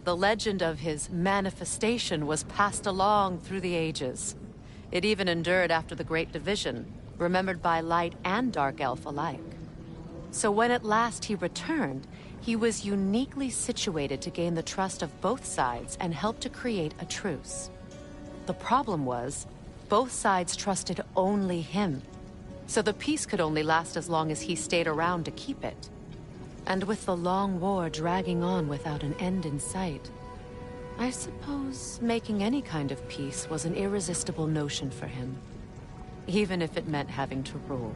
the legend of his manifestation was passed along through the ages. It even endured after the Great Division, remembered by Light and Dark Elf alike. So when at last he returned, he was uniquely situated to gain the trust of both sides and help to create a truce. The problem was, both sides trusted only him. So the peace could only last as long as he stayed around to keep it. And with the long war dragging on without an end in sight, I suppose making any kind of peace was an irresistible notion for him. Even if it meant having to rule.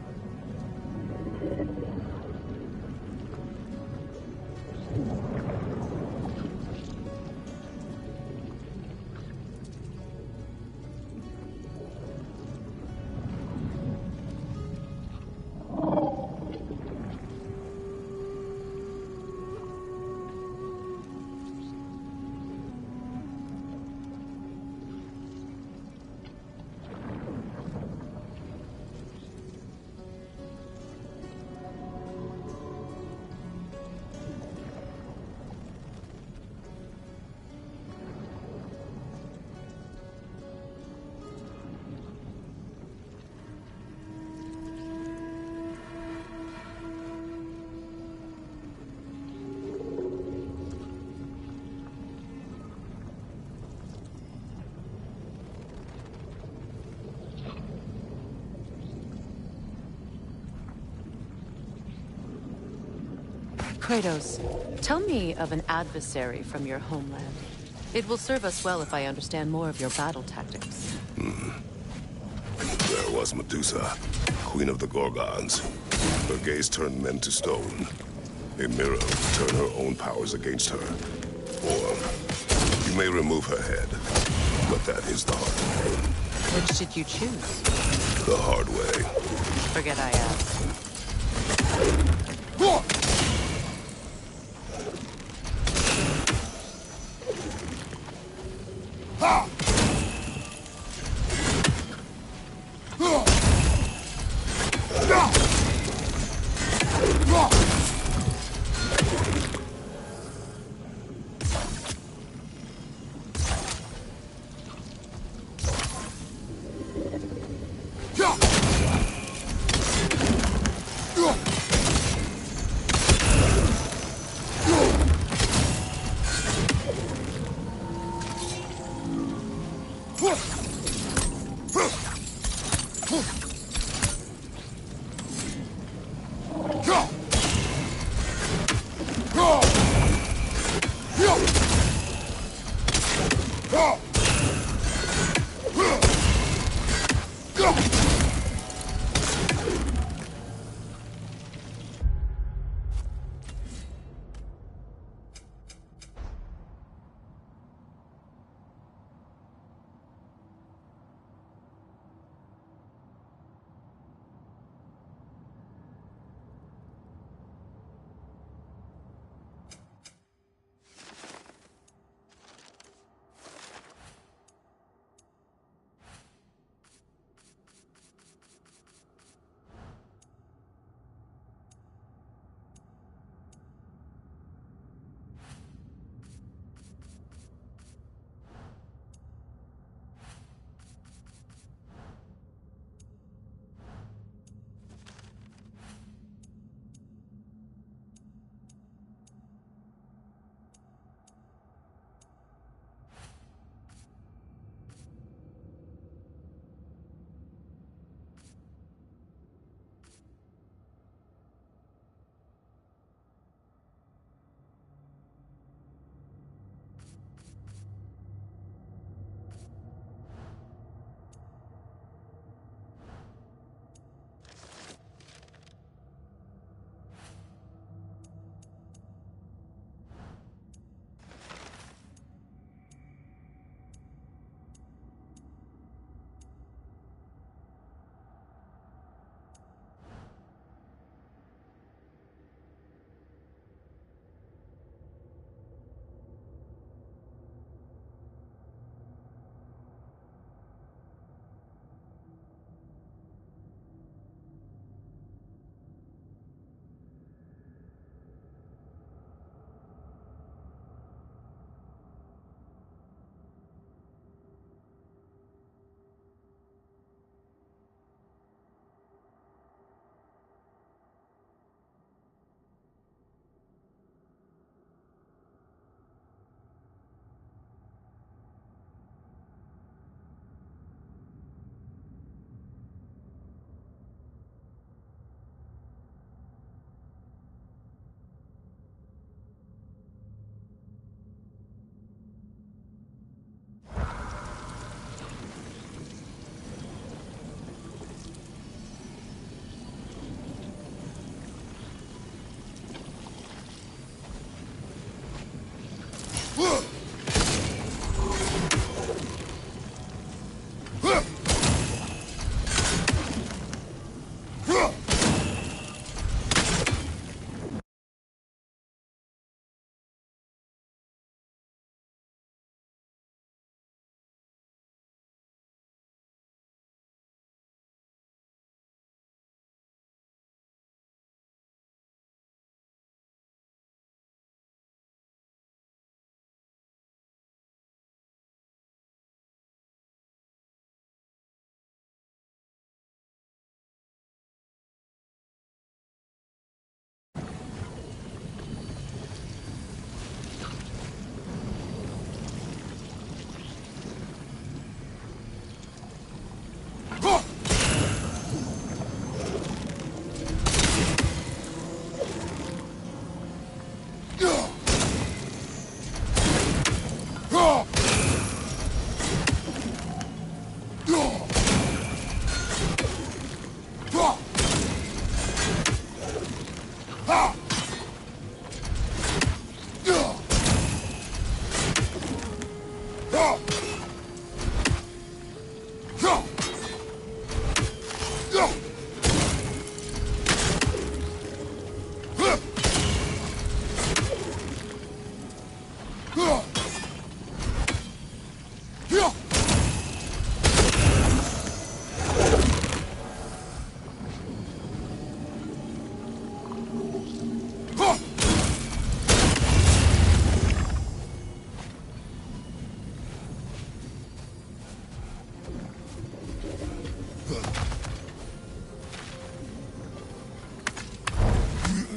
Kratos, tell me of an adversary from your homeland. It will serve us well if I understand more of your battle tactics. There was Medusa, queen of the Gorgons. Her gaze turned men to stone. A mirror to turn her own powers against her. Or, you may remove her head, but that is the hard way. Which did you choose? The hard way. Forget I asked.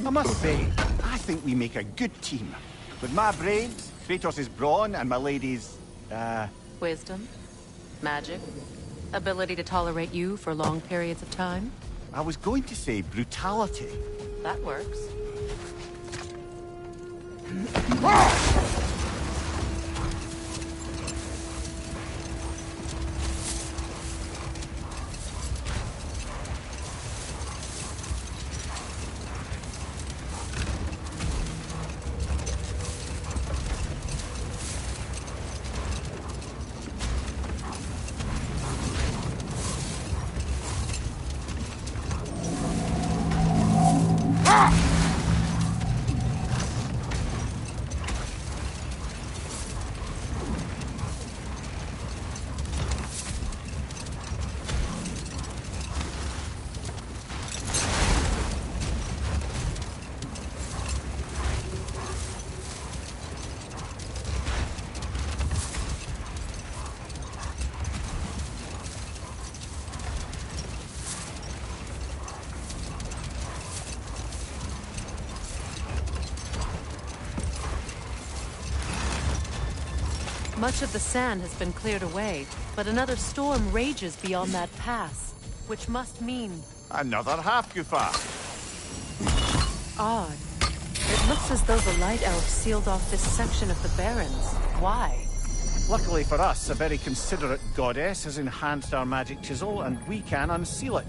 I must say, I think we make a good team. With my brains, Kratos' brawn, and my lady's, Wisdom? Magic? Ability to tolerate you for long periods of time? I was going to say brutality. That works. Much of the sand has been cleared away, but another storm rages beyond that pass, which must mean... Another Hafgufa. odd. It looks as though the Light Elves sealed off this section of the Barrens. Why? Luckily for us, a very considerate goddess has enhanced our magic chisel, and we can unseal it.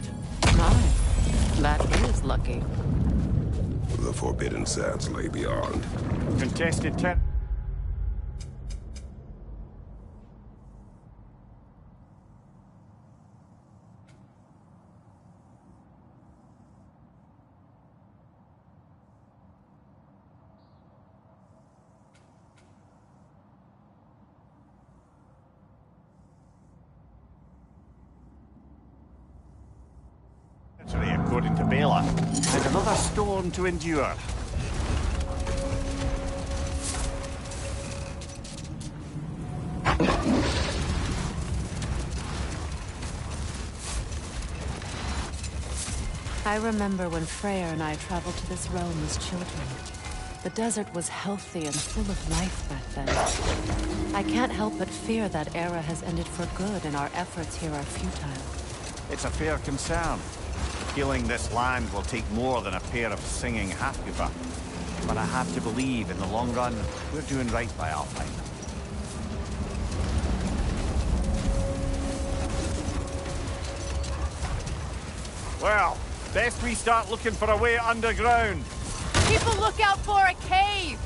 My, that is lucky. The Forbidden Sands lay beyond. Contested ter- according to Bela, and another storm to endure. I remember when Freyr and I traveled to this realm as children. The desert was healthy and full of life back then. I can't help but fear that era has ended for good and our efforts here are futile. It's a fair concern. Healing this land will take more than a pair of singing Hafgufa. But I have to believe, in the long run, we're doing right by Alpine. Well, best we start looking for a way underground. People look out for a cave!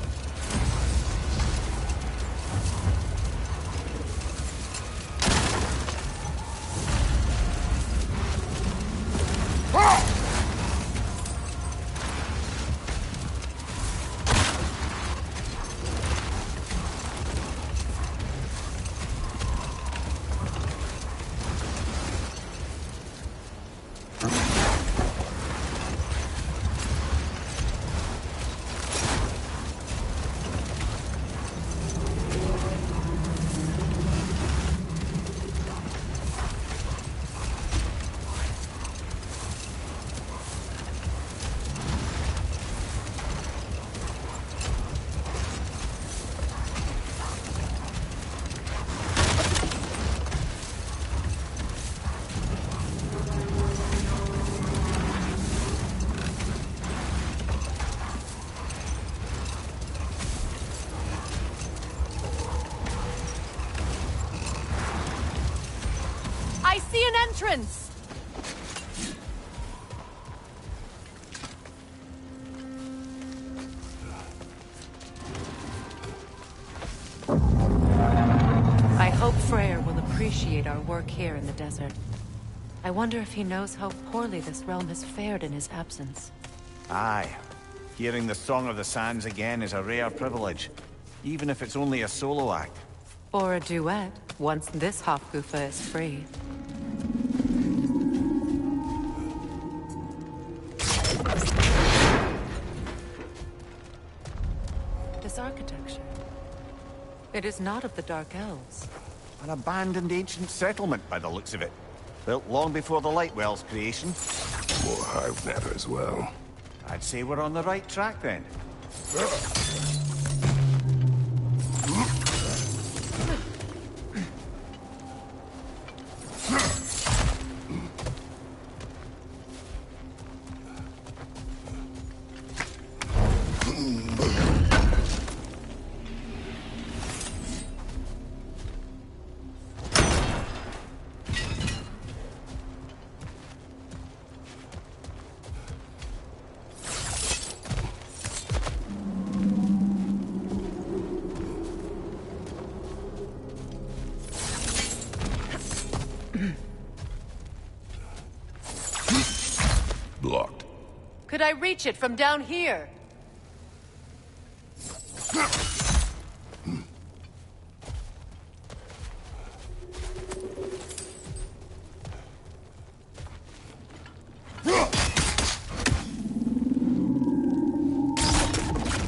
entrance! I hope Freyr will appreciate our work here in the desert. I wonder if he knows how poorly this realm has fared in his absence. Aye. Hearing the Song of the Sands again is a rare privilege, even if it's only a solo act. Or a duet, once this Hofgufa is free. This architecture. It is not of the Dark Elves. An abandoned ancient settlement by the looks of it. Built long before the Lightwell's creation. More hive matter as well. I'd say we're on the right track then. Blocked. Could I reach it from down here?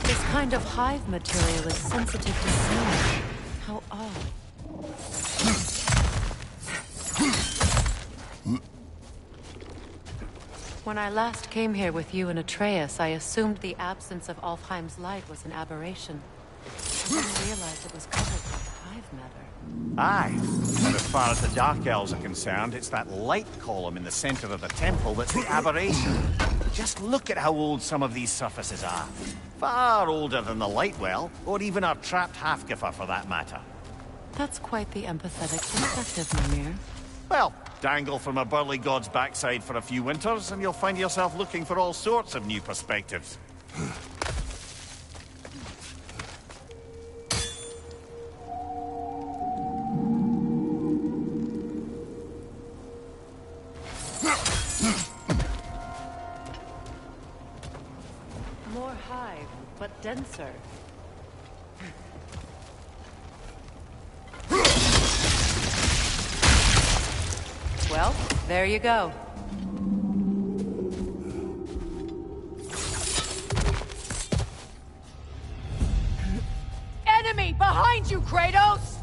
This kind of hive material is sensitive to smell. How odd. When I last came here with you and Atreus, I assumed the absence of Alfheim's light was an aberration. I didn't realize it was covered by hive matter. Aye. But as far as the Dark Elves are concerned, it's that light column in the center of the temple that's the aberration. Just look at how old some of these surfaces are. Far older than the Lightwell, or even our trapped Hafgifa for that matter. That's quite the empathetic perspective, Mimir. Well, dangle from a burly god's backside for a few winters, and you'll find yourself looking for all sorts of new perspectives. More hive, but denser. Well, there you go. Enemy behind you, Kratos!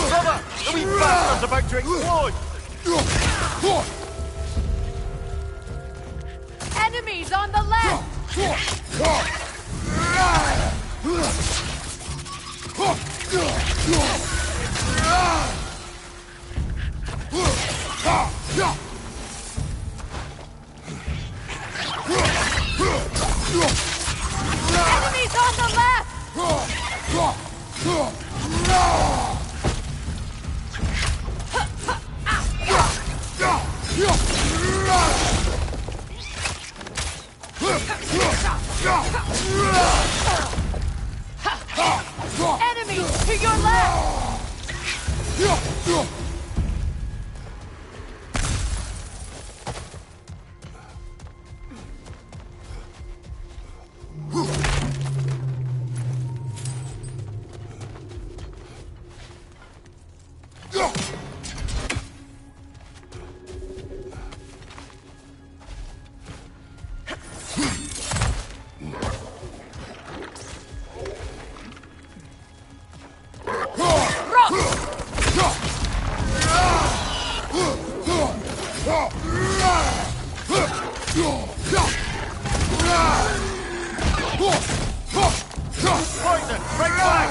Brother! The wee bastard's about to explode! Enemies on the left! Enemies on the left! Enemies to your left! Poison! Break back!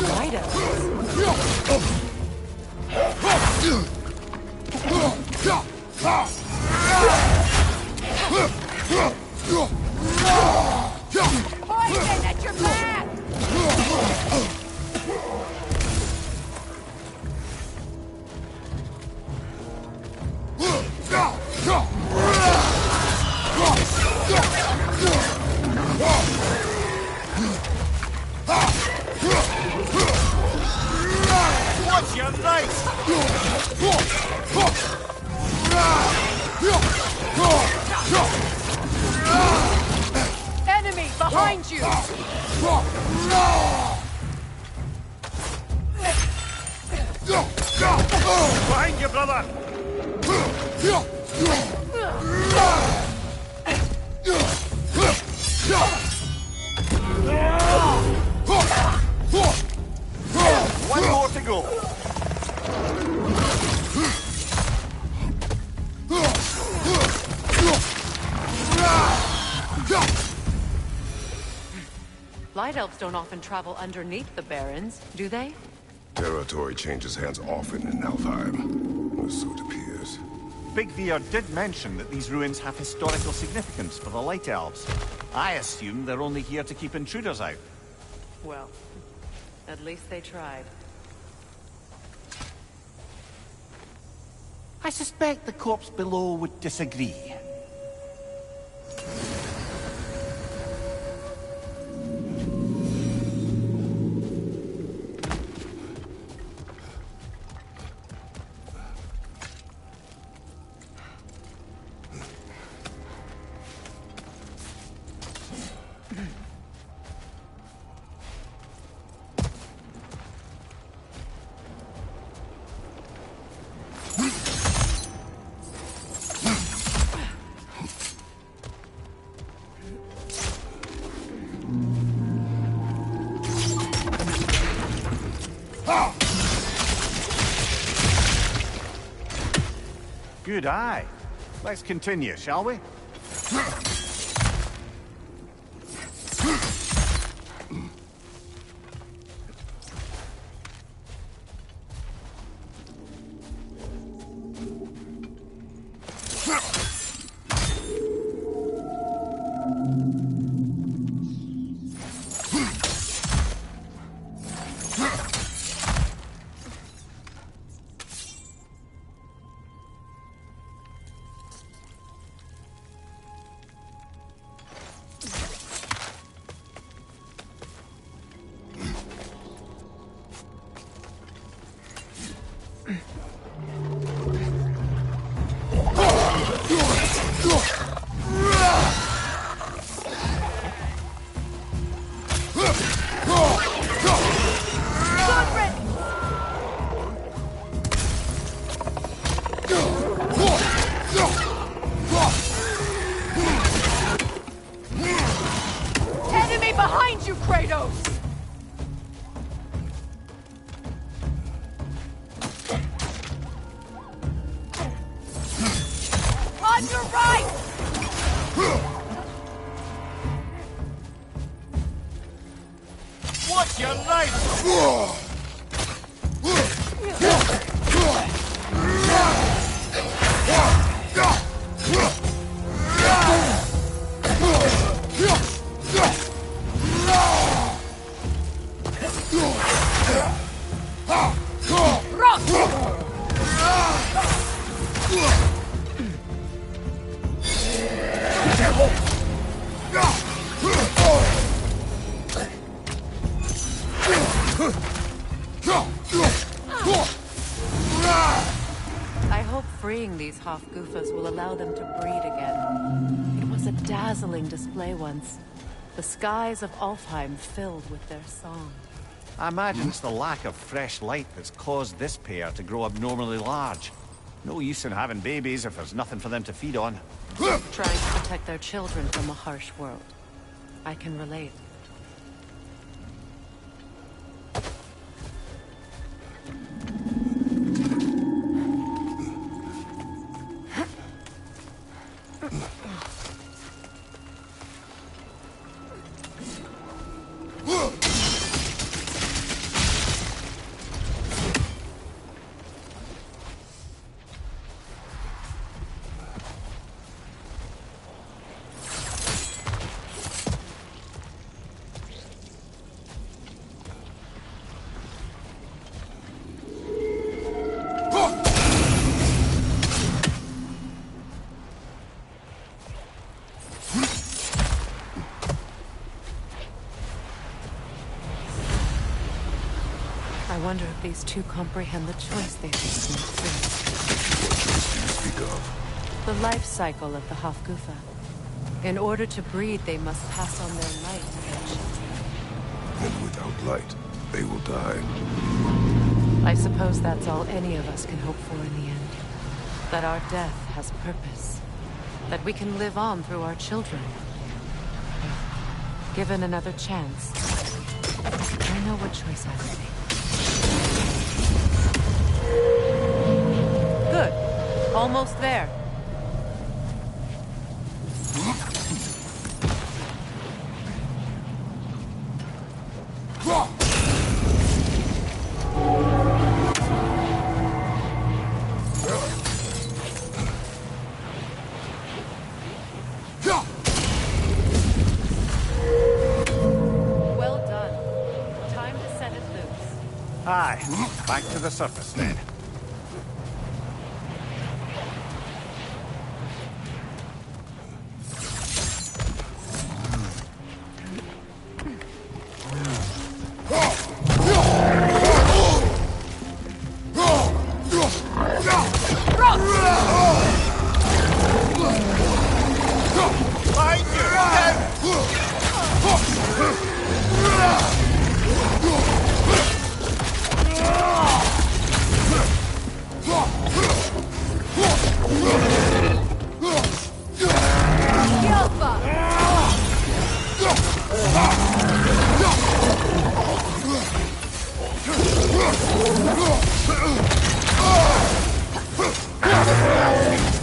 Light elves. Poison at your back! What's your knife? Enemy behind you! Behind you, brother! One more to go. Light elves don't often travel underneath the barrens, do they? Territory changes hands often in Alfheim, or so it appears. Big Veer did mention that these ruins have historical significance for the Light Elves. I assume they're only here to keep intruders out. Well, at least they tried. I suspect the corpse below would disagree. Good eye. Let's continue, shall we? Enemy behind you, Kratos! On your right! What's your knife? I hope freeing these Hofgufas will allow them to breed again. It was a dazzling display once. The skies of Alfheim filled with their song. I imagine it's the lack of fresh light that's caused this pair to grow abnormally large. No use in having babies if there's nothing for them to feed on. Trying to protect their children from a harsh world. I can relate. I wonder if these two comprehend the choice they face in the What choice do you speak of? The life cycle of the Hafgufa. In order to breed, they must pass on their light to their children. And without light, they will die. I suppose that's all any of us can hope for in the end. That our death has purpose. That we can live on through our children. Given another chance, I know what choice I would make. Good. Almost there. Well done. Time to set it loose. Aye, back to the surface then.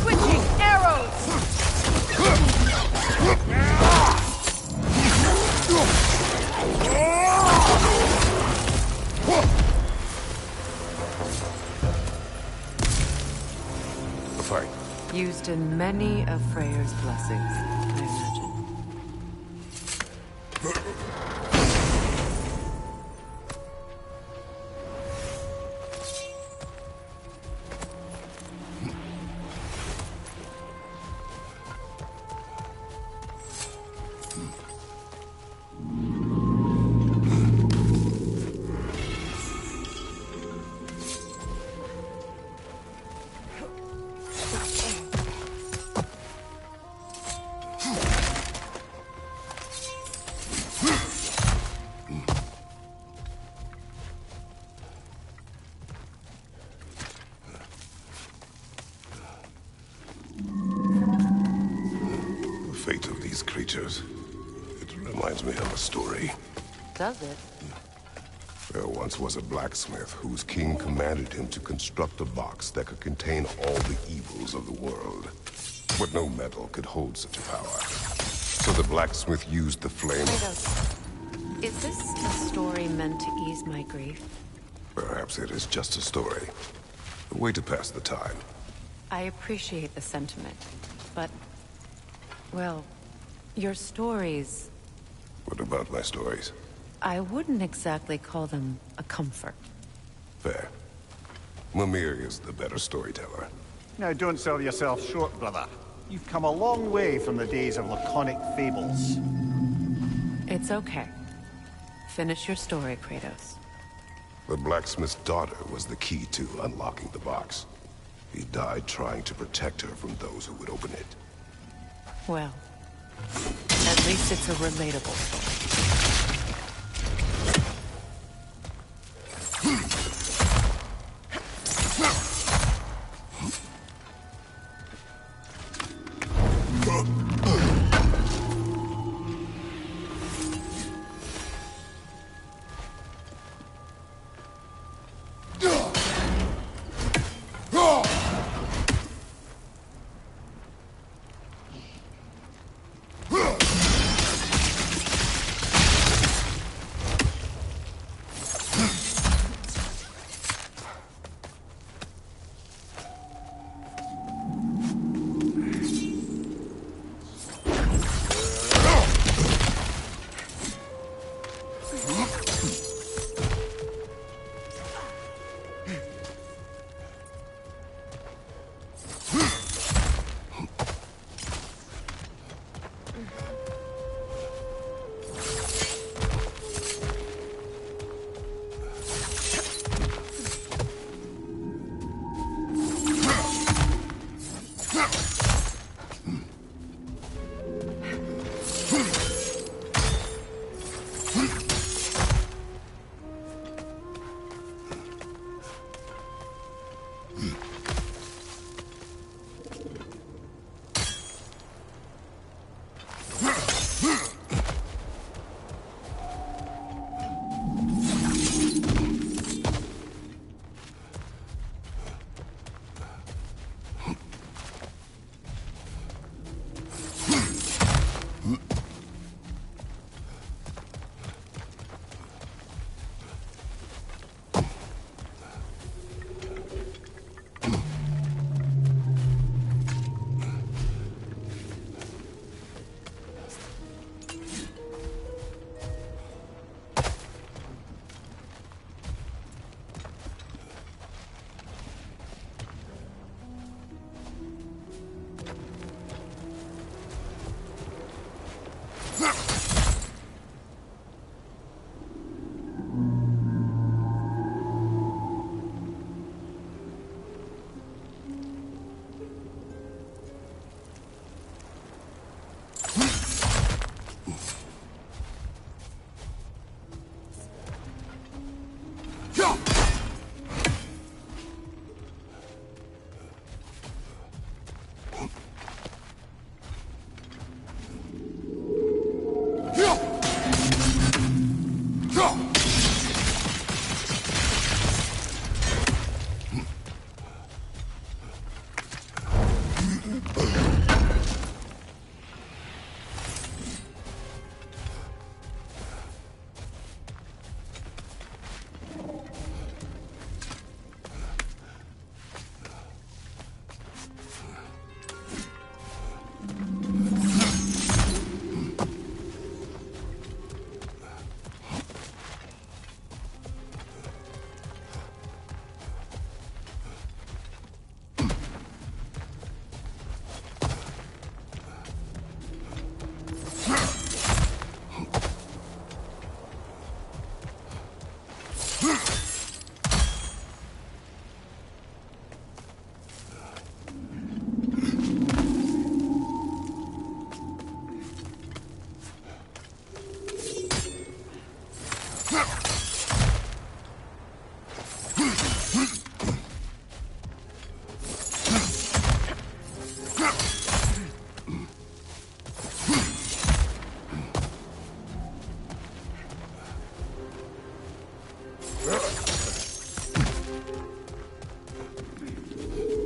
Switching arrows! The fight. Used in many of Freyr's blessings, I imagine. The fate of these creatures. It reminds me of a story. Does it? There once was a blacksmith whose king commanded him to construct a box that could contain all the evils of the world. But no metal could hold such a power. So the blacksmith used the flame. Kratos, is this a story meant to ease my grief? Perhaps it is just a story. A way to pass the time. I appreciate the sentiment, but... well, your stories... What about my stories? I wouldn't exactly call them a comfort. Fair. Mimir is the better storyteller. Now don't sell yourself short, brother. You've come a long way from the days of laconic fables. It's okay. Finish your story, Kratos. The blacksmith's daughter was the key to unlocking the box. He died trying to protect her from those who would open it. Well, at least it's a relatable story.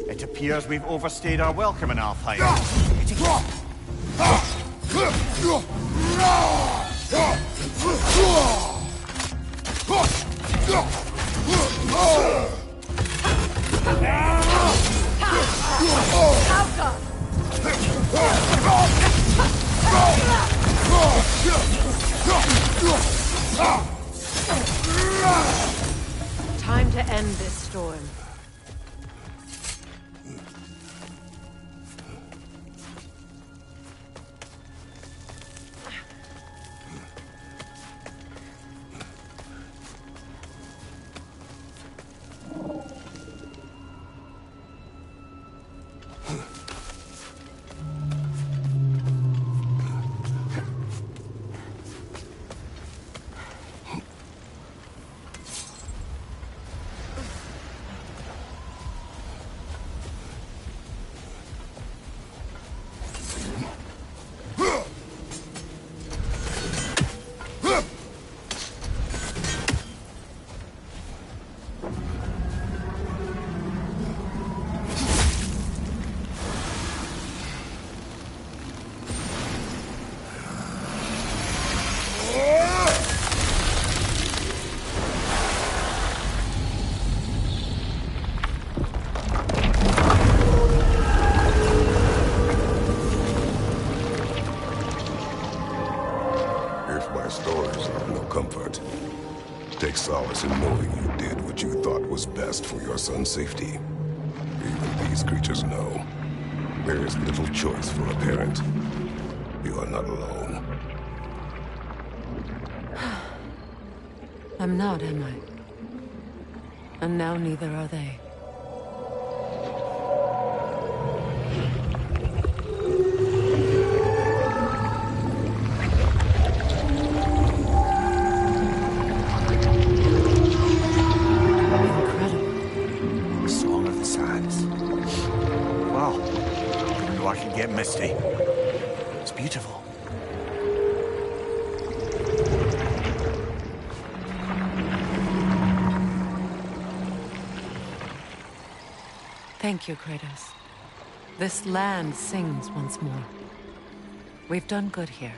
It appears we've overstayed our welcome in Alfheim. Time to end this storm. Take solace in knowing you did what you thought was best for your son's safety. Even these creatures know. There is little choice for a parent. You are not alone. I'm not, am I? And now neither are they. Misty. It's beautiful. Thank you, Kratos. This land sings once more. We've done good here.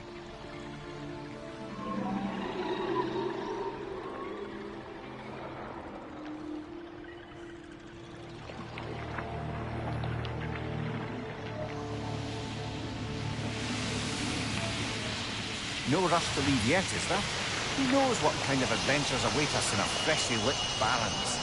No rush to leave yet, is there? Who knows what kind of adventures await us in our freshly lit barrens?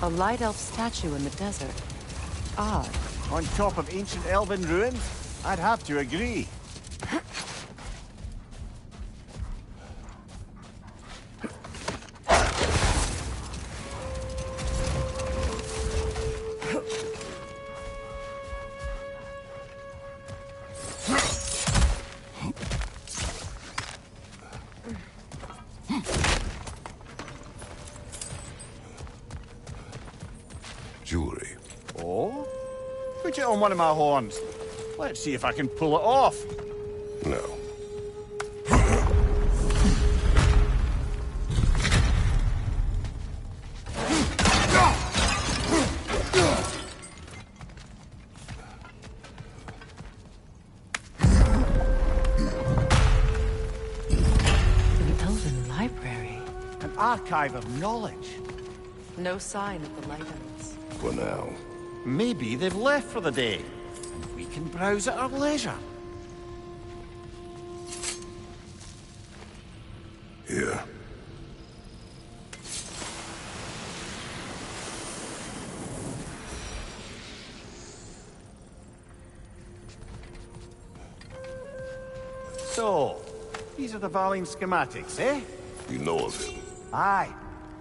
A light elf statue in the desert. Odd. On top of ancient elven ruins? I'd have to agree. Jewelry. Oh? Put it on one of my horns. Let's see if I can pull it off. No. An elven library. An archive of knowledge. No sign of the Light Elves. For now. Maybe they've left for the day. We can browse at our leisure. Here. So, these are the Valine schematics, eh? You know of him. Aye.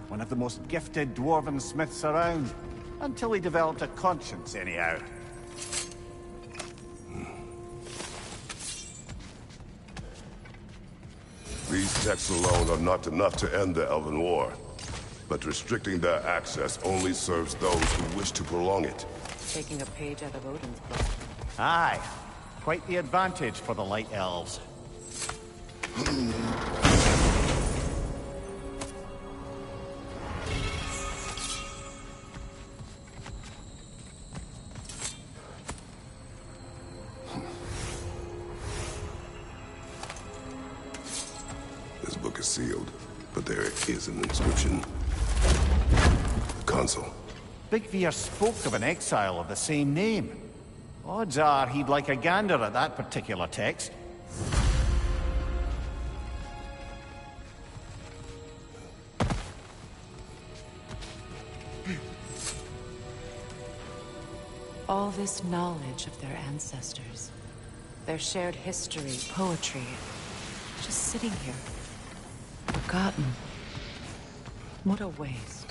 One of the most gifted dwarven smiths around. Until he developed a conscience, anyhow. These texts alone are not enough to end the Elven War. But restricting their access only serves those who wish to prolong it. Taking a page out of Odin's book. Aye. Quite the advantage for the Light Elves. This book is sealed, but there is an inscription. The console. Big Veer spoke of an exile of the same name. Odds are he'd like a gander at that particular text. All this knowledge of their ancestors. Their shared history, poetry. Just sitting here. Forgotten. What a waste.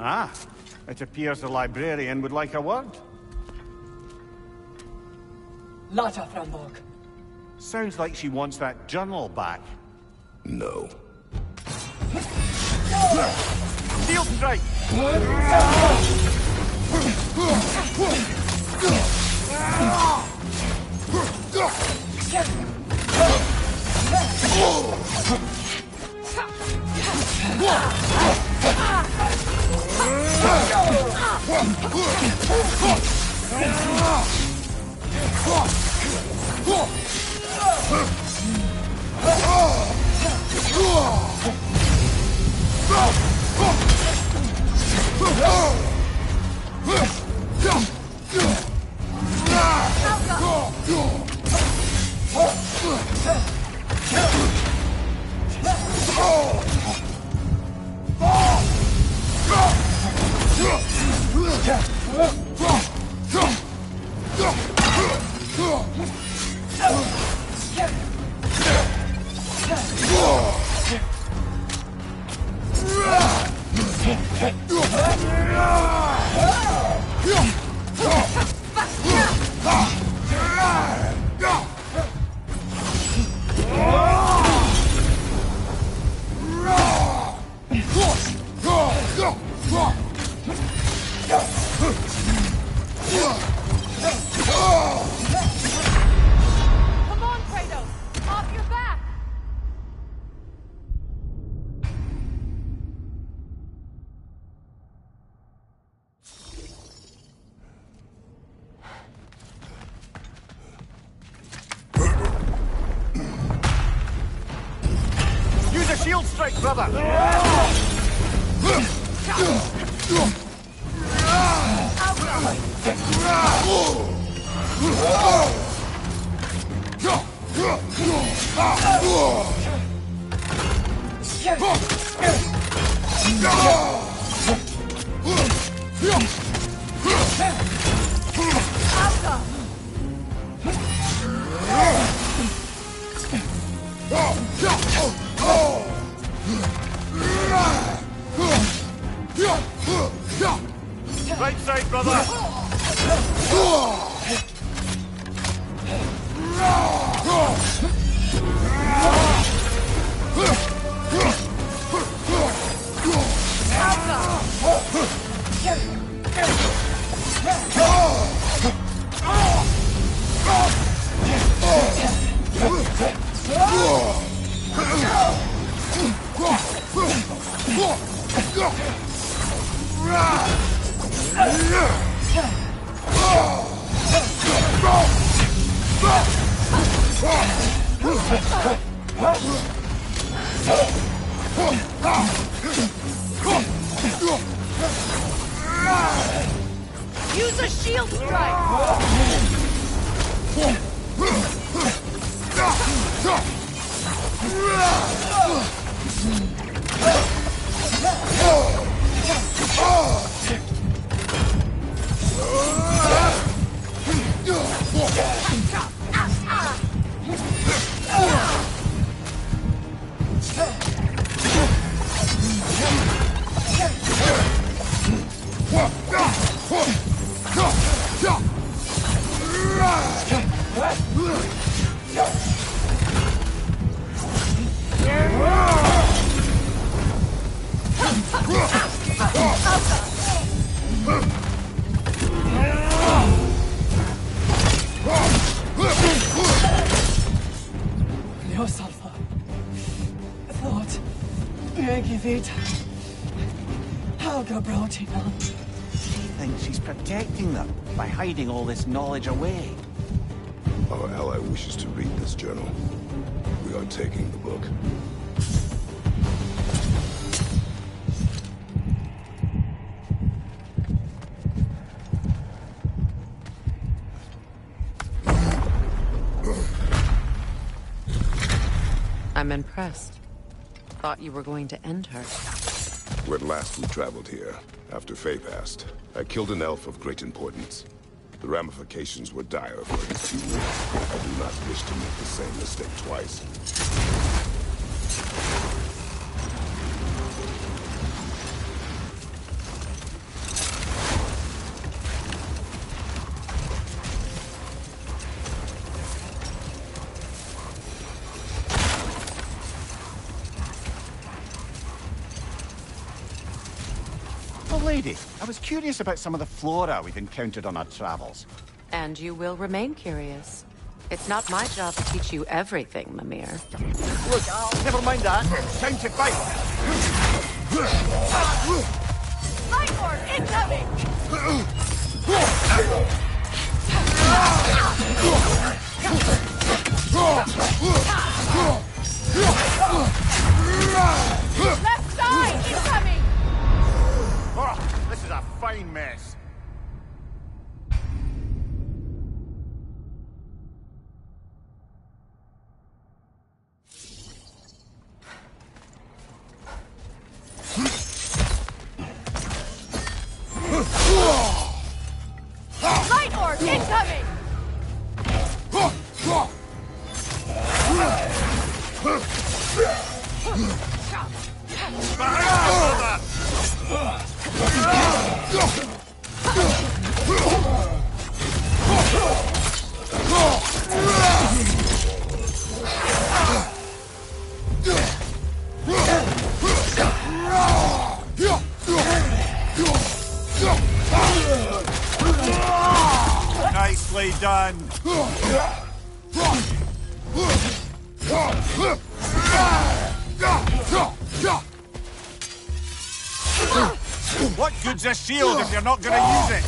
Ah, it appears the librarian would like a word. Lata Framborg. Sounds like she wants that journal back. No. Field strike! Come on, Kratos! Off your back! Use a shield strike, brother! topside, brother! Use a shield strike! Ljósalfa. Thought. Megivita. Helga Brotinan. She thinks she's protecting them by hiding all this knowledge away. Our ally wishes to read this journal. We are taking the book. I'm impressed. Thought you were going to end her. When last we traveled here, after Faye passed, I killed an elf of great importance. The ramifications were dire for his funeral. I do not wish to make the same mistake twice. Lady, I was curious about some of the flora we've encountered on our travels. And you will remain curious. It's not my job to teach you everything, Mimir. Look, never mind that. Time to fight! Lightborn incoming! Left side incoming! Oh, this is a fine mess. Light orb incoming! Nicely done. What good's a shield if you're not going to use it?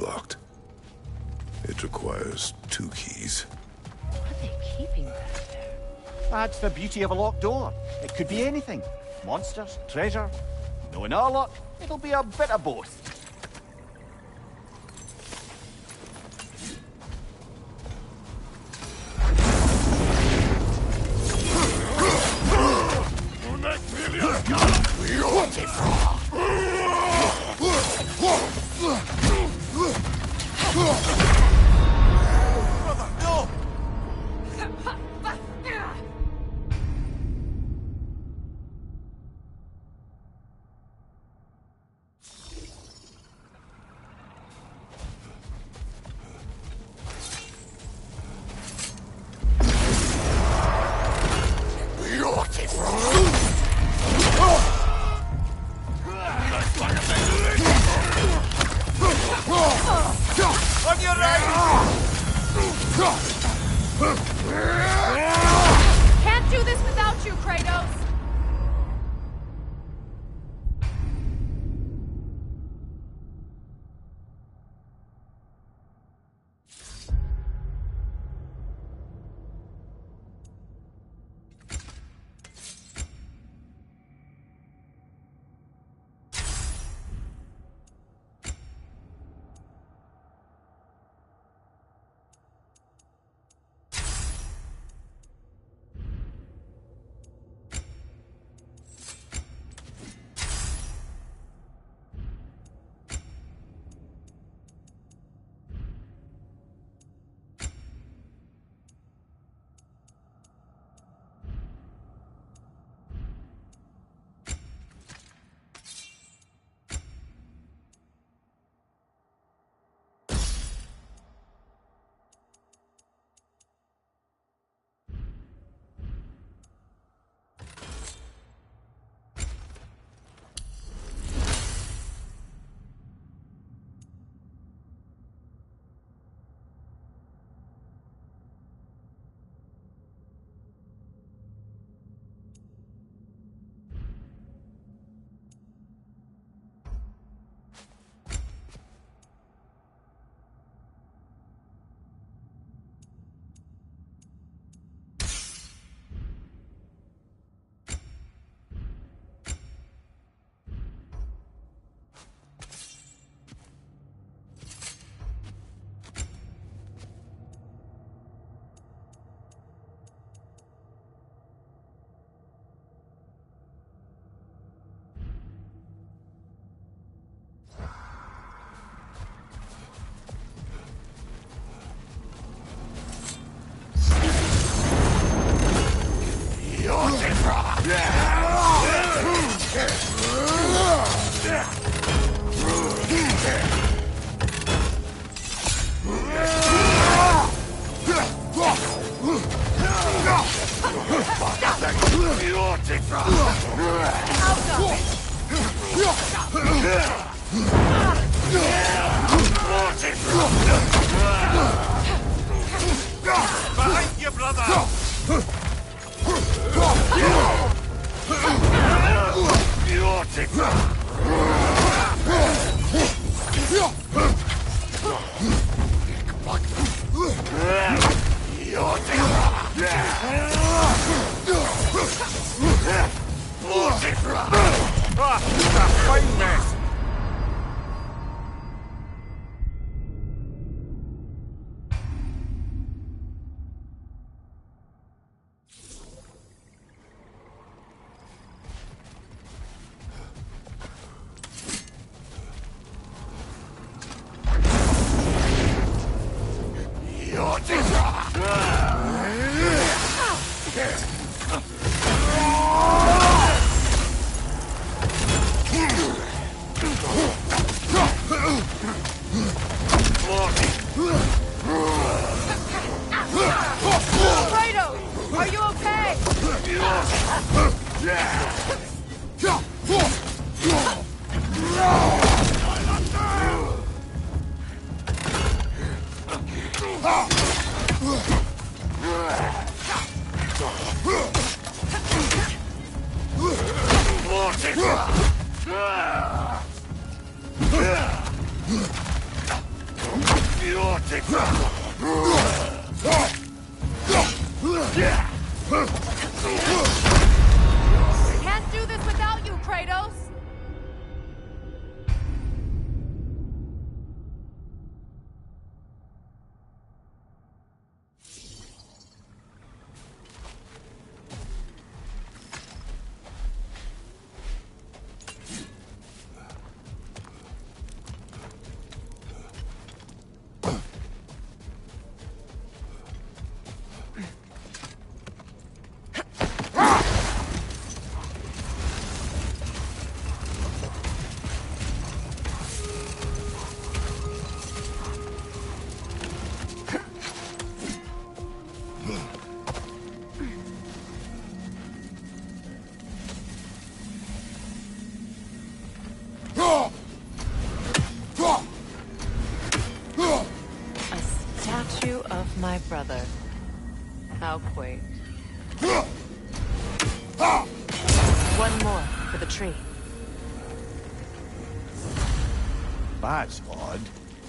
Locked. It requires 2 keys. What are they keeping back there? That's the beauty of a locked door. It could be anything. Monsters, treasure. Knowing our luck, it'll be a bit of both. Can't do this without you, Kratos! Behind you, brother! Ah, it's a fine mess! Kratos! Are you okay? Can't do this without you, Kratos! A statue of my brother. How quaint. One more for the tree. That's odd.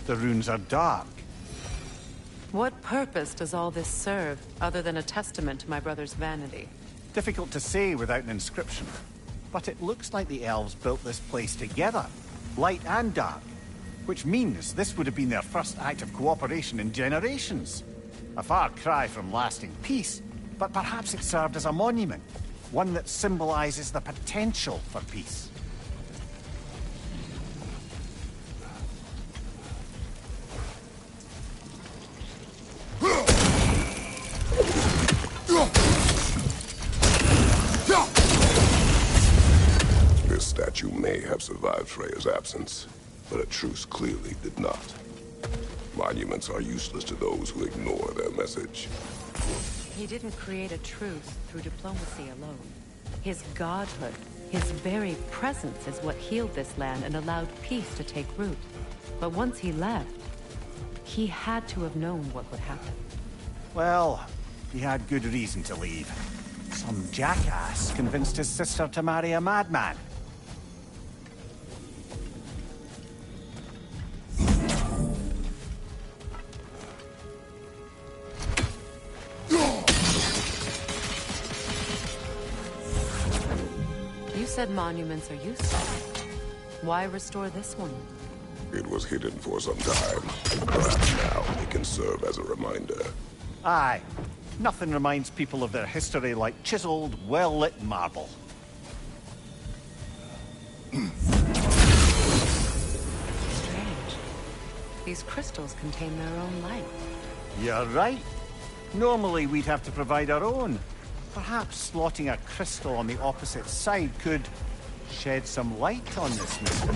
The runes are dark. What purpose does all this serve, other than a testament to my brother's vanity? Difficult to say without an inscription. But it looks like the elves built this place together, light and dark. Which means this would have been their first act of cooperation in generations. A far cry from lasting peace, but perhaps it served as a monument. One that symbolizes the potential for peace. This statue may have survived Freya's absence, but a truce clearly did not. Monuments are useless to those who ignore their message. He didn't create a truce through diplomacy alone. His godhood, his very presence is what healed this land and allowed peace to take root. But once he left, he had to have known what would happen. Well, he had good reason to leave. Some jackass convinced his sister to marry a madman. You said monuments are useful. Why restore this one? It was hidden for some time. Perhaps now it can serve as a reminder. Aye. Nothing reminds people of their history like chiseled, well-lit marble. Strange. These crystals contain their own light. You're right. Normally we'd have to provide our own. Perhaps slotting a crystal on the opposite side could shed some light on this mystery.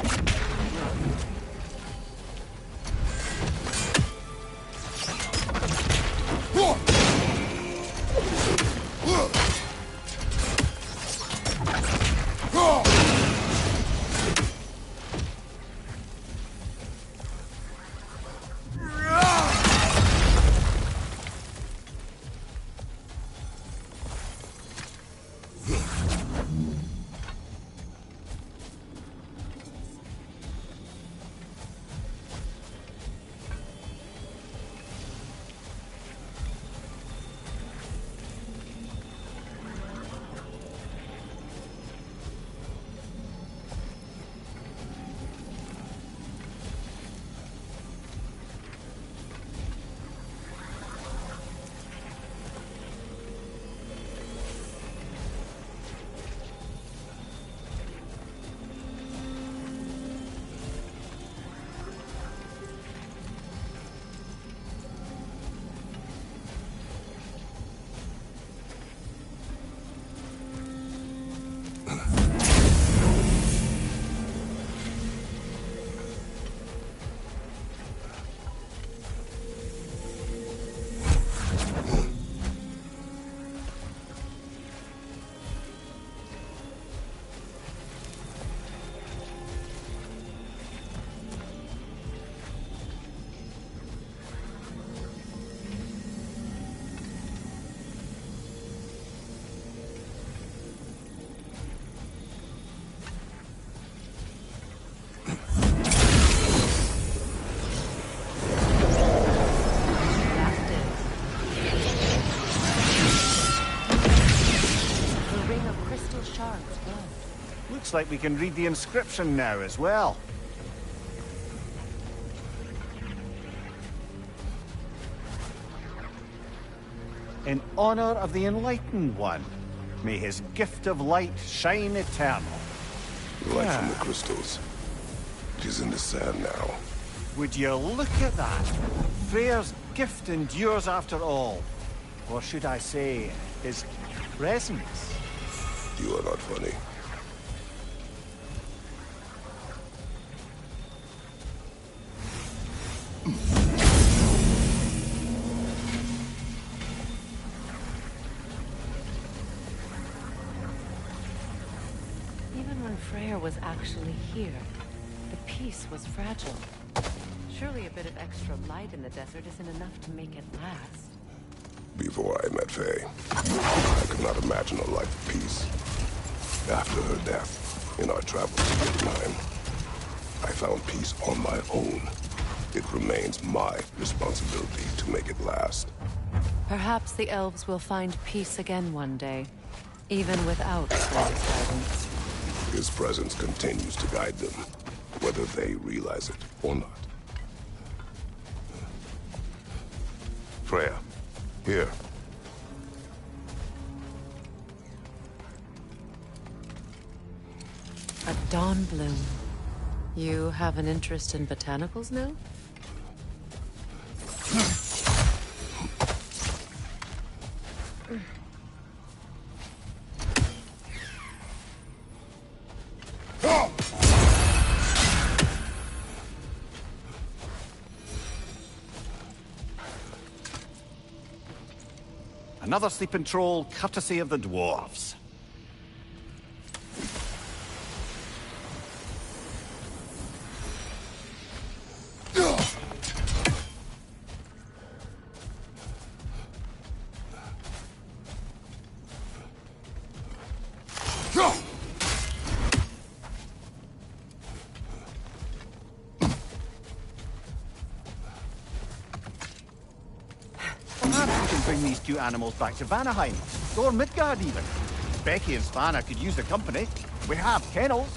Looks like we can read the inscription now as well. In honor of the Enlightened One, may his gift of light shine eternal. Light from the crystals. It is in the sand now. Would you look at that? Freyr's gift endures after all. Or should I say, his presence? You are not funny. Even when Freyr was actually here, the peace was fragile. Surely a bit of extra light in the desert isn't enough to make it last. Before I met Faye, I could not imagine a life of peace. After her death, in our travels to Jotunheim, I found peace on my own. It remains my responsibility to make it last. Perhaps the elves will find peace again one day, even without Frey's guidance. His presence continues to guide them, whether they realize it or not. Freya, here. A dawn bloom. You have an interest in botanicals now? Another sleeping troll, courtesy of the dwarves. Perhaps we can bring these two animals back to Vanaheim, or Midgard even. Becky and Svanna could use the company. We have kennels.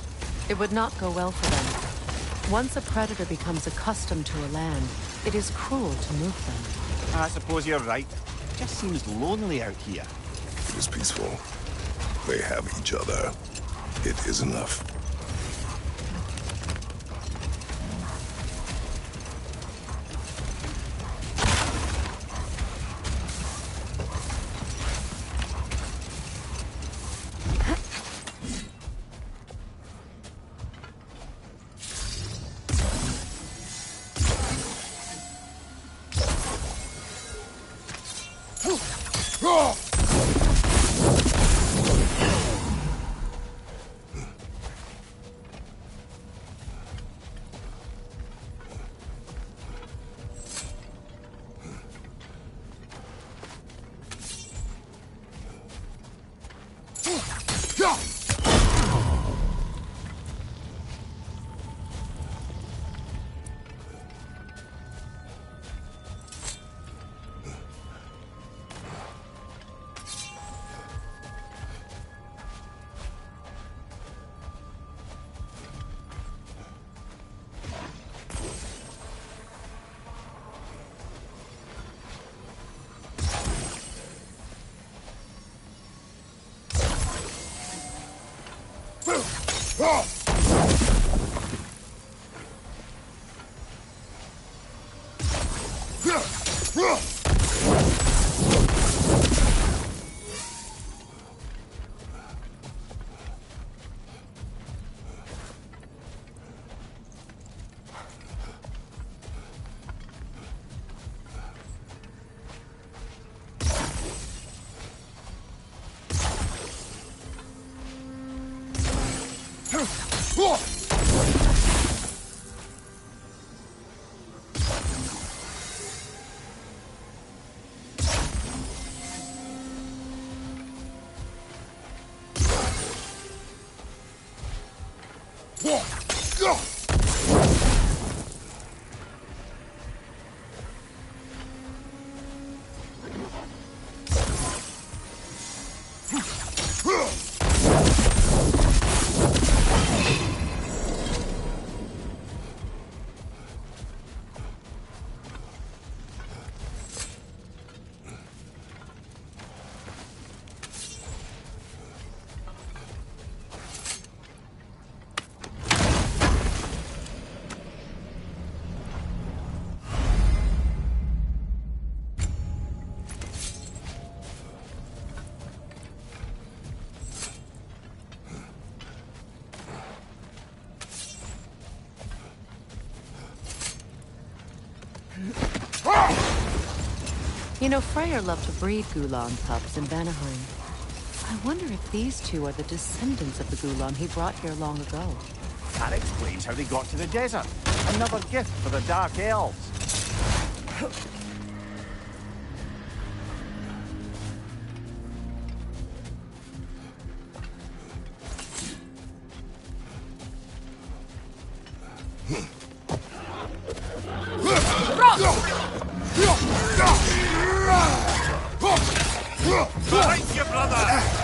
It would not go well for them. Once a predator becomes accustomed to a land, it is cruel to move them. I suppose you're right. It just seems lonely out here. It is peaceful. They have each other. It is enough. You know, Freyr loved to breed Gulan pups in Vanaheim. I wonder if these two are the descendants of the Gulan he brought here long ago. That explains how they got to the desert. Another gift for the Dark Elves. Behind you, brother!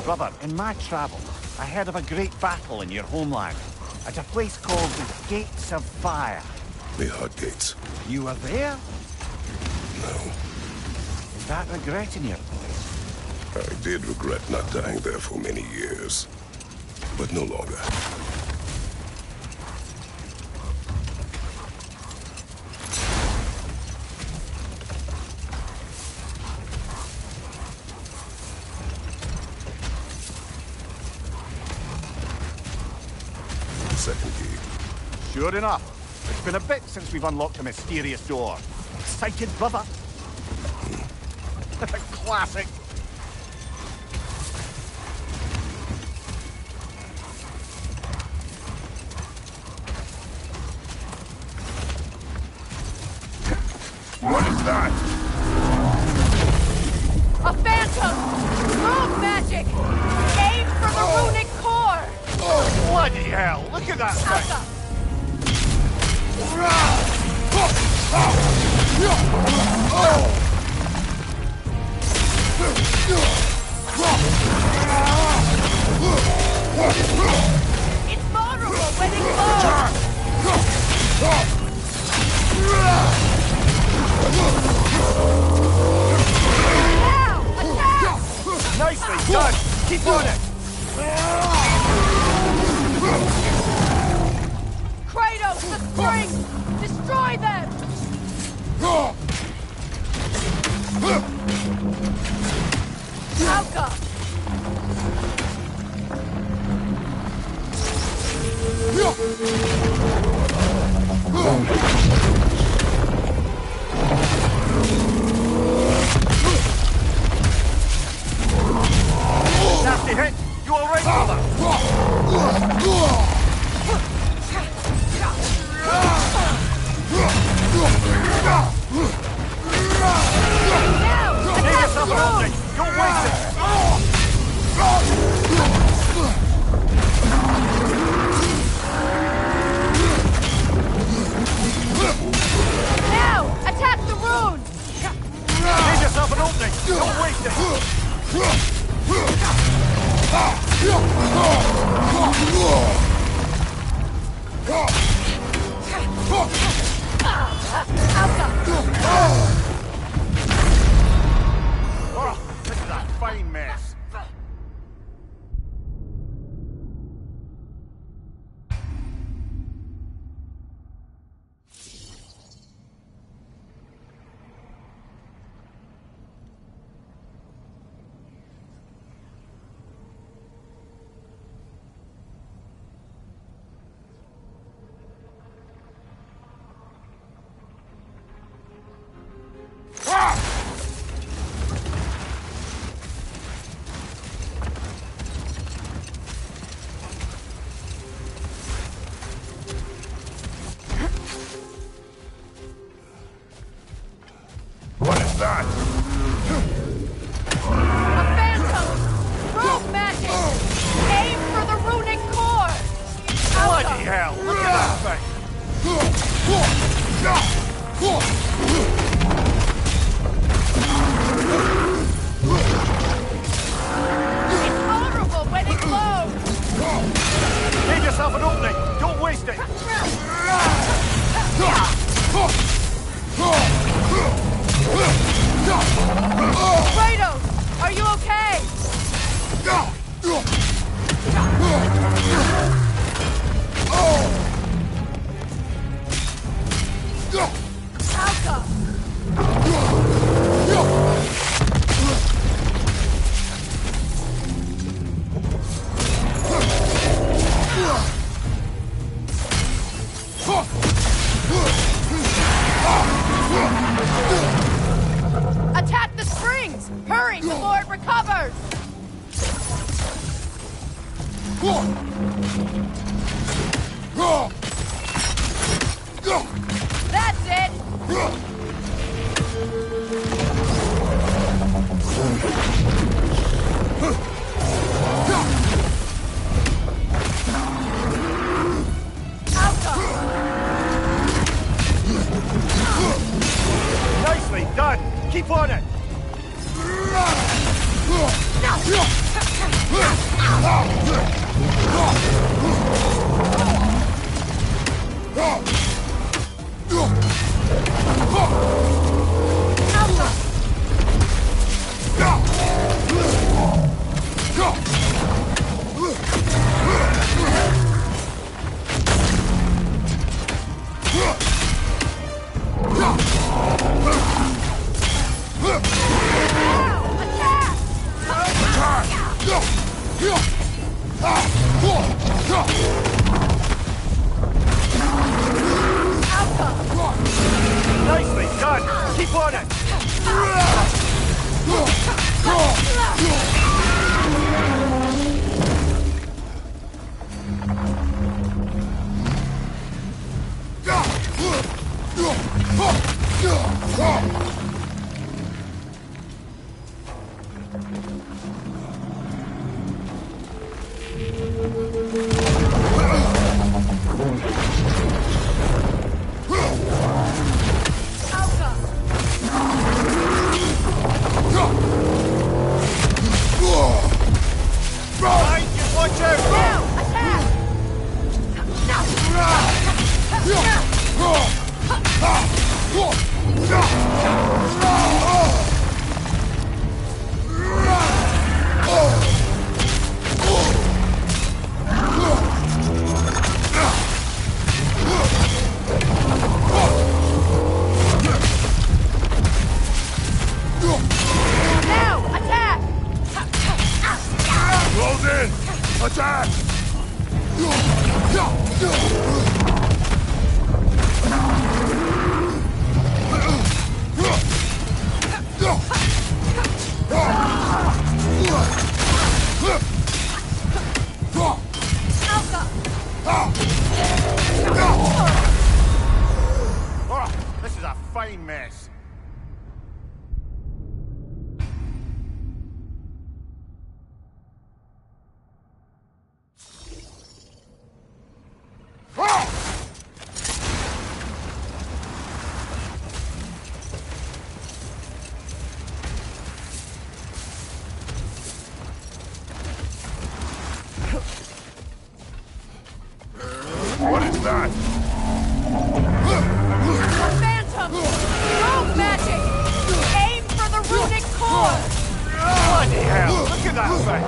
Brother, in my travels, I heard of a great battle in your homeland. At a place called the Gates of Fire. The Hut Gates. You were there? No. Is that regret in your voice? I did regret not dying there for many years. But no longer. Second key. Sure enough. It's been a bit since we've unlocked a mysterious door. Excited, brother? Classic. What is that? A phantom! Rogue magic! Aim for the runic core! Bloody hell! Look at that thing! Alpha! It's vulnerable when it glows! Now! Attack! Nicely done! Keep on it! Kratos, the springs! Destroy them! Alka! Nasty hit! You alright, brother? Now! Give Attack yourself the an room! opening! Don't waste it! Now! Attack the runes! Give yourself an opening! Don't waste it! Oh, this is a fine mess. What is that? A phantom! Rogue magic! Aim for the runic core! Bloody Alka! hell! Look at that thing! It's vulnerable when it glows! Give yourself an opening! Don't waste it! Kratos! Are you okay? Alka! Attack the springs! Hurry before it recovers! That's it! Alka! Nicely done! Keep on it! Nicely done! Keep on it! Behind you, watch out! Now! Attack! Close in! Attack! Oh, this is a fine mess. What is that? Phantom! Rogue magic! Aim for the runic core! Bloody hell! Look at that thing!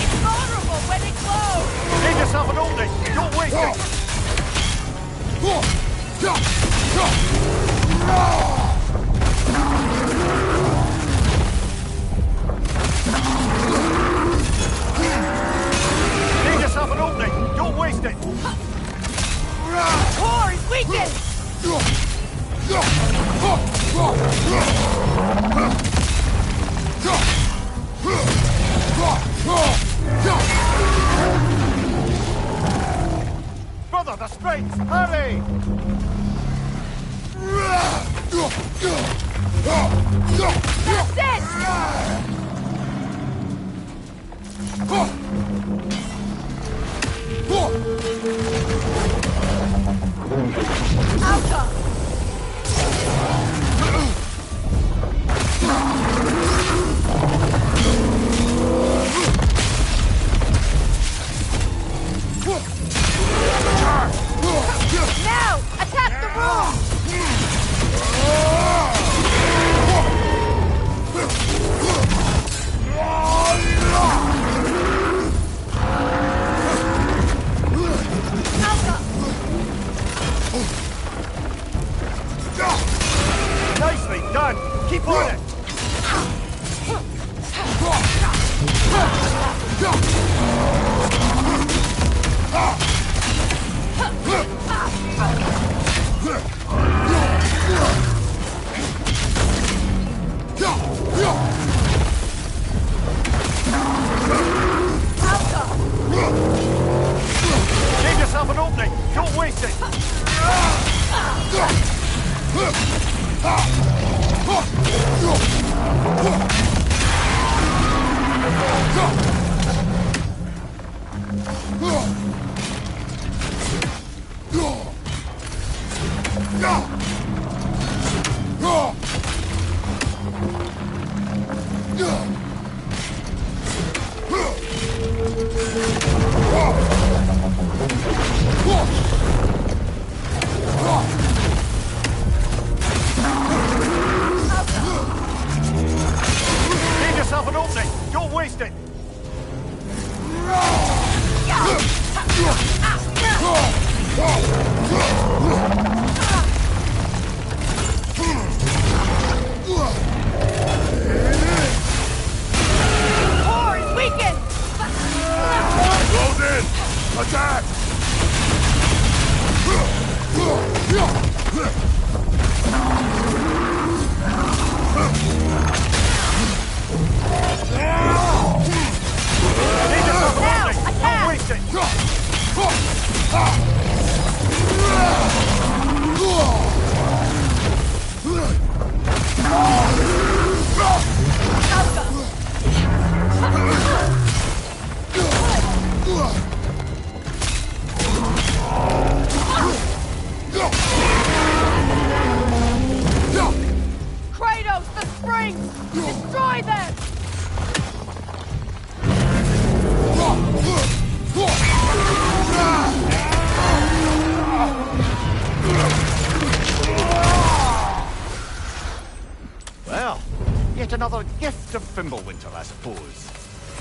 It's vulnerable when it glows! Make yourself an oldie! Don't waste it! Make yourself an oldie! Don't waste it! Core is weakened! Brother, the strength! Hurry! That's it! Alka! Now! Attack the room! Nicely done! Keep on it! Give yourself an opening! Don't waste it! Give yourself an opening! Don't waste it! Core is weakened! Close in! Attack! Give yourself an Now, opening! attack! Don't waste it! Kratos, the springs! Destroy them! Well, yet another gift of Fimbulwinter, I suppose.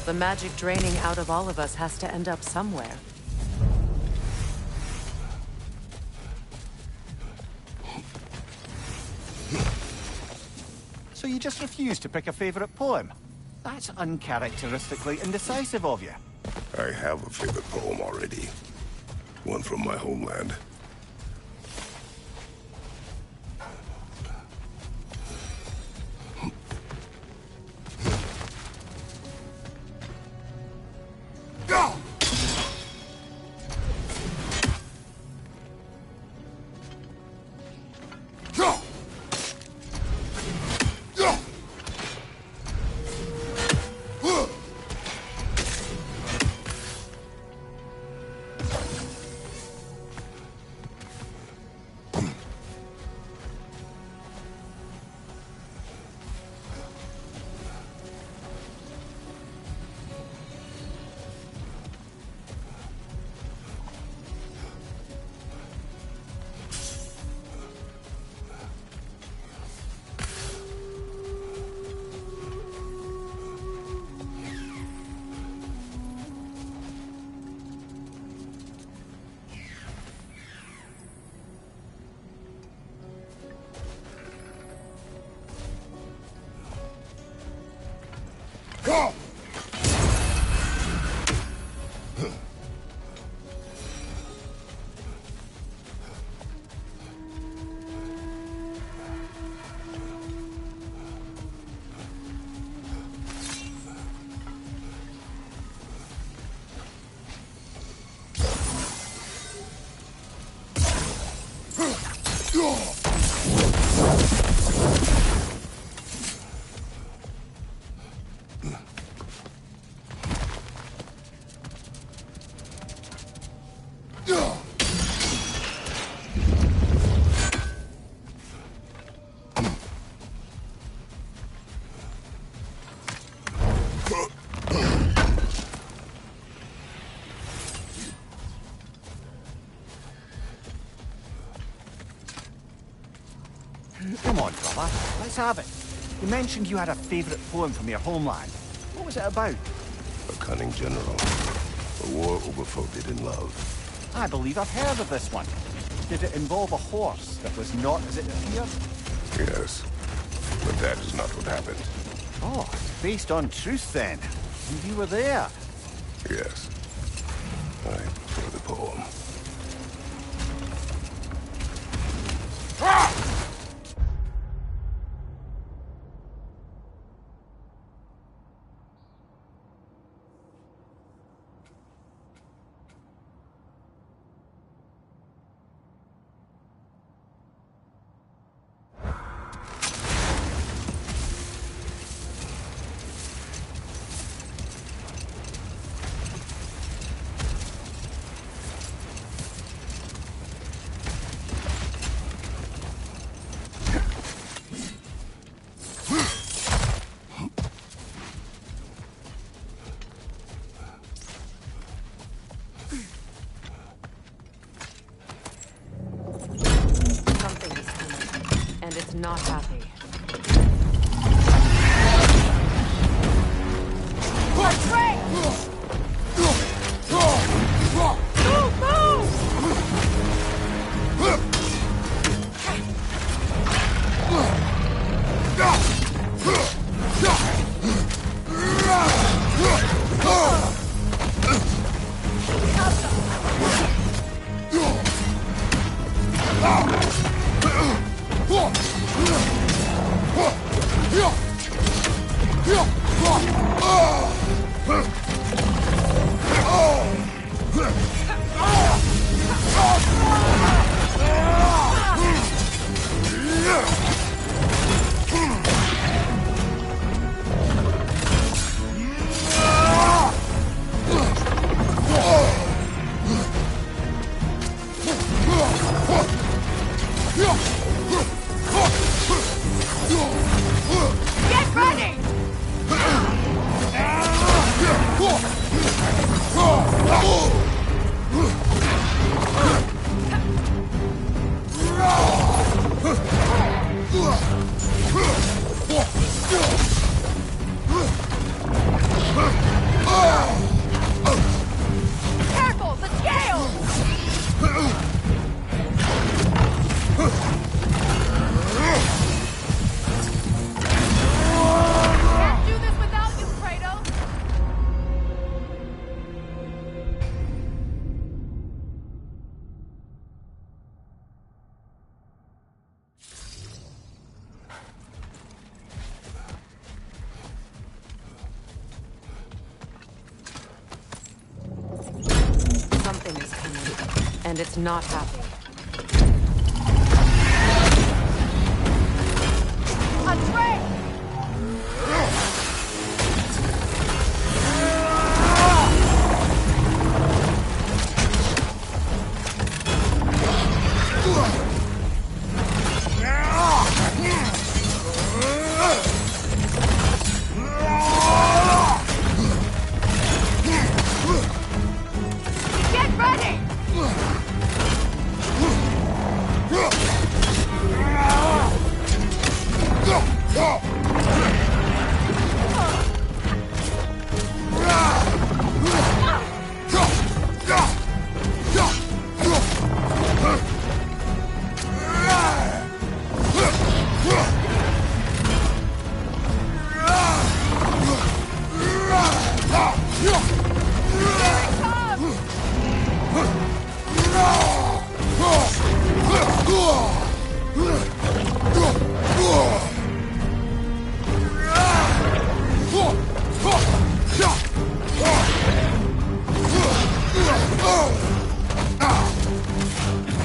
The magic draining out of all of us has to end up somewhere. So you just refuse to pick a favorite poem? That's uncharacteristically indecisive of you. I have a favorite poem already. One from my homeland. Come on, brother. Let's have it. You mentioned you had a favorite poem from your homeland. What was it about? A cunning general. A war overfolded in love. I believe I've heard of this one. Did it involve a horse that was not as it appeared? Yes. But that is not what happened. Oh, it's based on truth then. And you were there. Yes. I prefer the poem. and it's not happy. Get ready! Careful, the scales! Can't do this without you, Kratos! Something is coming, and it's not happy. Atreus! Get ready!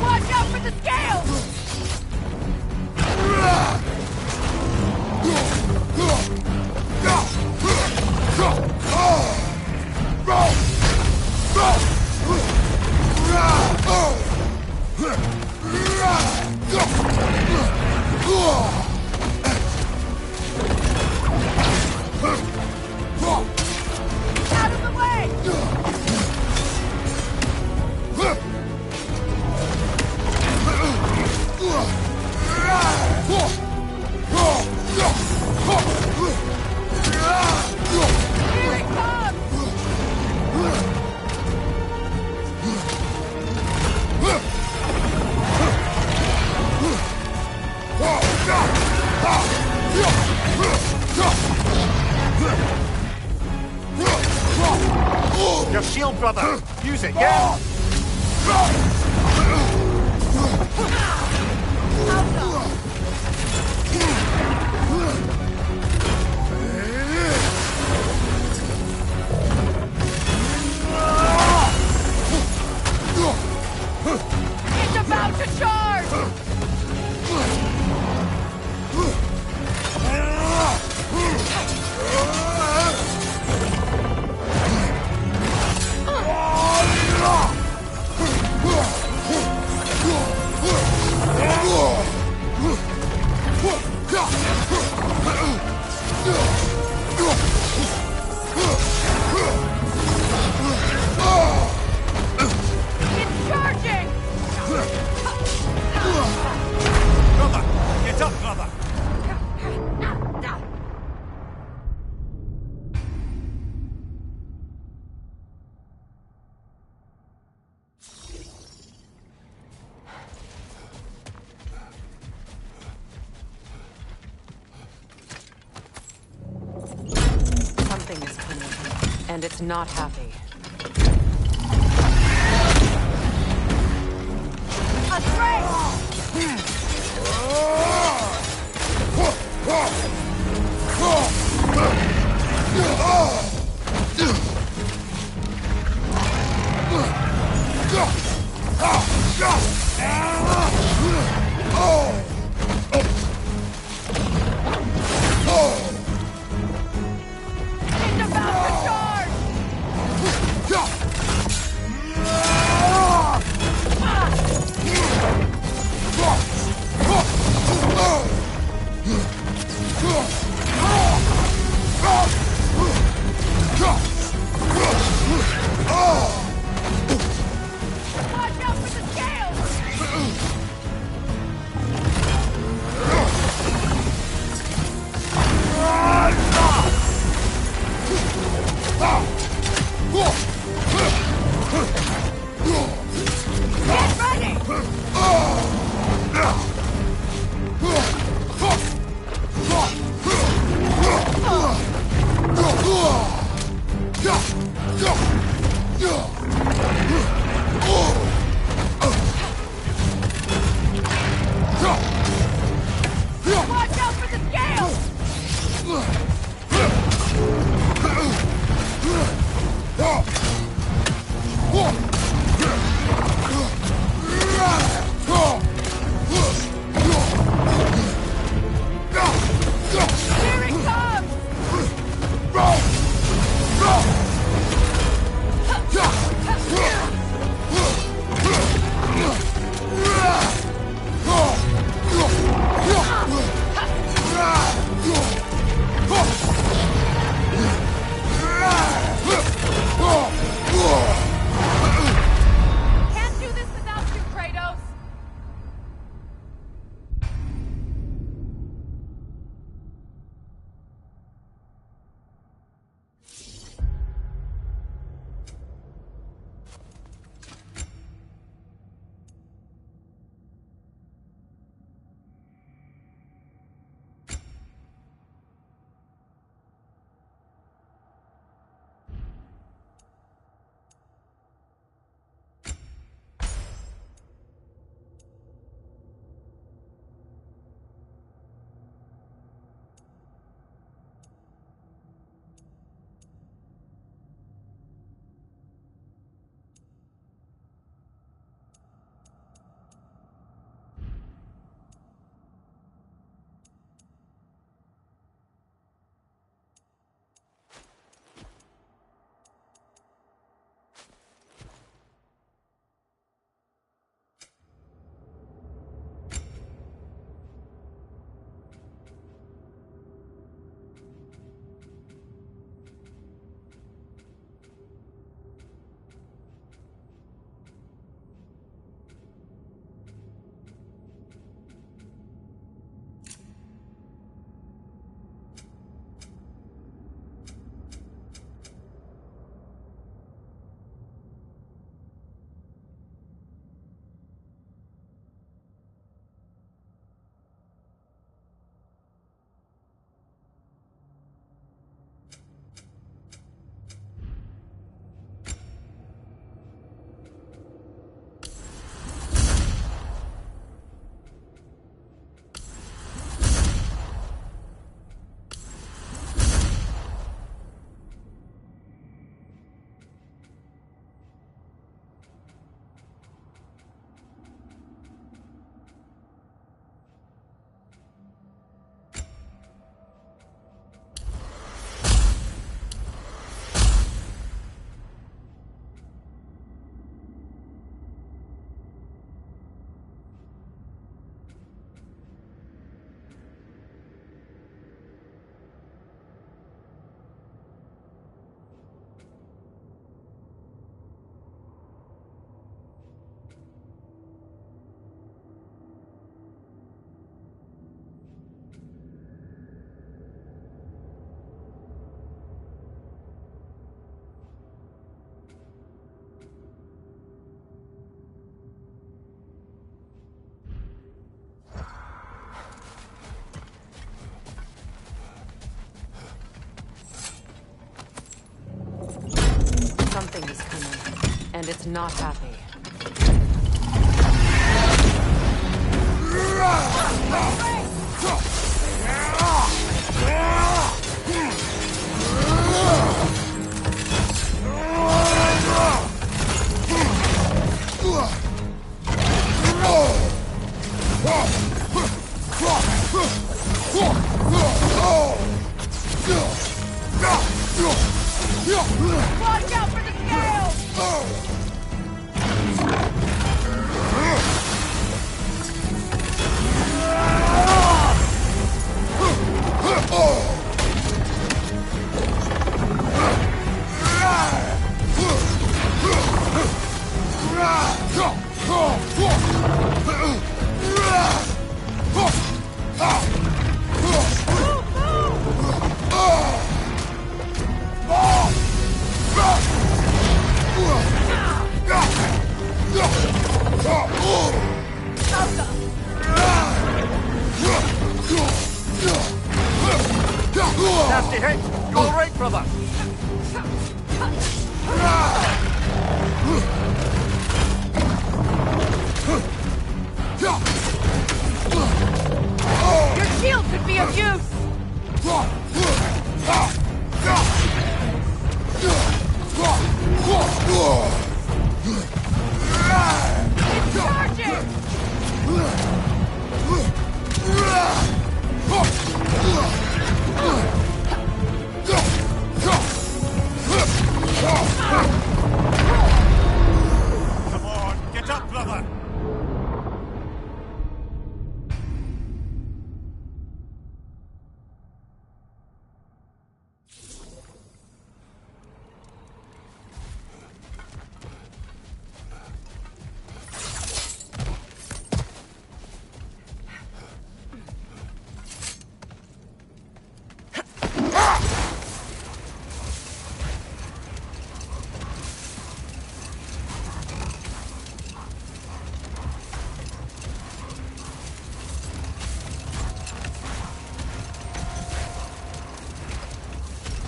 Watch out for the scales! Out of the way! Here it comes! Your shield, brother! Use it, yeah? It's about to charge! And it's not happy. It's about to charge! and it's not happy. Watch out for the scales! Nasty hit! Go right, brother! Your shield could be of use! It's charging! Come on, get up, brother!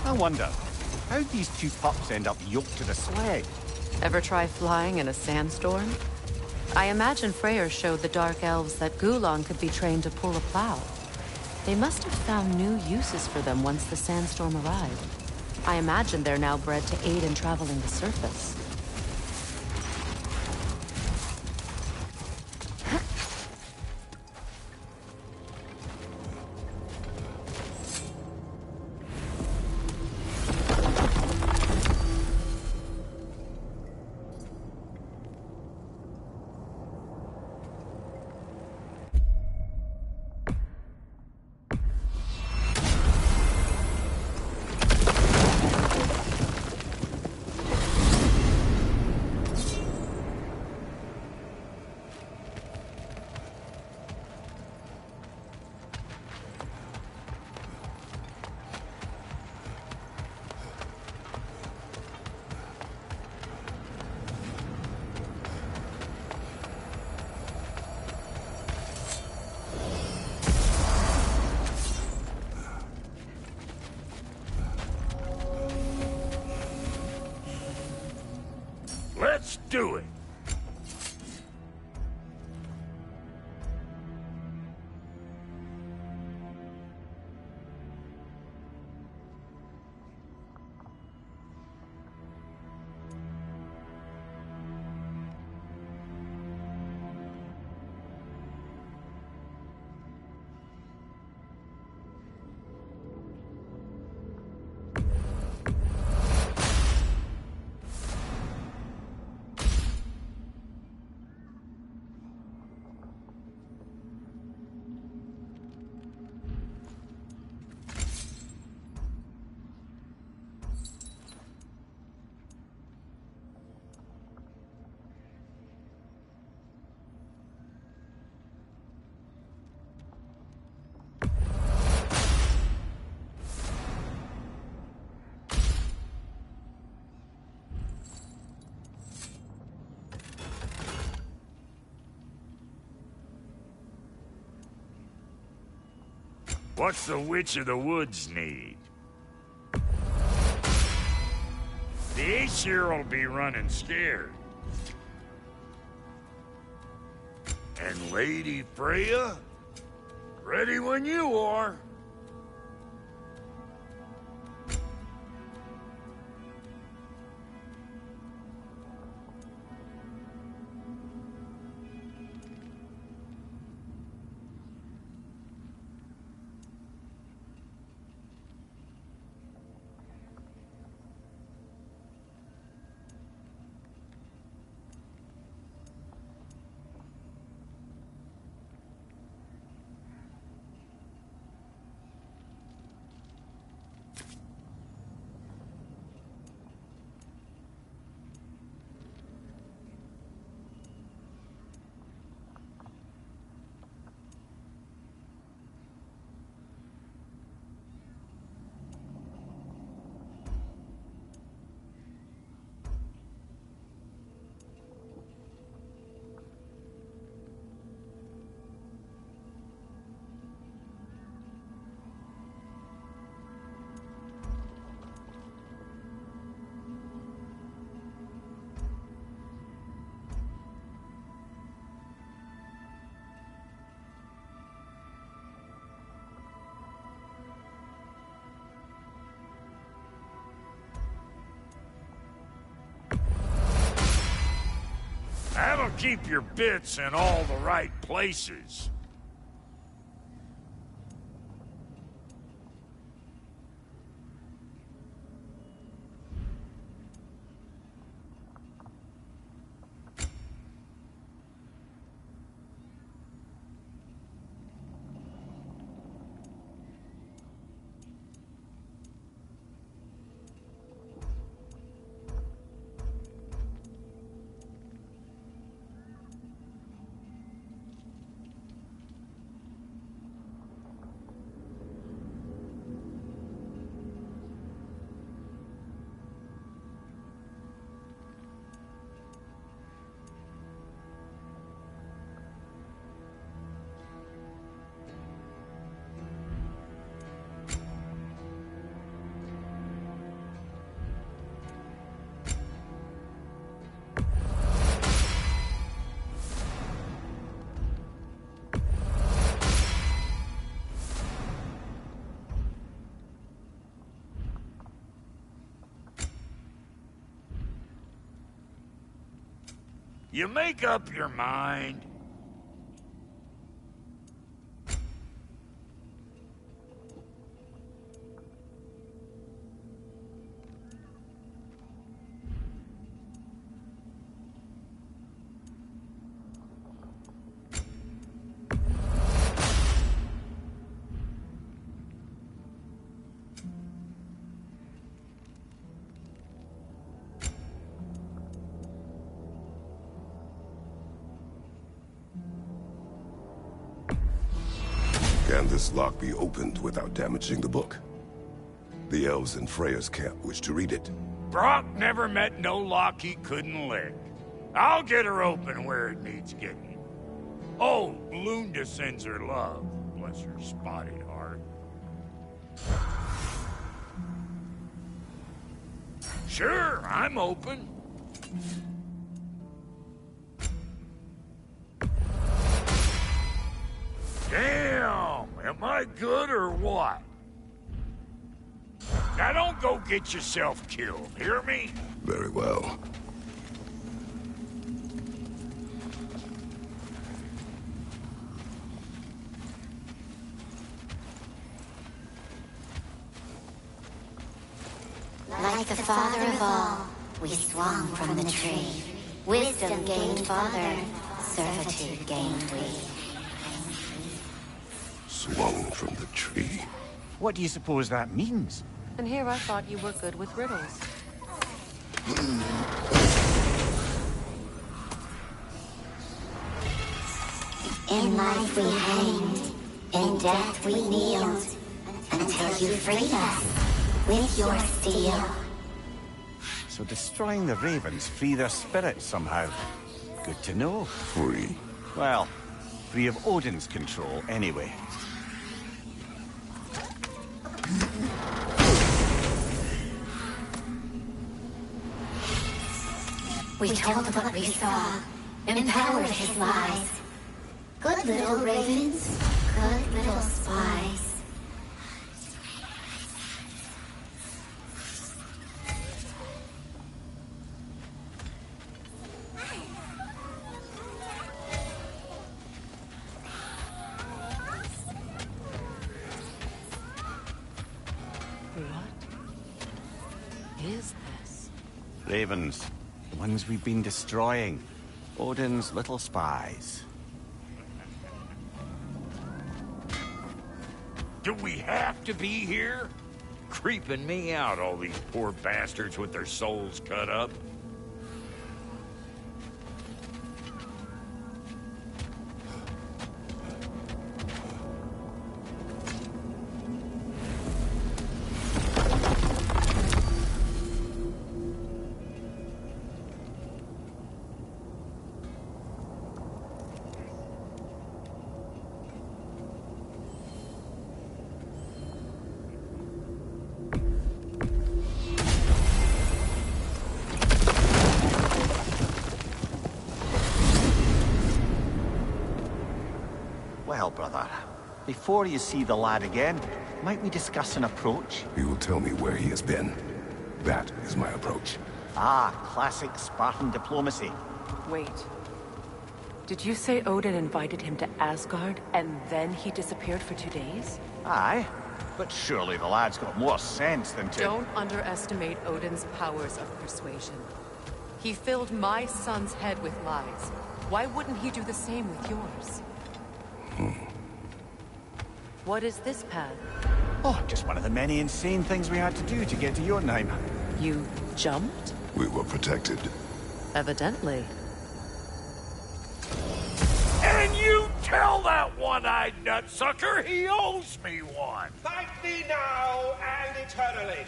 I wonder, how'd these two pups end up yoked to the sled? Ever try flying in a sandstorm? I imagine Freyr showed the Dark Elves that Gulon could be trained to pull a plow. They must have found new uses for them once the sandstorm arrived. I imagine they're now bred to aid in traveling the surface. Let's do it! What's the Witch of the Woods need? The Aesir'll be running scared. then, Lady Freya. Ready when you are. That'll keep your bits in all the right places. You make up your mind. Can this lock be opened without damaging the book? The elves in Freya's camp wish to read it. Brock never met no lock he couldn't lick. I'll get her open where it needs getting. Oh, Lunda sends her love. Bless her spotted heart. Sure, I'm open. Damn! Am I good or what? Now don't go get yourself killed, hear me? Very well. Like the father of all, we swung from the tree. Wisdom gained father, servitude gained we. Swung from the tree. What do you suppose that means? And here I thought you were good with riddles. In life we hanged, in death we kneeled, until you freed us with your steel. So destroying the ravens free their spirits somehow. Good to know. Free. Well, free of Odin's control anyway. We told what we saw, empowered his lies. Good little ravens. Good little spies. What is this? Ravens. The ones we've been destroying. Odin's little spies. Do we have to be here? Creeping me out, all these poor bastards with their souls cut up. Well, brother, before you see the lad again, might we discuss an approach? He will tell me where he has been. That is my approach. Ah, classic Spartan diplomacy. Wait. Did you say Odin invited him to Asgard, and then he disappeared for 2 days? Aye, but surely the lad's got more sense than to... Don't underestimate Odin's powers of persuasion. He filled my son's head with lies. Why wouldn't he do the same with yours? What is this path? Oh, just one of the many insane things we had to do to get to Jotunheim. You jumped? We were protected. Evidently. And you tell that one-eyed nutsucker he owes me one. Thank thee now and eternally.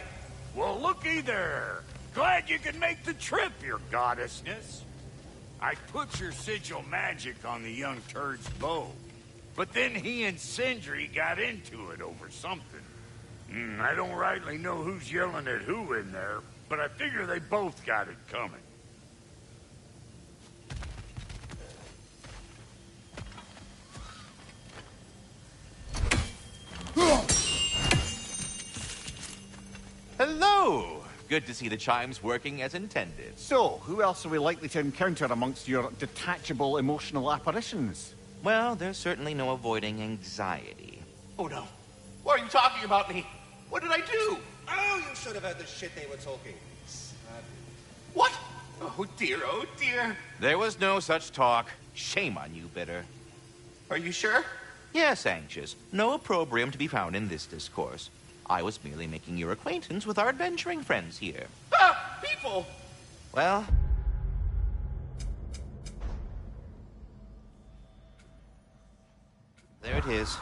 Well, looky there. Glad you could make the trip, your goddessness. I put your sigil magic on the young turd's bow. But then he and Sindri got into it over something. I don't rightly know who's yelling at who in there, but I figure they both got it coming. Hello! Good to see the chimes working as intended. So, who else are we likely to encounter amongst your detachable emotional apparitions? Well, there's certainly no avoiding anxiety. Oh no. Why are you talking about me? What did I do? Oh, you should have heard the shit they were talking. What? Oh dear, oh dear. There was no such talk. Shame on you, Bitter. Are you sure? Yes, Anxious. No opprobrium to be found in this discourse. I was merely making your acquaintance with our adventuring friends here. Ah, people! Well... there it is.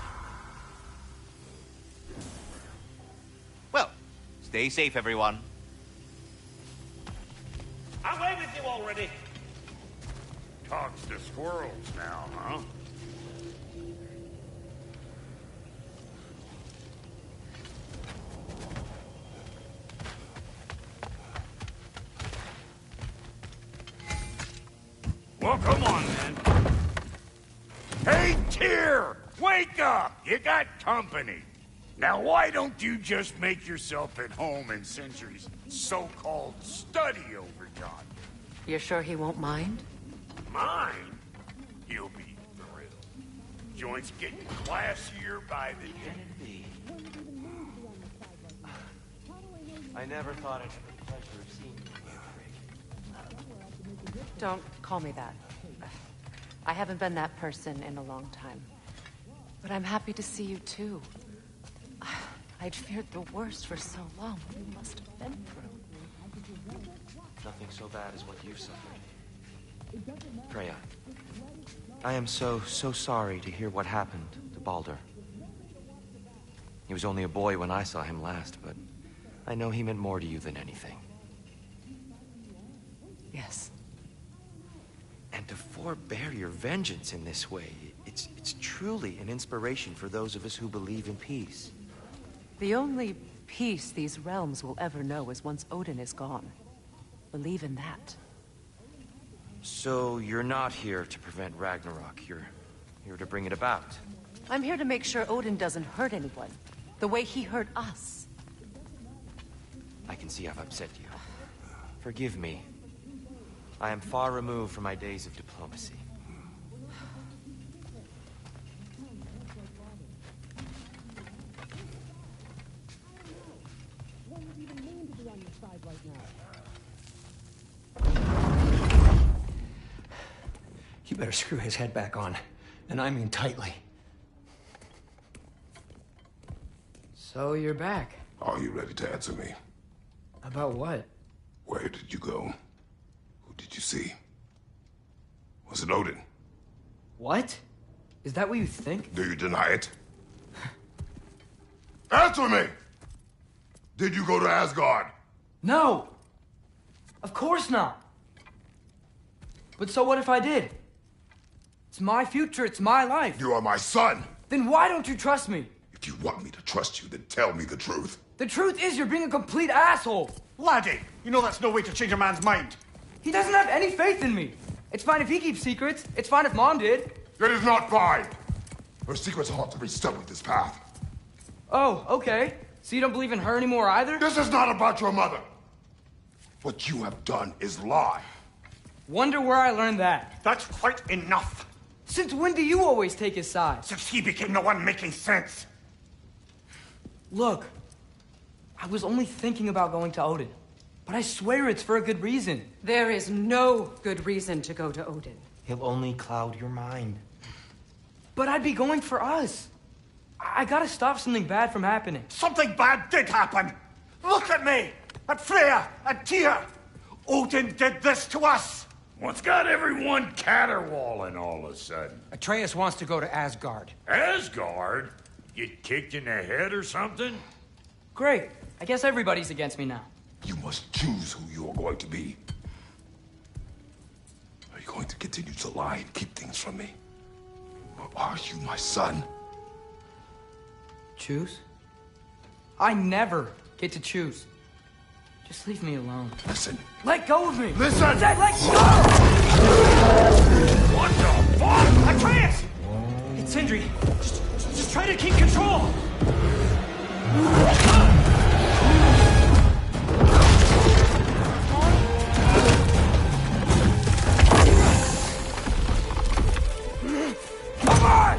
Well, stay safe, everyone. Away with you already! Talks to squirrels now, huh? Well, come on, then. Hey, Tyr! Wake up! You got company. Now, why don't you just make yourself at home in Sindri's so-called study over yonder? You're sure he won't mind? Mine? You'll be thrilled. Joint's getting classier by the day. I never thought I'd have the pleasure of seeing you. Don't call me that. I haven't been that person in a long time. But I'm happy to see you, too. I'd feared the worst for so long. What you must have been through. Nothing so bad as what you've suffered. Freya, I am so sorry to hear what happened to Baldur. He was only a boy when I saw him last, but I know he meant more to you than anything. Yes. And to forbear your vengeance in this way, it's truly an inspiration for those of us who believe in peace. The only peace these realms will ever know is once Odin is gone. Believe in that. So you're not here to prevent Ragnarok. You're Here to bring it about. I'm here to make sure Odin doesn't hurt anyone, the way he hurt us. I can see I've upset you. Forgive me. I am far removed from my days of diplomacy. You better screw his head back on, and I mean tightly. So you're back. Are you ready to answer me? About what? Where did you go? Who did you see? Was it Odin? What? Is that what you think? Do you deny it? Answer me! Did you go to Asgard? No! Of course not! But so what if I did? It's my future, it's my life. You are my son! Then why don't you trust me? If you want me to trust you, then tell me the truth. The truth is you're being a complete asshole! Laddie, you know that's no way to change a man's mind. He doesn't have any faith in me. It's fine if he keeps secrets. It's fine if Mom did. It is not fine! Her secrets ought to be stuck with this path. Oh, okay. So you don't believe in her anymore either? This is not about your mother. What you have done is lie. Wonder where I learned that. That's quite enough. Since when do you always take his side? Since he became the one making sense. Look, I was only thinking about going to Odin. But I swear it's for a good reason. There is no good reason to go to Odin. He'll only cloud your mind. But I'd be going for us. I gotta stop something bad from happening. Something bad did happen. Look at me, at Freya, at Tyr. Odin did this to us. What's got everyone caterwauling all of a sudden? Atreus wants to go to Asgard. Asgard? Get kicked in the head or something? Great. I guess everybody's against me now. You must choose who you are going to be. Are you going to continue to lie and keep things from me? Or are you my son? Choose? I never get to choose. Just leave me alone. Listen. Let go of me! Listen! I said let go! What the fuck? Atreus! It's Sindri. Just try to keep control! Come on! Why?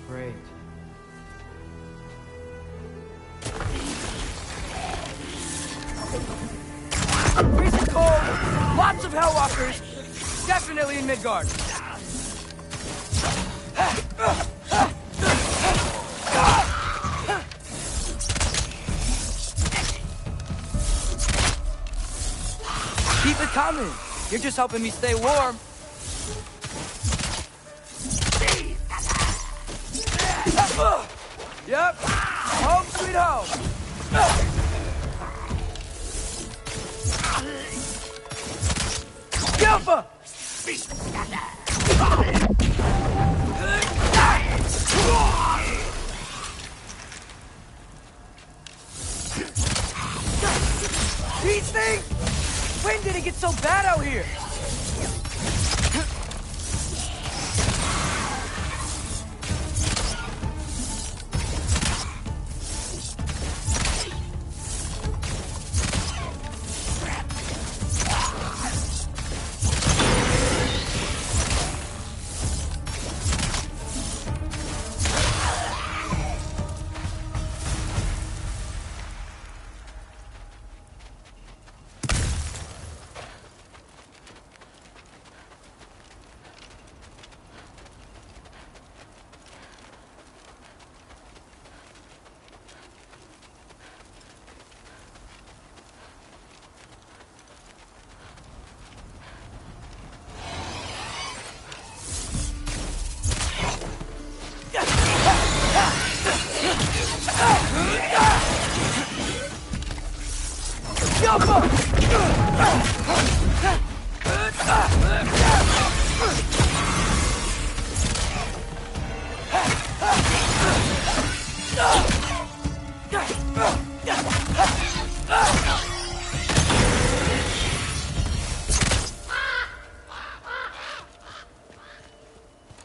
Great. Freezing cold, lots of Hellwalkers, definitely in Midgard. Keep it coming. You're just helping me stay warm. Yep. Home sweet home. Gilfa! These things! When did it get so bad out here?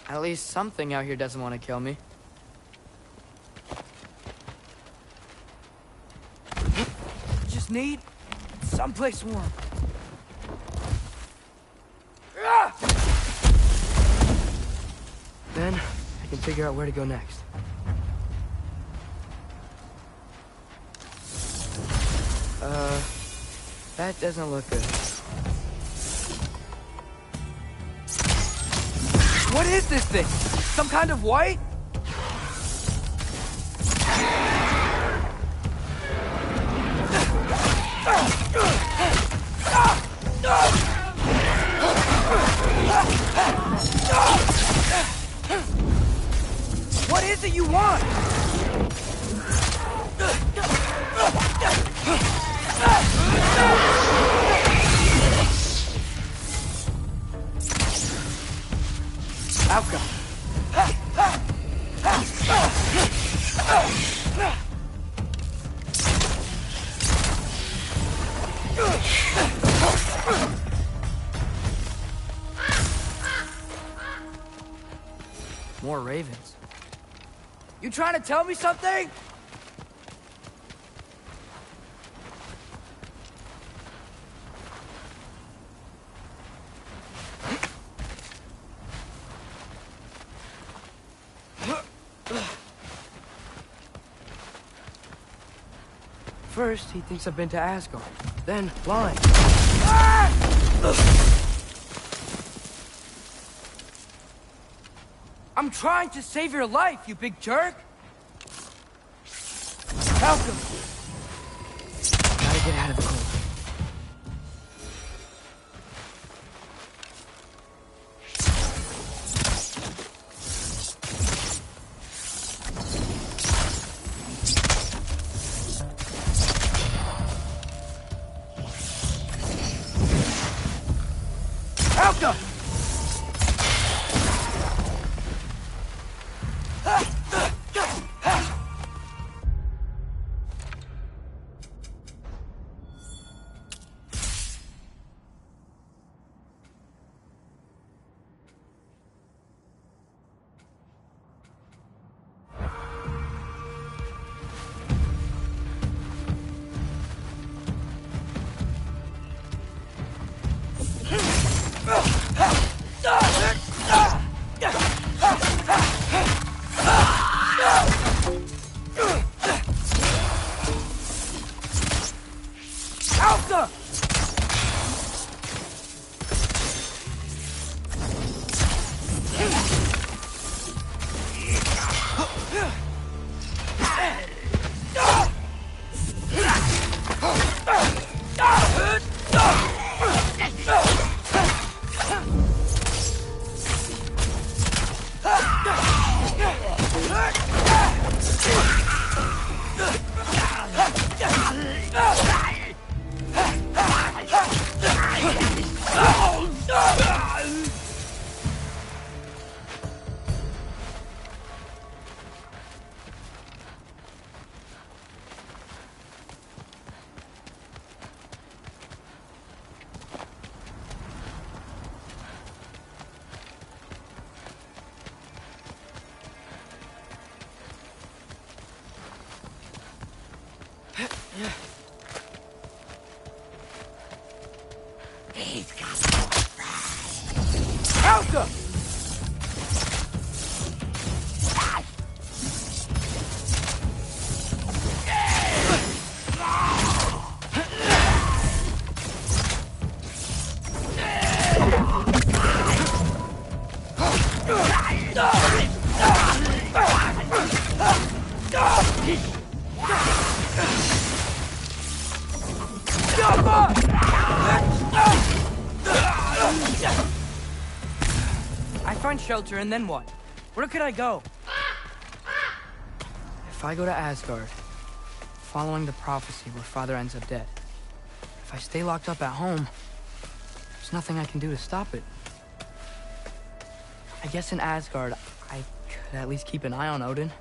At least something out here doesn't want to kill me. Just need someplace warm. Then I can figure out where to go next. That doesn't look good. What is this thing? Some kind of white? What is it you want? Outcome. More ravens. You trying to tell me something? First, he thinks I've been to Asgard. Then, lying. I'm trying to save your life, you big jerk! Malcolm! Gotta get out of the cold. Malcolm! Alka! Alka! I find shelter, and then what? Where could I go? If I go to Asgard, following the prophecy where Father ends up dead, If I stay locked up at home, there's nothing I can do to stop it. I guess in Asgard, I could at least keep an eye on Odin.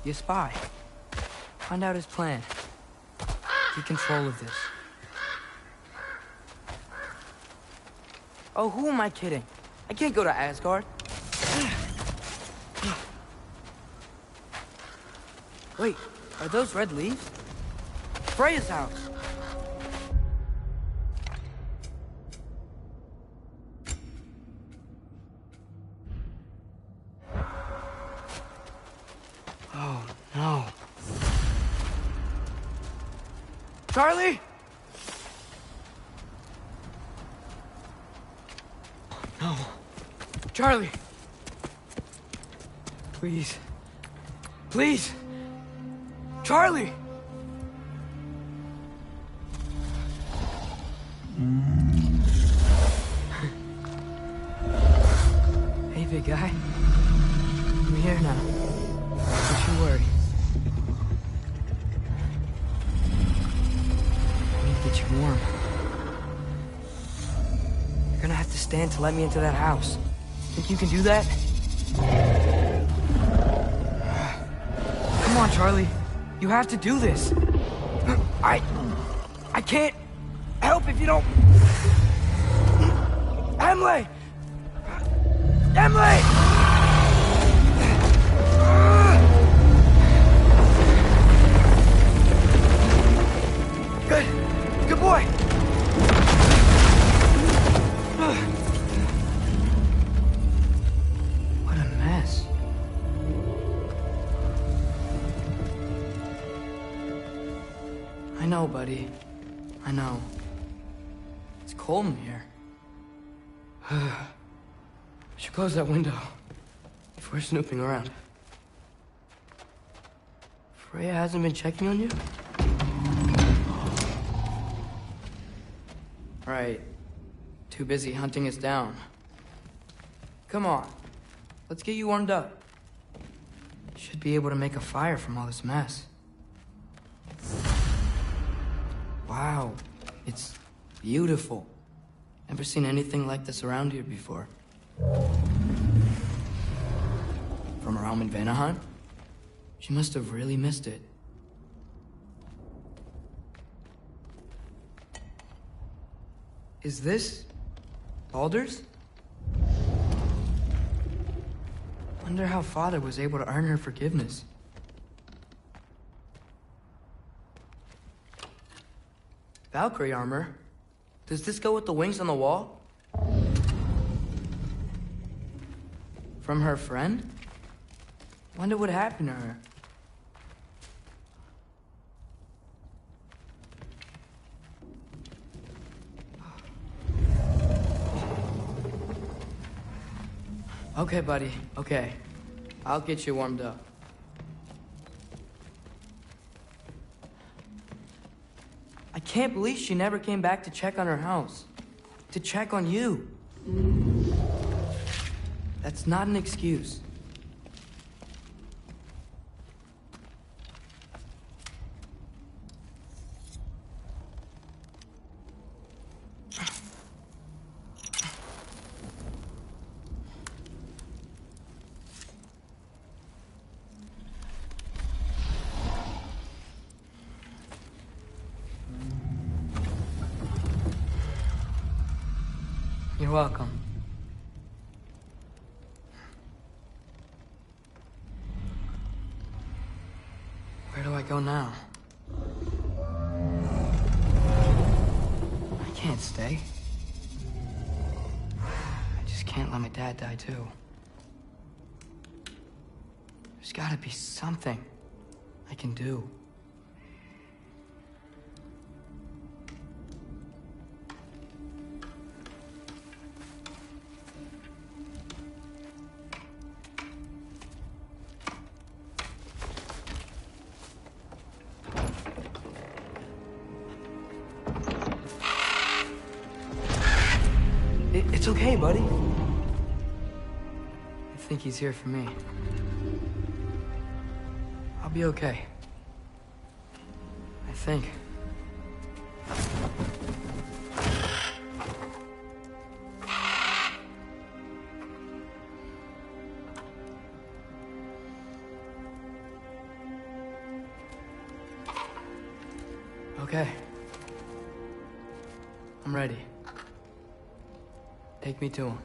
Be a spy. Find out his plan. Take control of this. Oh, who am I kidding? I can't go to Asgard. Wait, are those red leaves? Freya's house. Oh, no. Charlie? No. Charlie! Please. Please! Charlie! Hey, big guy. I'm here now. Don't you worry. I need to get you warm. You're gonna have to stand to let me into that house. Think you can do that? Come on, Charlie. You have to do this. I can't help if you don't... Emily! Emily! Good boy. What a mess. I know, buddy. I know. It's cold in here. I should close that window if we're snooping around. Freya hasn't been checking on you? Right. Too busy hunting us down. Come on. Let's get you warmed up. Should be able to make a fire from all this mess. Wow. It's beautiful. Never seen anything like this around here before. From her home in Vanaheim? She must have really missed it. Is this Baldur's? Wonder how Father was able to earn her forgiveness. Valkyrie armor? Does this go with the wings on the wall? From her friend? Wonder what happened to her. Okay, buddy. Okay. I'll get you warmed up. I can't believe she never came back to check on her house. To check on you. That's not an excuse. You're welcome. Where do I go now? I can't stay. I just can't let my dad die too. There's gotta be something I can do. It's okay, buddy. I think he's here for me. I'll be okay. I think. Okay. I'm ready. Take me to him.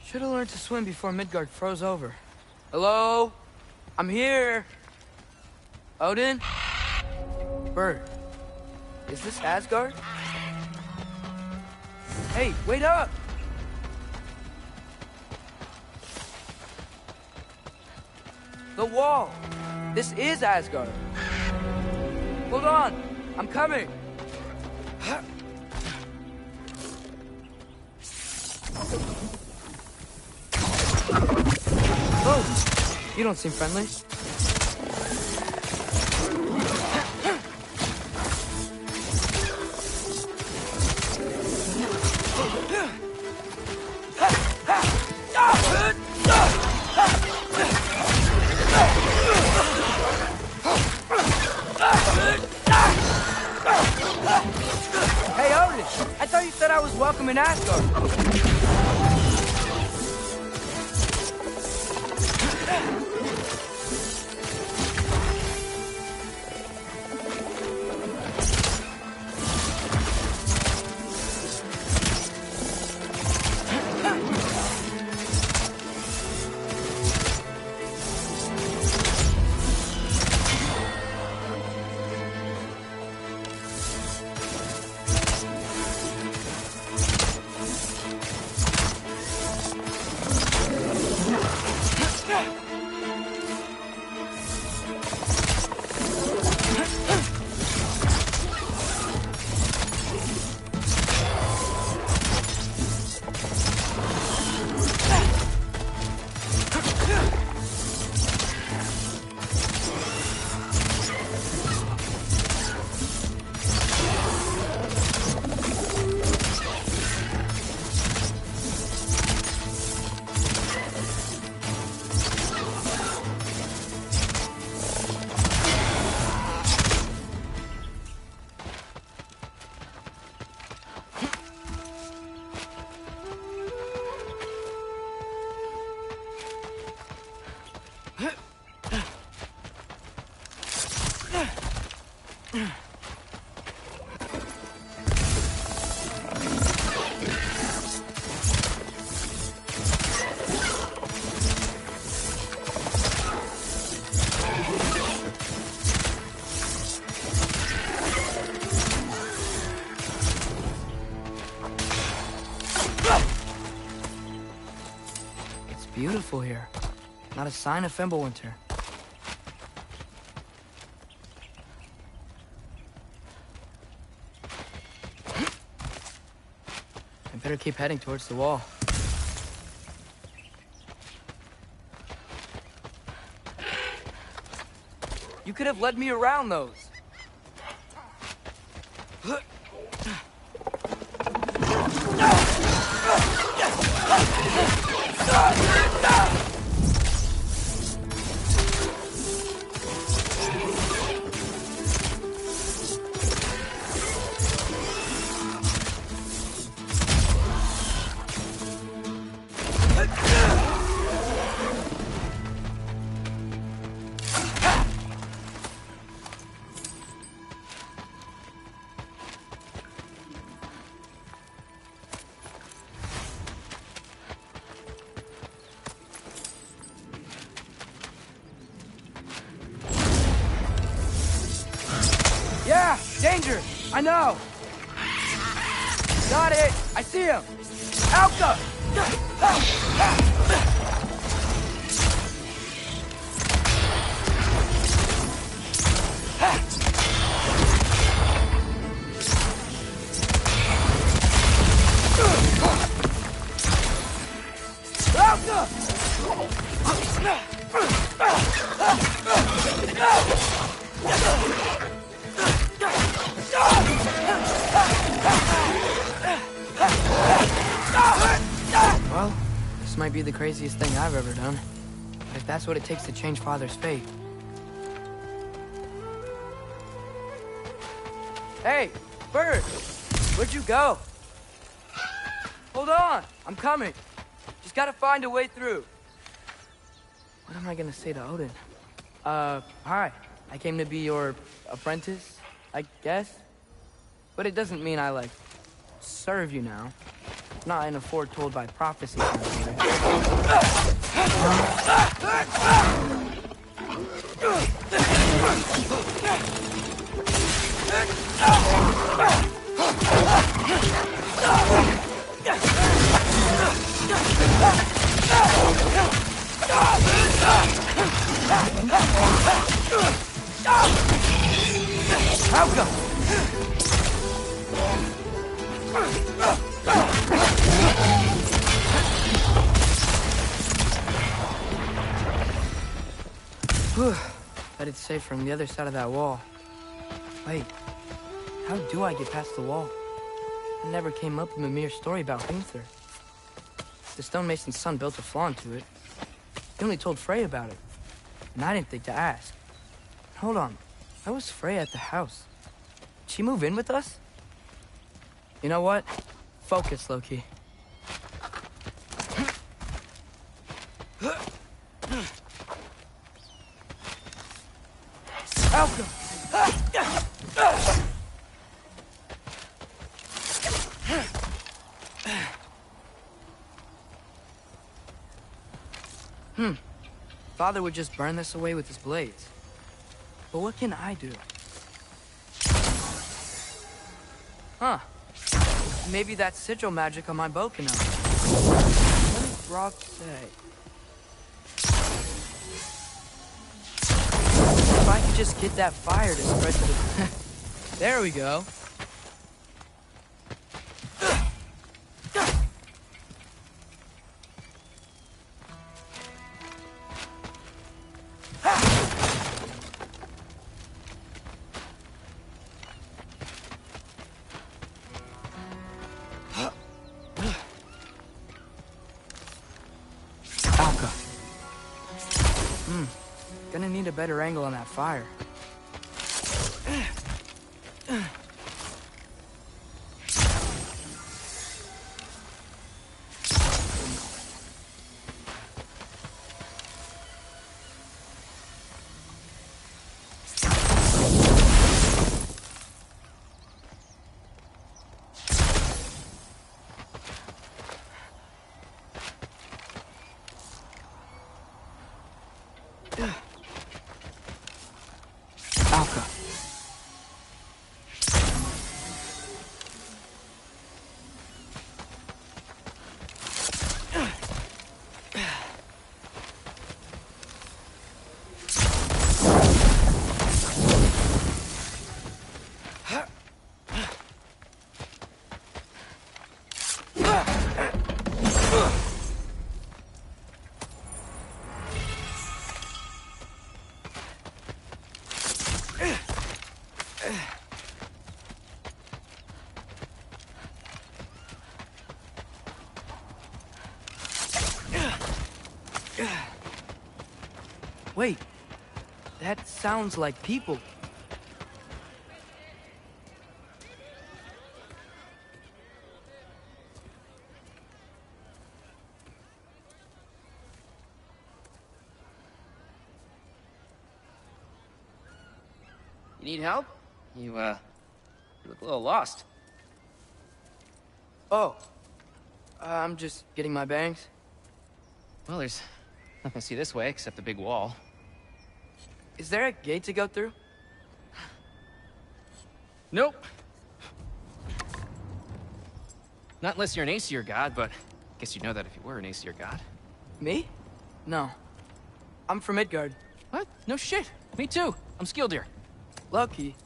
Should have learned to swim before Midgard froze over. Hello? I'm here. Odin? Bird. Is this Asgard? Hey, wait up! The wall! This is Asgard! Hold on! I'm coming! Oh! You don't seem friendly. Hey, Odin! I thought you said I was welcome in Asgard. Beautiful here. Not a sign of Fimbulwinter. I better keep heading towards the wall. You could have led me around those. Ah! Danger! I know! Got it! I see him! Alka! Well, this might be the craziest thing I've ever done. But if that's what it takes to change Father's fate... Hey, Bert! Where'd you go? Hold on! I'm coming! Just gotta find a way through. What am I gonna say to Odin? Hi. I came to be your apprentice, I guess? But it doesn't mean I, like, serve you now. Not in a foretold by prophecy kind of way. Helga! Bet it's safe from the other side of that wall. Wait, how do I get past the wall? It never came up in Mimir's story about Gunther. The stonemason's son built a flaw into it. He only told Frey about it, and I didn't think to ask. Hold on, why was Frey at the house? Did she move in with us? You know what? Focus, Loki. Malcolm! Father would just burn this away with his blades. But what can I do? Huh. Maybe that sigil magic on my bow can help. What did Brock say? If I could just get that fire to spread to the... There we go. Gonna need a better angle on that fire. Wait, that sounds like people. You need help? You look a little lost. Oh, I'm just getting my bangs. Well, there's nothing to see this way except the big wall. Is there a gate to go through? Nope. Not unless you're an Aesir god, but I guess you'd know that if you were an Aesir god. Me? No. I'm from Midgard. What? No shit. Me too. I'm Skildir. Lucky.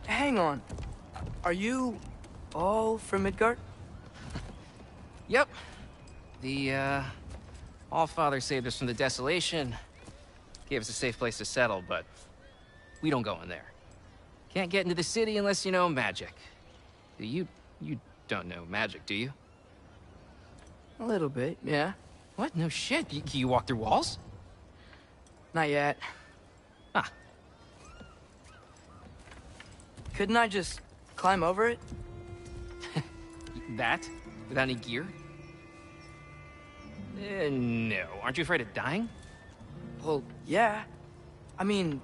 Hang on. Are you all from Midgard? Yep. The, Allfather saved us from the desolation. Gave us a safe place to settle, but we don't go in there. Can't get into the city unless you know magic. You don't know magic, do you? A little bit, yeah. What? No shit. Can you walk through walls? Not yet. Ah. Couldn't I just climb over it? That? Without any gear? No. Aren't you afraid of dying? Well, yeah. I mean,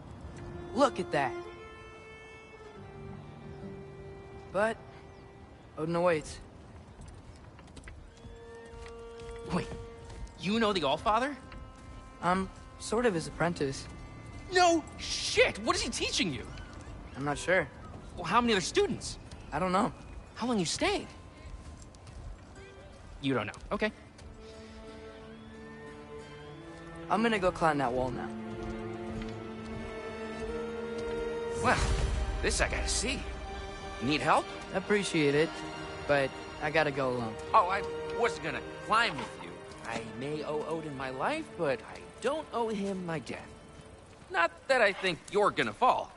look at that. But Odin awaits. Wait, you know the Allfather? I'm sort of his apprentice. No shit! What is he teaching you? I'm not sure. Well, how many other students? I don't know. How long you stayed? You don't know. Okay. I'm gonna go climb that wall now. Well, this I gotta see. You need help? Appreciate it, but I gotta go alone. Oh, I wasn't gonna climb with you. I may owe Odin my life, but I don't owe him my death. Not that I think you're gonna fall.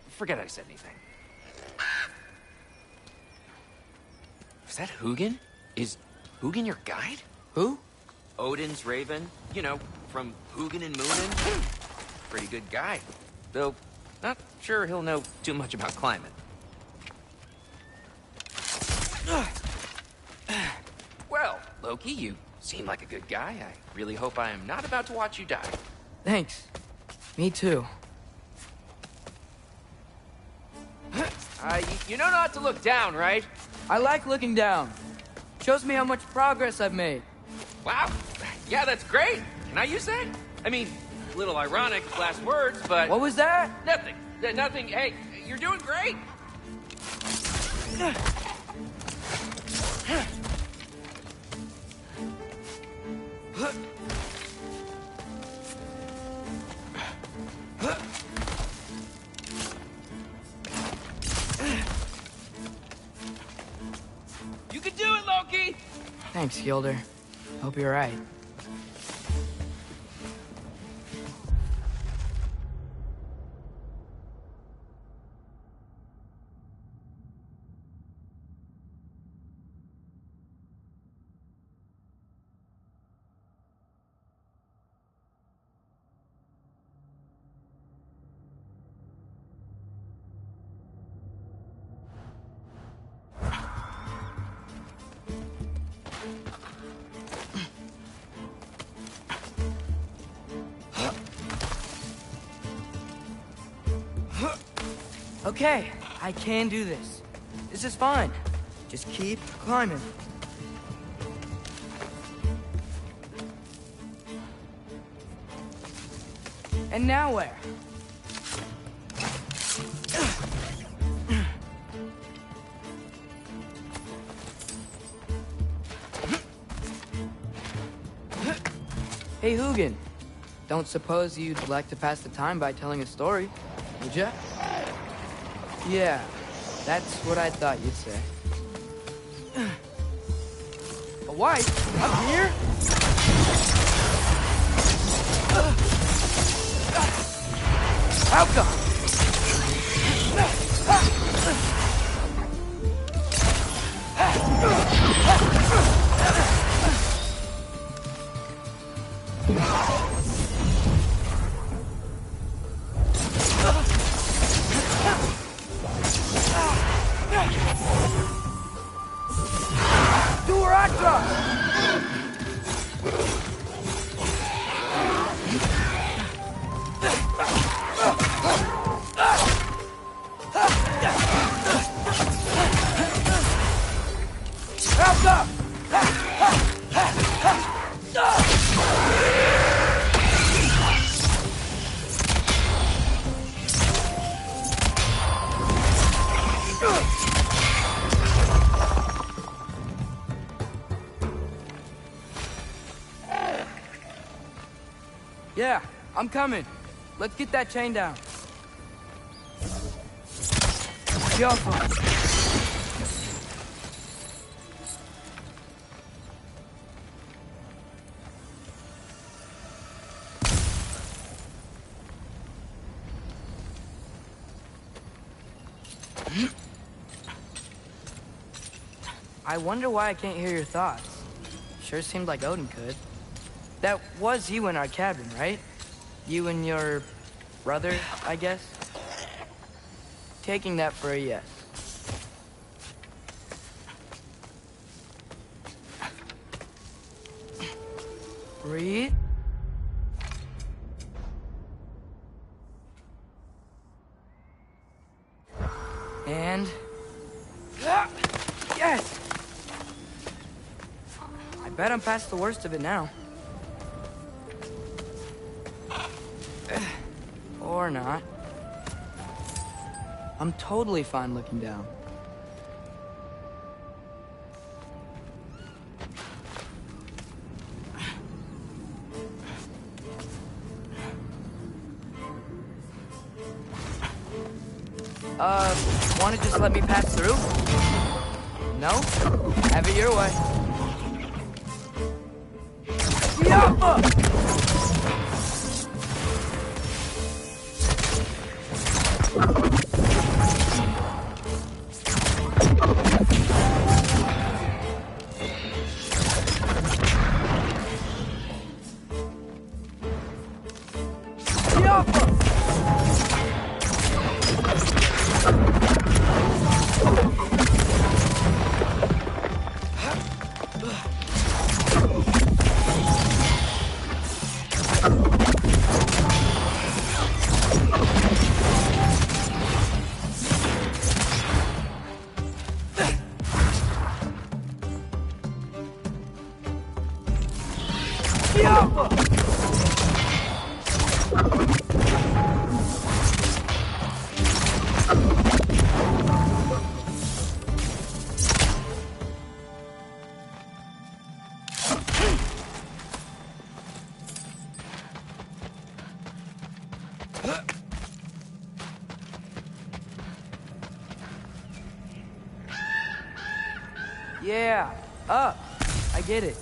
Forget I said anything. Is that Hugin? Is Hugin your guide? Who? Odin's raven. You know, from Hugin and Munin. Pretty good guy. Though, not sure he'll know too much about climbing. Well, Loki, you seem like a good guy. I really hope I am not about to watch you die. Thanks. Me too. You know not to look down, right? I like looking down. Shows me how much progress I've made. Wow. Yeah, that's great. Can I use that? I mean, a little ironic, last words, but... What was that? Nothing. Nothing. Hey, you're doing great. You can do it, Loki! Thanks, Skildir. Hope you're right. Okay, I can do this. This is fine. Just keep climbing. And now where? Hey, Hugin. Don't suppose you'd like to pass the time by telling a story, would ya? Yeah, that's what I thought you'd say. A wife? Up here? How come? Yeah, I'm coming. Let's get that chain down. Careful. I wonder why I can't hear your thoughts. Sure seemed like Odin could. That was you in our cabin, right? You and your brother, I guess? Taking that for a yes. Breathe. And... Yes! I bet I'm past the worst of it now. Or not. I'm totally fine looking down. Wanna just let me pass through? No? Have it your way. Yappa! Yeah, up. I get it.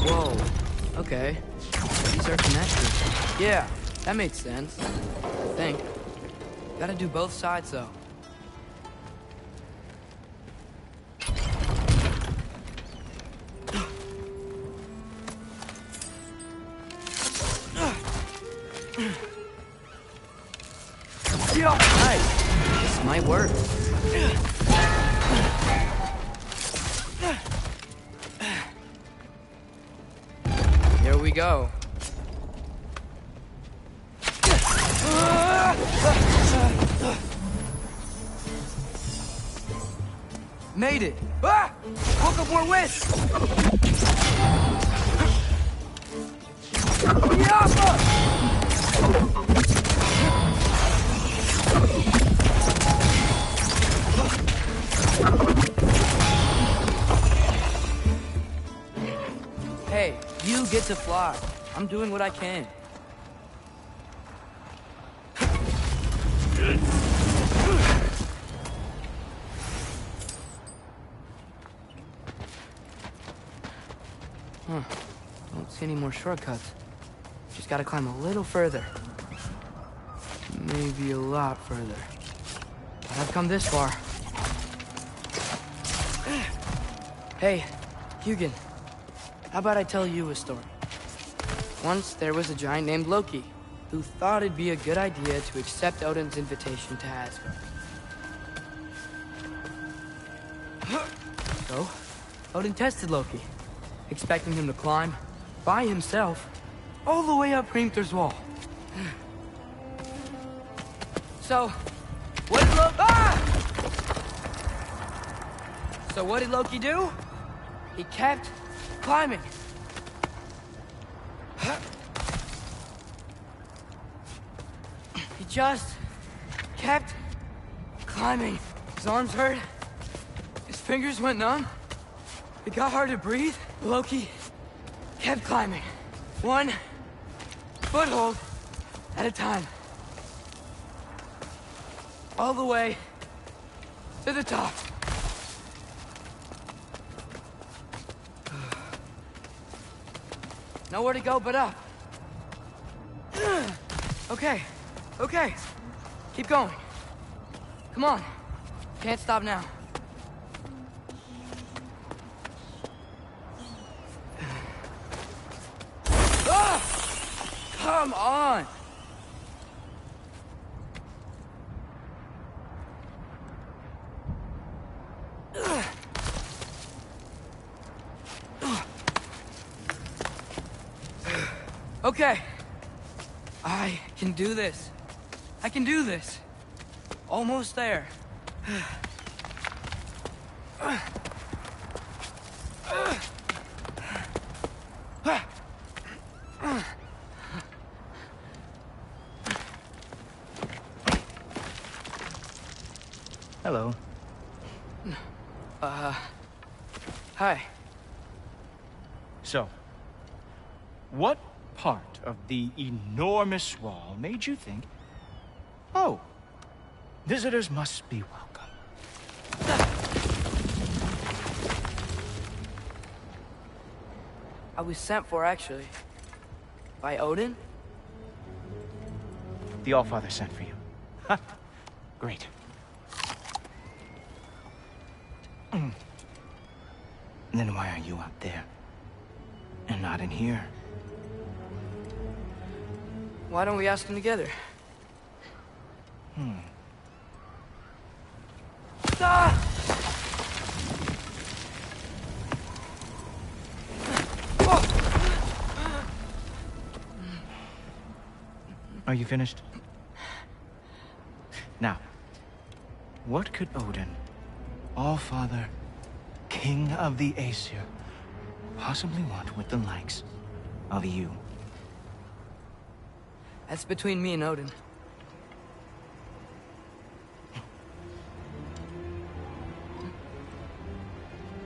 Whoa. Okay. These are connected. Yeah, that makes sense. I think. Gotta do both sides, though. Nice. This might work. Here we go. Made it. Ah! Woke up more wind. Hey, you get to fly. I'm doing what I can. Huh. Don't see any more shortcuts. Just gotta climb a little further. Maybe a lot further. But I've come this far. Hey, Hugin. How about I tell you a story? Once there was a giant named Loki, who thought it'd be a good idea to accept Odin's invitation to Asgard. So, Odin tested Loki, expecting him to climb, by himself, all the way up Hrimthur's wall. So, what did Loki do? He kept climbing. He just kept climbing. His arms hurt. His fingers went numb. It got hard to breathe. Loki kept climbing. One foothold at a time. All the way to the top. Nowhere to go but up. Okay, okay. Keep going. Come on. Can't stop now. Ah! Come on! Okay. I can do this. I can do this. Almost there. Hello. Hi. So, what part of the enormous wall made you think, oh, visitors must be welcome? I was sent for, actually. By Odin? The Allfather sent for you. Ha! Great. Then why are you out there? And not in here? Why don't we ask them together? Ah! Are you finished? Now, what could Odin, Allfather, King of the Aesir, possibly want with the likes of you? That's between me and Odin.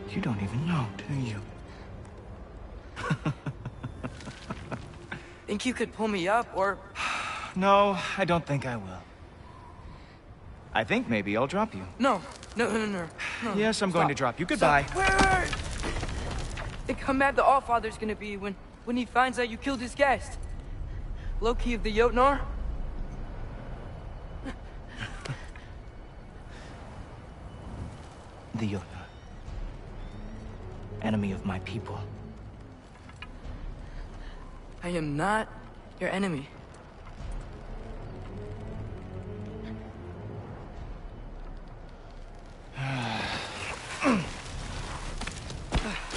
You don't even know, do you? Think you could pull me up, or... No, I don't think I will. I think maybe I'll drop you. No. Yes, I'm going to drop you. Goodbye. Stop. Wait. Think how mad the Allfather's gonna be when he finds out you killed his guest. Loki of the Jotnar? The Jotnar. Enemy of my people. I am not your enemy.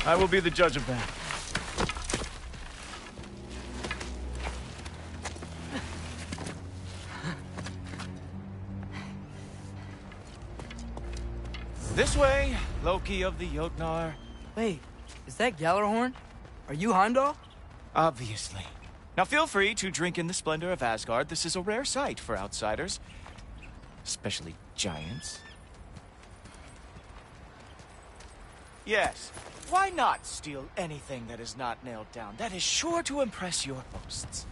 I will be the judge of that. This way, Loki of the Jotnar. Wait, is that Gjallarhorn? Are you Heimdall? Obviously. Now feel free to drink in the splendor of Asgard. This is a rare sight for outsiders. Especially giants. Yes, why not steal anything that is not nailed down? That is sure to impress your hosts.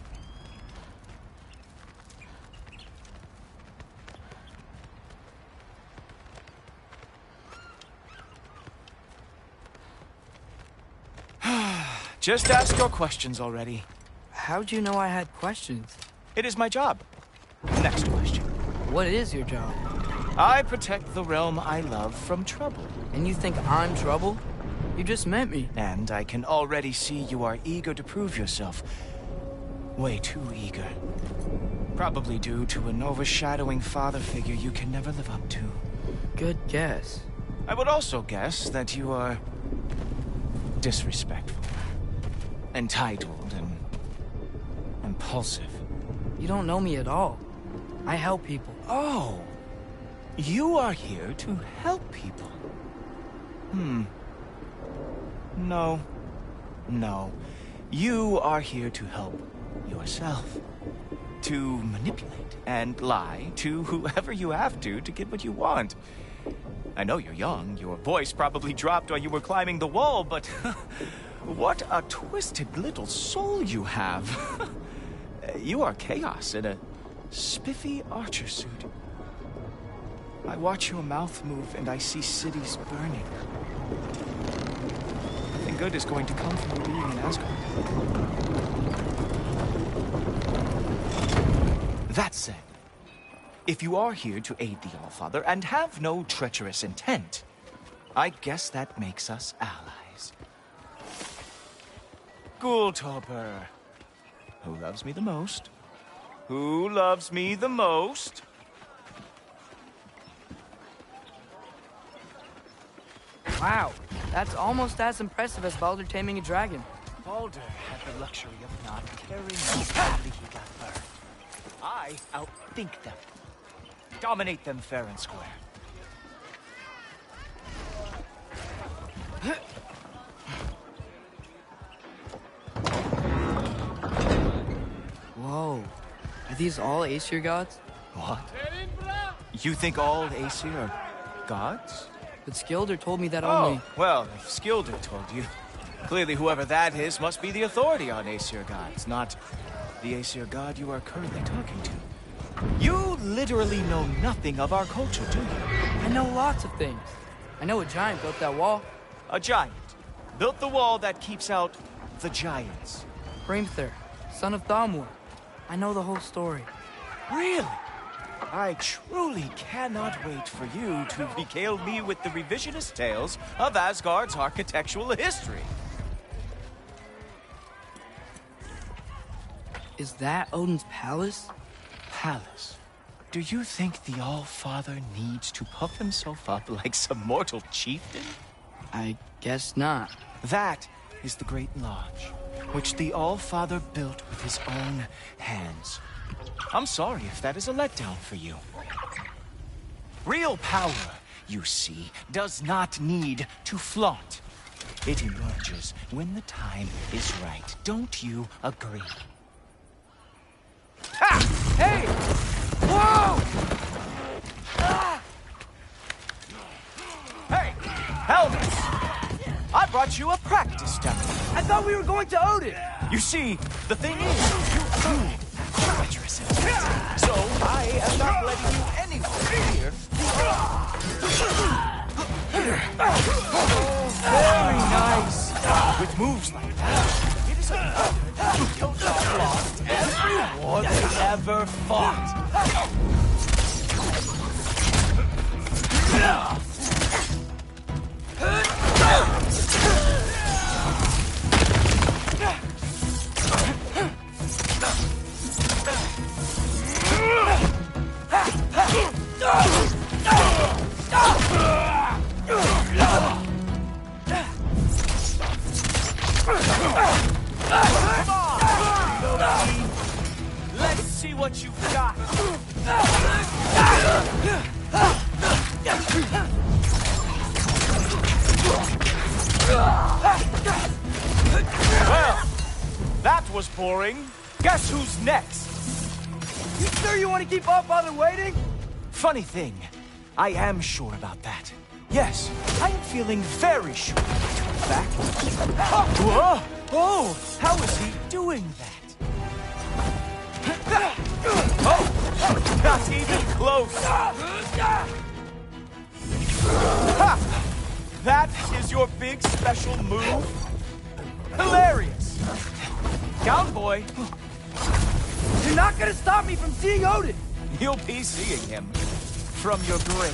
Just ask your questions already. How'd you know I had questions? It is my job. Next question. What is your job? I protect the realm I love from trouble. And you think I'm trouble? You just met me. And I can already see you are eager to prove yourself. Way too eager. Probably due to an overshadowing father figure you can never live up to. Good guess. I would also guess that you are disrespectful, entitled, and impulsive. You don't know me at all. I help people. Oh, you are here to help people. No. You are here to help yourself. to manipulate and lie to whoever you have to get what you want. I know you're young. Your voice probably dropped while you were climbing the wall, but what a twisted little soul you have. You are chaos in a spiffy archer suit. I watch your mouth move and I see cities burning. Nothing good is going to come from you being in Asgard. That said, if you are here to aid the Allfather and have no treacherous intent, I guess that makes us allies. Gulltoppr. Who loves me the most? Who loves me the most? Wow, that's almost as impressive as Baldur taming a dragon. Baldur had the luxury of not caring how badly he got burned. I outthink them. Dominate them fair and square. Whoa. Are these all Aesir gods? What? You think all Aesir are gods? But Skilder told me that only... Oh, well, if Skilder told you, clearly whoever that is must be the authority on Aesir gods, not the Aesir god you are currently talking to. You literally know nothing of our culture, do you? I know lots of things. I know a giant built that wall. A giant built the wall that keeps out the giants. Hrimthur, son of Thamur. I know the whole story. Really? I truly cannot wait for you to regale me with the revisionist tales of Asgard's architectural history. Is that Odin's palace? Palace? Do you think the All-Father needs to puff himself up like some mortal chieftain? I guess not. That is the Great Lodge, which the All-Father built with his own hands. I'm sorry if that is a letdown for you. Real power, you see, does not need to flaunt. It emerges when the time is right. Don't you agree? Ah! Hey! Whoa! Ah! Hey! Helmet! I brought you a practice demo. I thought we were going to Odin! You see, the thing is, you treacherous intent. So I am not letting you anywhere near very nice. With moves like that, it is a wonder you don't have lost every war they ever fought. Come on! Let's see what you've got. Well, that was boring. Guess who's next? You sure you want to keep Allfather waiting? Funny thing, I am sure about that. Yes, I am feeling very sure. In fact, whoa! Oh, how is he doing that? Oh, not even close. Ha! That is your big special move? Hilarious. Down, boy. You're not gonna stop me from seeing Odin! You'll be seeing him from your grave.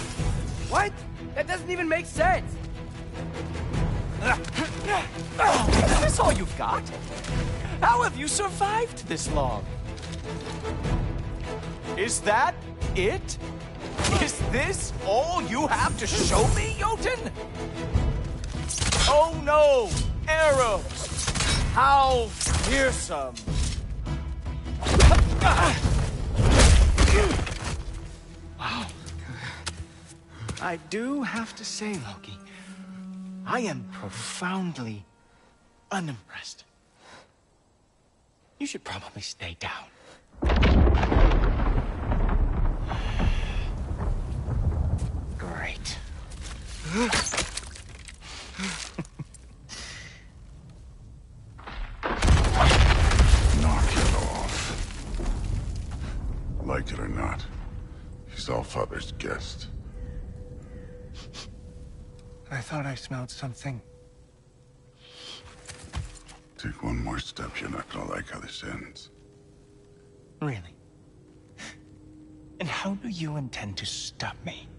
What? That doesn't even make sense! Is this all you've got? How have you survived this long? Is that it? Is this all you have to show me, Jotun? Oh no! Arrows! How fearsome! Wow. I do have to say, Loki, I am profoundly unimpressed. You should probably stay down. Great. Knock it off. Like it or not, he's Allfather's guest. I thought I smelled something. Take one more step, you're not gonna like how this ends. Really? And how do you intend to stop me?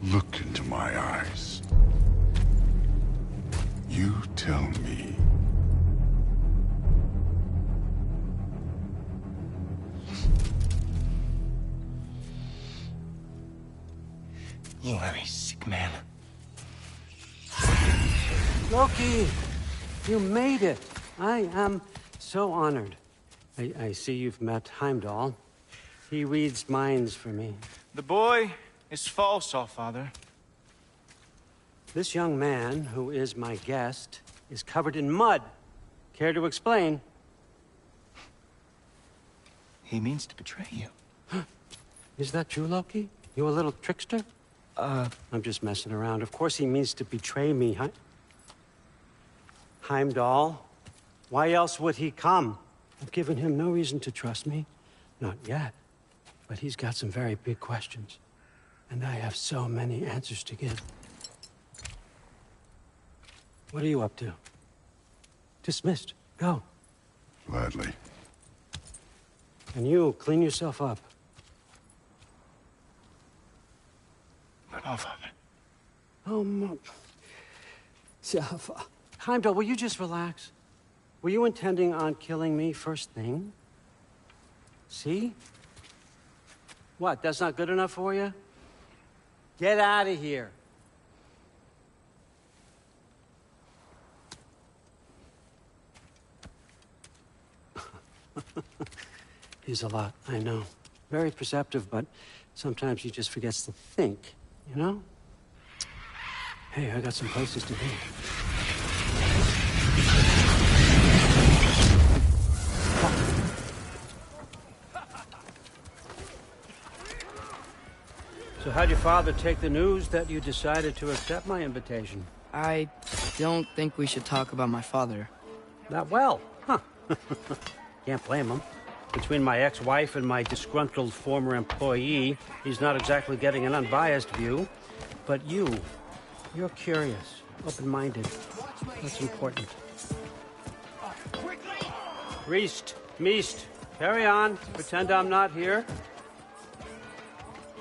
Look into my eyes. You tell me. You are a sick man. Loki, you made it. I am so honored. I see you've met Heimdall. He reads minds for me. The boy is false, Allfather. This young man, who is my guest, is covered in mud. Care to explain? He means to betray you. Is that true, Loki? You a little trickster? I'm just messing around. Of course he means to betray me, huh? Heimdall? Why else would he come? I've given him no reason to trust me. Not yet. But he's got some very big questions. And I have so many answers to give. What are you up to? Dismissed. Go. Gladly. And you, clean yourself up. But Allfather. Oh, my... Heimdall, will you just relax? Were you intending on killing me first thing? See? What, that's not good enough for you? Get out of here. He's a lot, I know. Very perceptive, but sometimes he just forgets to think, you know? Hey, I got some places to be. So how'd your father take the news that you decided to accept my invitation? I don't think we should talk about my father. Not well, huh? Can't blame him. Between my ex-wife and my disgruntled former employee, he's not exactly getting an unbiased view. But you're curious, open-minded. That's important. Reist, Meest, carry on. Pretend I'm not here.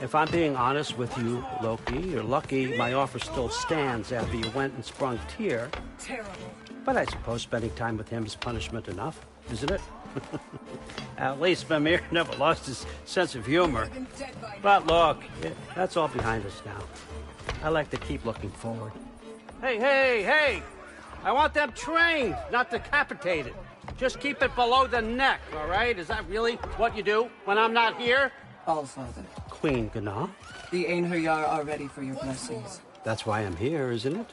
If I'm being honest with you, Loki, you're lucky my offer still stands after you went and sprung Tyr. Terrible. But I suppose spending time with him is punishment enough, isn't it? At least Mimir never lost his sense of humor. But look, that's all behind us now. I like to keep looking forward. Hey! I want them trained, not decapitated. Just keep it below the neck, all right? Is that really what you do when I'm not here? Allfather. Queen Gná. The Einherjar are ready for your blessings. That's why I'm here, isn't it?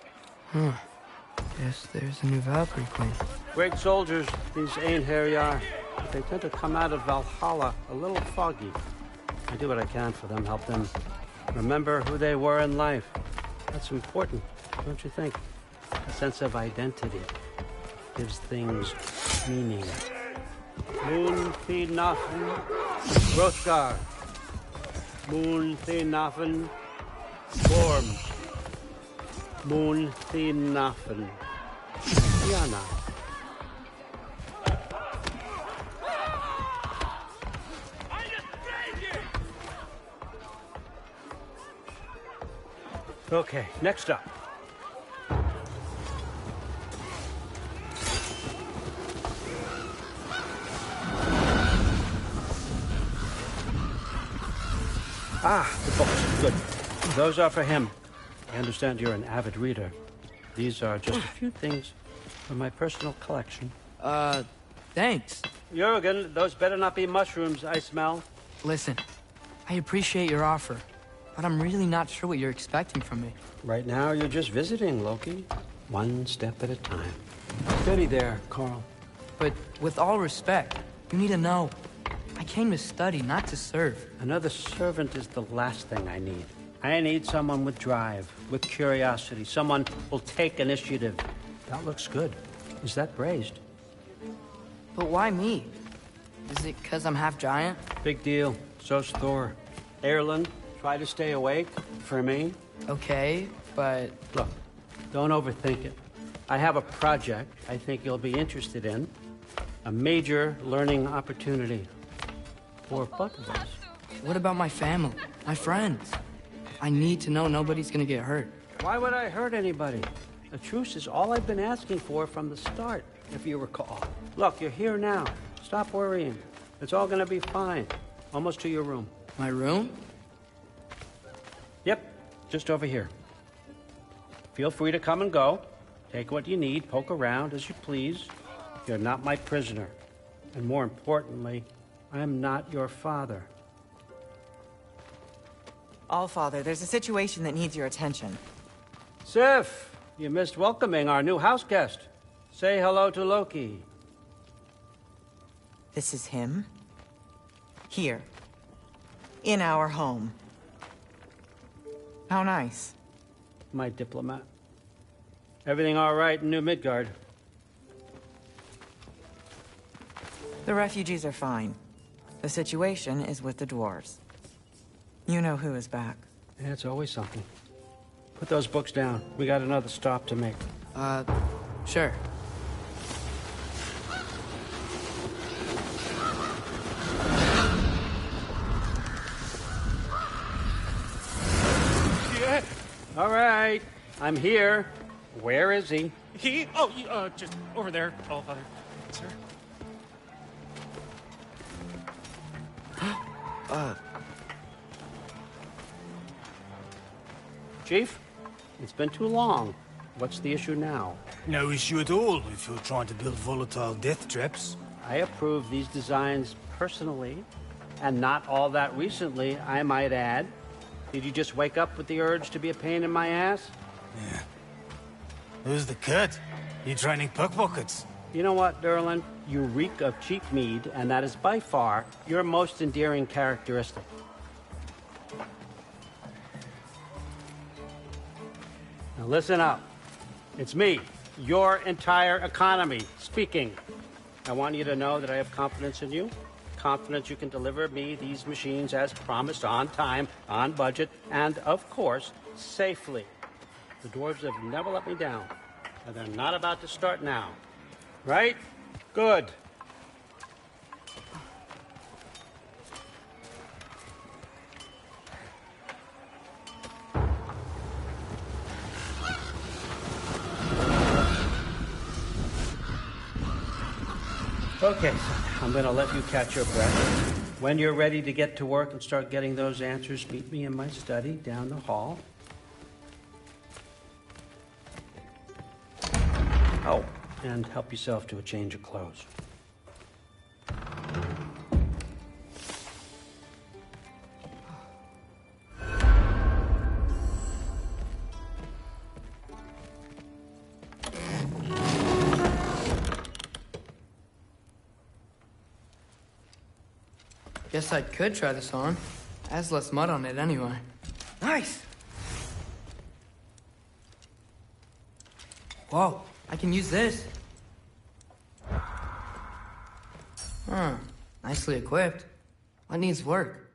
Guess there's a new Valkyrie Queen. Great soldiers, these Einherjar. But they tend to come out of Valhalla a little foggy. I do what I can for them, help them remember who they were in life. That's important, don't you think? A sense of identity gives things meaning. Moon-Thinafen, Hrothgar. Moon-Thinafen, Gorm. Moon-Thinafen, Yana. Okay, next up. The books. Good. Those are for him. I understand you're an avid reader. These are just a few things from my personal collection. Thanks. Jurgen, those better not be mushrooms I smell. Listen, I appreciate your offer, but I'm really not sure what you're expecting from me. Right now, you're just visiting, Loki. One step at a time. Steady there, Carl. But with all respect, You need to know. I came to study, not to serve. Another servant is the last thing I need. I need someone with drive, with curiosity, someone who'll take initiative. That looks good. Is that braised? But why me? Is it because I'm half giant? Big deal. So's Thor. Erlen, try to stay awake for me. Okay, but... Look, don't overthink it. I have a project I think you'll be interested in. A major learning opportunity. For both of us. What about my family? My friends? I need to know nobody's gonna get hurt. Why would I hurt anybody? A truce is all I've been asking for from the start, if you recall. Look, you're here now. Stop worrying. It's all gonna be fine. Almost to your room. My room? Yep, just over here. Feel free to come and go. Take what you need, poke around as you please. You're not my prisoner. And more importantly, I'm not your father. Allfather, there's a situation that needs your attention. Sif, you missed welcoming our new house guest. Say hello to Loki. This is him? Here. In our home. How nice. My diplomat. Everything all right in New Midgard? The refugees are fine. The situation is with the dwarves. You know who is back. Yeah, it's always something. Put those books down. We got another stop to make. Sure. Yeah. All right. I'm here. Where is he? Just over there, Allfather. Sir? Chief, it's been too long. What's the issue now? No issue at all if you're trying to build volatile death traps. I approve these designs personally, and not all that recently, I might add. Did you just wake up with the urge to be a pain in my ass? Yeah. Who's the cut? You training pickpockets? You know what, Derlin? You reek of cheap mead, and that is by far your most endearing characteristic. Now listen up. It's me, your entire economy, speaking. I want you to know that I have confidence in you. Confidence you can deliver me these machines as promised, on time, on budget, and, of course, safely. The dwarves have never let me down, and they're not about to start now. Right? Good. Okay, I'm gonna let you catch your breath. When you're ready to get to work and start getting those answers, meet me in my study down the hall. Oh, and help yourself to a change of clothes. Guess I could try this on. Has less mud on it anyway. Nice! Whoa, I can use this. Huh, nicely equipped. What needs work?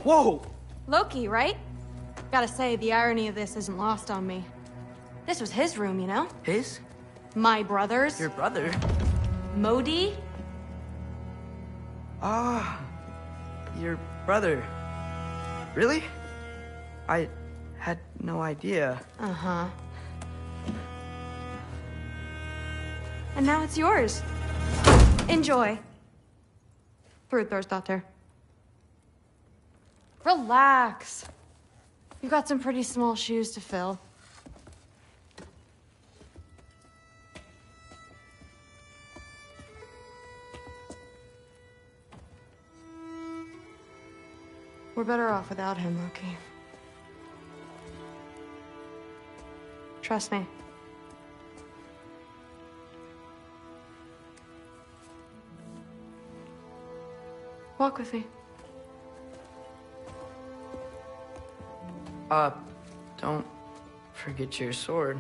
Whoa! Loki, right? Gotta say, the irony of this isn't lost on me. This was his room, you know? His? My brother's. Your brother? Modi? Ah, your brother. Really? I had no idea. Uh-huh. And now it's yours. Enjoy. Thrudthor's Relax. You've got some pretty small shoes to fill. We're better off without him, Loki. Trust me. Walk with me. Don't forget your sword.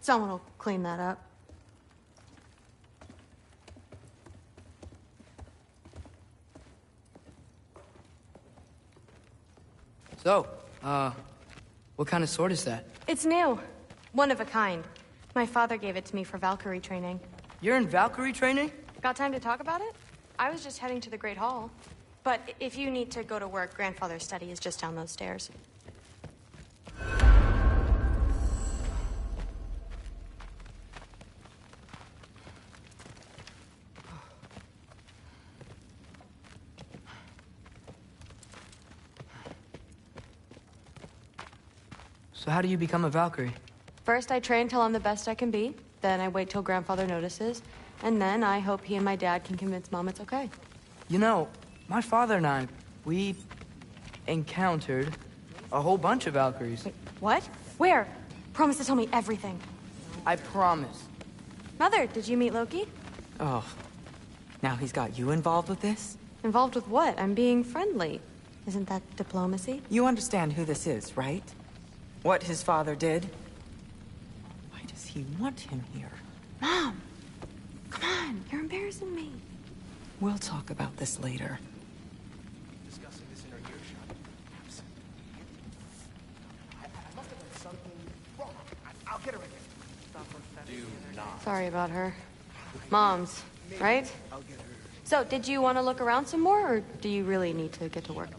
Someone will clean that up. So, what kind of sword is that? It's new. One of a kind. My father gave it to me for Valkyrie training. You're in Valkyrie training? Got time to talk about it? I was just heading to the Great Hall. But if you need to go to work, Grandfather's study is just down those stairs. So how do you become a Valkyrie? First, I train till I'm the best I can be. Then I wait till Grandfather notices. And then I hope he and my dad can convince Mom it's okay. You know, my father and I, we encountered a whole bunch of Valkyries. Wait, what? Where? Promise to tell me everything. I promise. Mother, did you meet Loki? Oh, now he's got you involved with this? Involved with what? I'm being friendly. Isn't that diplomacy? You understand who this is, right? What his father did? Why does he want him here? Mom! Come on, you're embarrassing me. We'll talk about this later. Discussing this in our earshot. I must have done something wrong. I'll get her again. Do not. Sorry about her. Mom's, right? I'll get her. So, did you want to look around some more, or do you really need to get to work?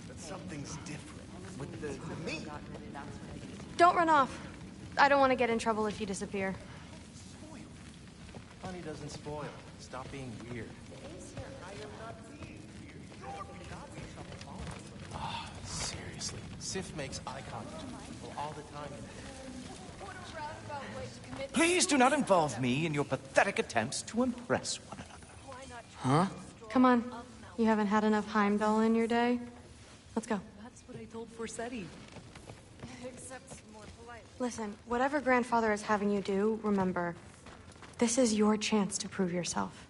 But something's different with the meat. Don't run off. I don't want to get in trouble if you disappear. Honey doesn't spoil. Stop being weird. Ah, seriously. Sif makes eye contact with people all the time. Please do not involve me in your pathetic attempts to impress one another. Huh? Come on. You haven't had enough Heimdall in your day? Let's go. That's what I told Forseti. Except more polite. Listen, whatever Grandfather is having you do, remember, this is your chance to prove yourself.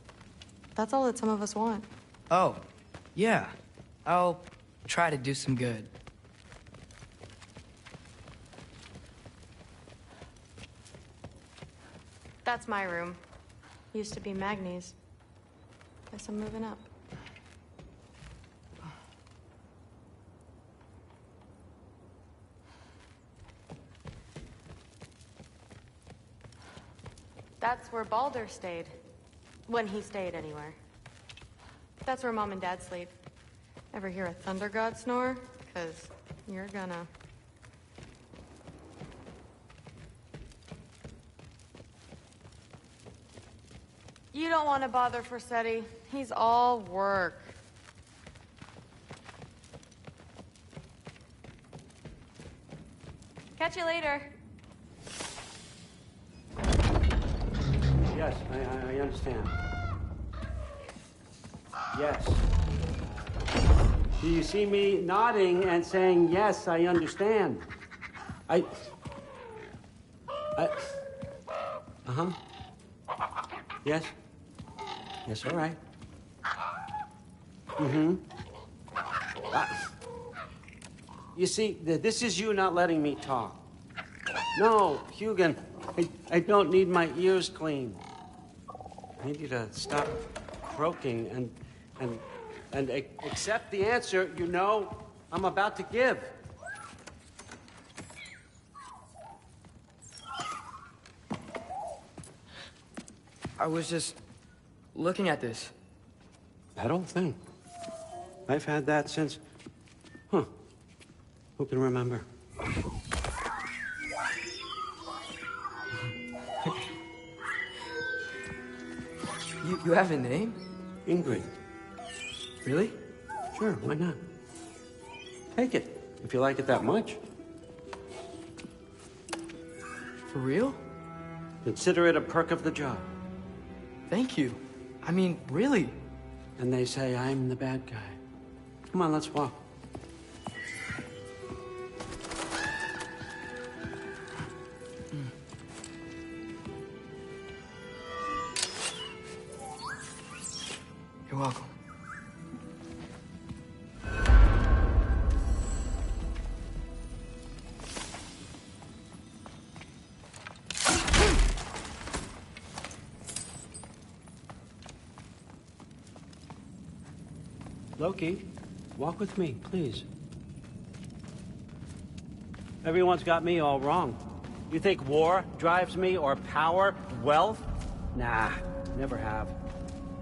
That's all that some of us want. Oh, yeah. I'll try to do some good. That's my room. Used to be Magni's. Guess I'm moving up. That's where Baldur stayed. When he stayed, anywhere. That's where Mom and Dad sleep. Ever hear a thunder god snore? 'Cause you're gonna. You don't want to bother Forseti. He's all work. Catch you later. Yes, I understand. Yes. Do you see me nodding and saying, yes, I understand? Uh-huh. Yes? Yes, all right. Mm-hmm. You see, this is you not letting me talk. No, Hugin, I don't need my ears cleaned. I need you to stop croaking and accept the answer you know I'm about to give. I was just looking at this. That old thing. I've had that since... Huh. Who can remember? You have a name? Ingrid. Really? Sure, why not? Take it, if you like it that much. For real? Consider it a perk of the job. Thank you. I mean, really. And they say I'm the bad guy. Come on, let's walk. You're welcome. Loki, walk with me, please. Everyone's got me all wrong. You think war drives me, or power, wealth? Nah, never have.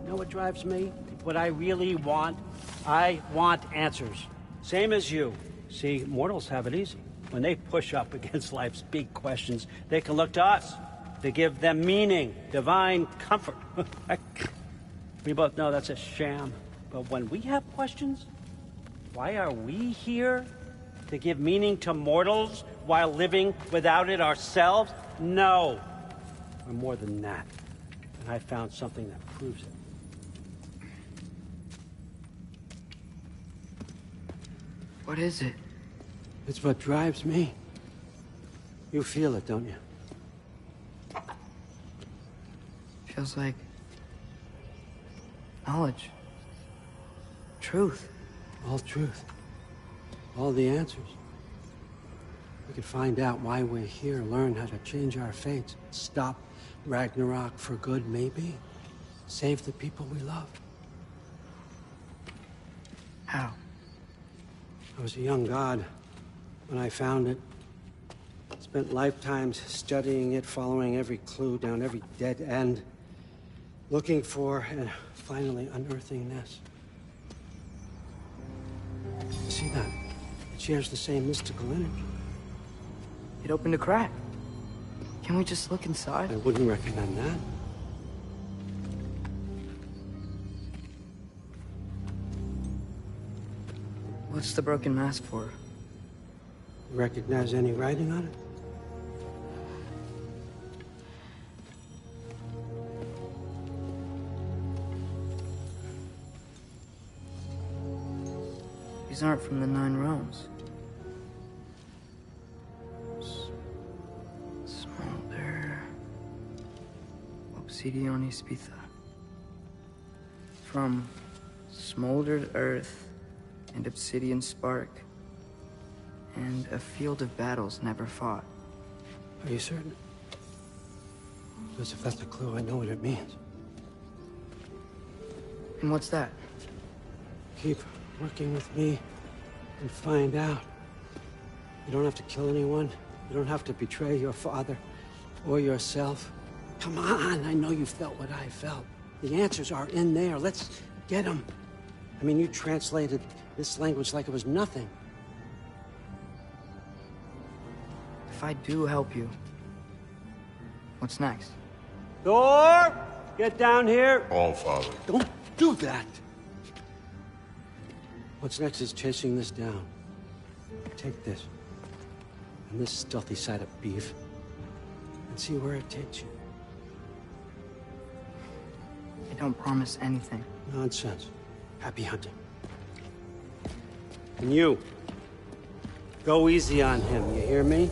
You know what drives me? What I really want? I want answers. Same as you. See, mortals have it easy. When they push up against life's big questions, they can look to us to give them meaning, divine comfort. We both know that's a sham. But when we have questions, why are we here? To give meaning to mortals while living without it ourselves? No. We're more than that. And I found something that proves it. What is it? It's what drives me. You feel it, don't you? Feels like knowledge. Truth. All truth. All the answers. We could find out why we're here, learn how to change our fates, stop Ragnarok for good, maybe. Save the people we love. How? I was a young god when I found it. Spent lifetimes studying it, following every clue down every dead end, looking for and finally unearthing this. See that? It shares the same mystical energy. It opened a crack. Can we just look inside? I wouldn't recommend that. What's the broken mask for? Recognize any writing on it? These aren't from the Nine Realms. Smolder. Obsidion Ispitha. From smoldered earth and obsidian spark. And a field of battles never fought. Are you certain? Because if that's a clue, I know what it means. And what's that? Keep working with me and find out. You don't have to kill anyone. You don't have to betray your father or yourself. Come on, I know you felt what I felt. The answers are in there. Let's get them. I mean, you translated this language like it was nothing. If I do help you, what's next? Thor! Get down here! All Father. Don't do that! What's next is chasing this down. Take this, and this stealthy side of beef, and see where it takes you. I don't promise anything. Nonsense. Happy hunting. And you, go easy on him, you hear me?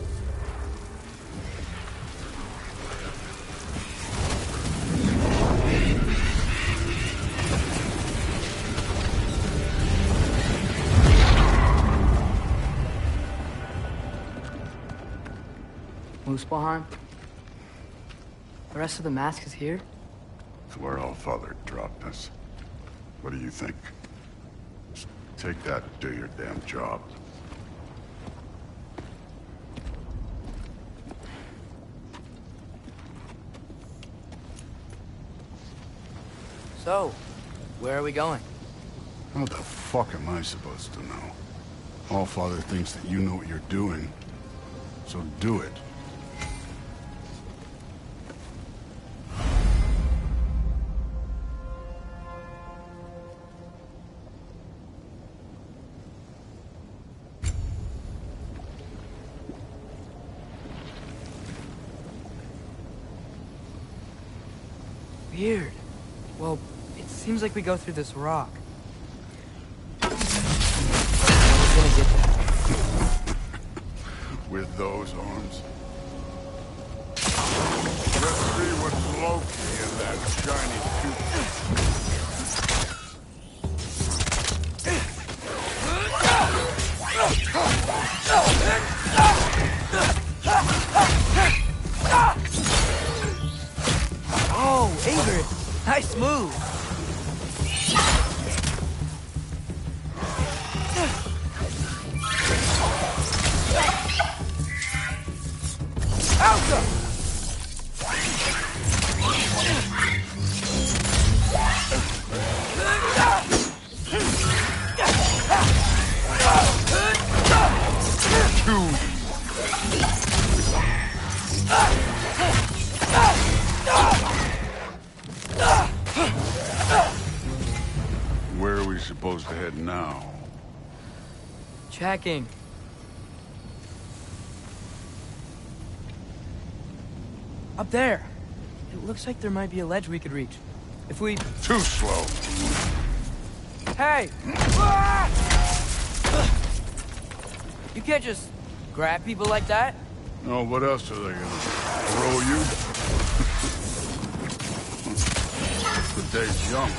Muspelheim? The rest of the mask is here? It's where Allfather dropped us. What do you think? Just take that and do your damn job. So, where are we going? How the fuck am I supposed to know? Allfather thinks that you know what you're doing, so do it. Weird. Well, it seems like we go through this rock. With those arms? Let's see what's Loki in that shiny Oh, Ingrid! Nice move! Alka! Where are we supposed to head now? Checking. Up there. It looks like there might be a ledge we could reach. If we... Too slow. Hey! You can't just grab people like that. No, what else are they gonna throw you? The day's young.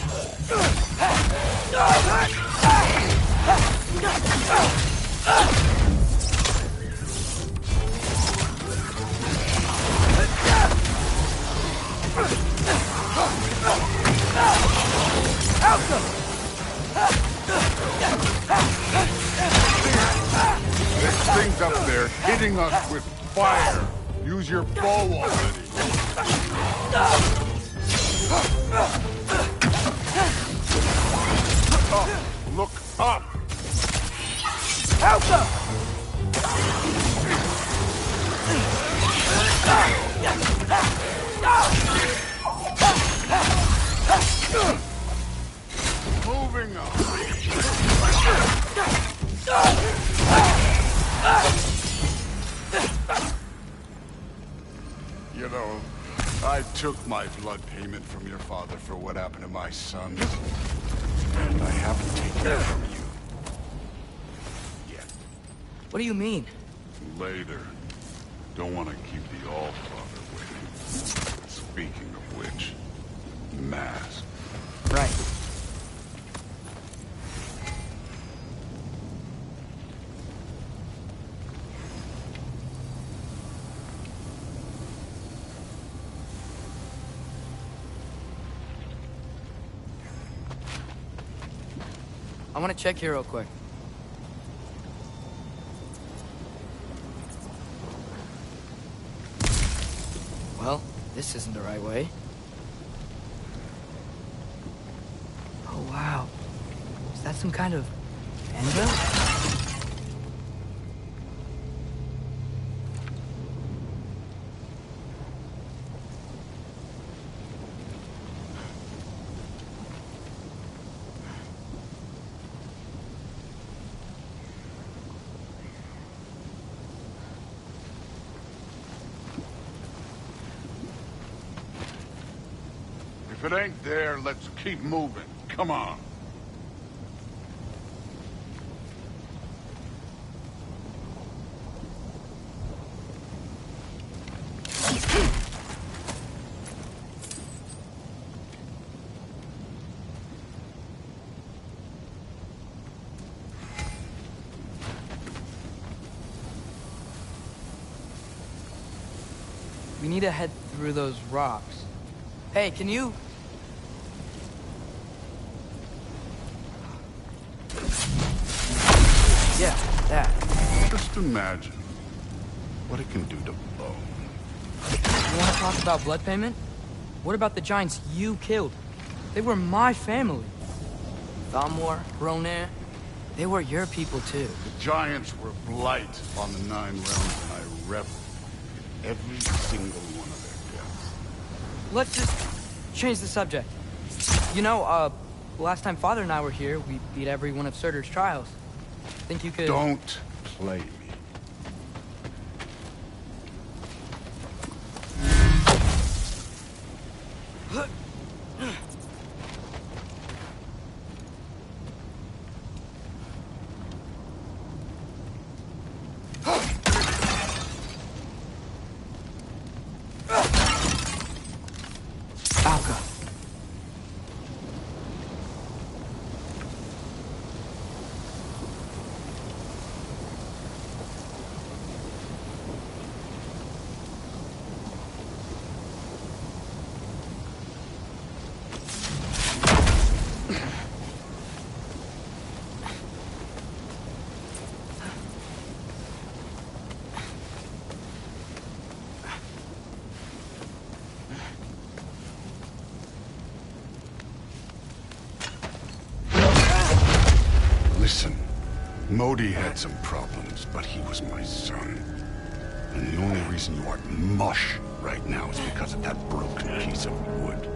There's things up there hitting us with fire. Use your bow already. Look up! Alka! Moving up. You know, I took my blood payment from your father for what happened to my sons. And I haven't taken it from you. Yet. What do you mean? Later. Don't want to keep the Allfather waiting. Speaking of which, mask. Right. I want to check here real quick. Well, this isn't the right way. Oh, wow. Is that some kind of anvil? If it ain't there, let's keep moving. Come on. We need to head through those rocks. Hey, can you... Yeah, that. Just imagine what it can do to bone. You want to talk about blood payment? What about the giants you killed? They were my family. Thamor, Ronair, they were your people too. The giants were blight on the Nine Realms, and I reveled in every single one of their deaths. Let's just change the subject. You know, last time Father and I were here, we beat every one of Surtur's trials. Think you could... Don't play me. Alka. Listen, Modi had some problems, but he was my son. And the only reason you aren't mush right now is because of that broken piece of wood.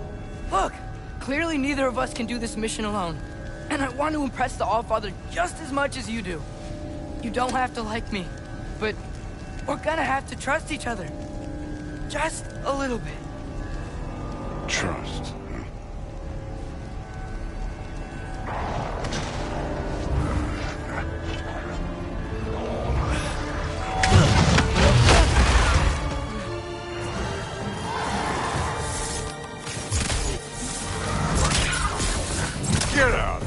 Look! Clearly neither of us can do this mission alone. And I want to impress the Allfather just as much as you do. You don't have to like me, but we're gonna have to trust each other. Just a little bit. Trust. Get out!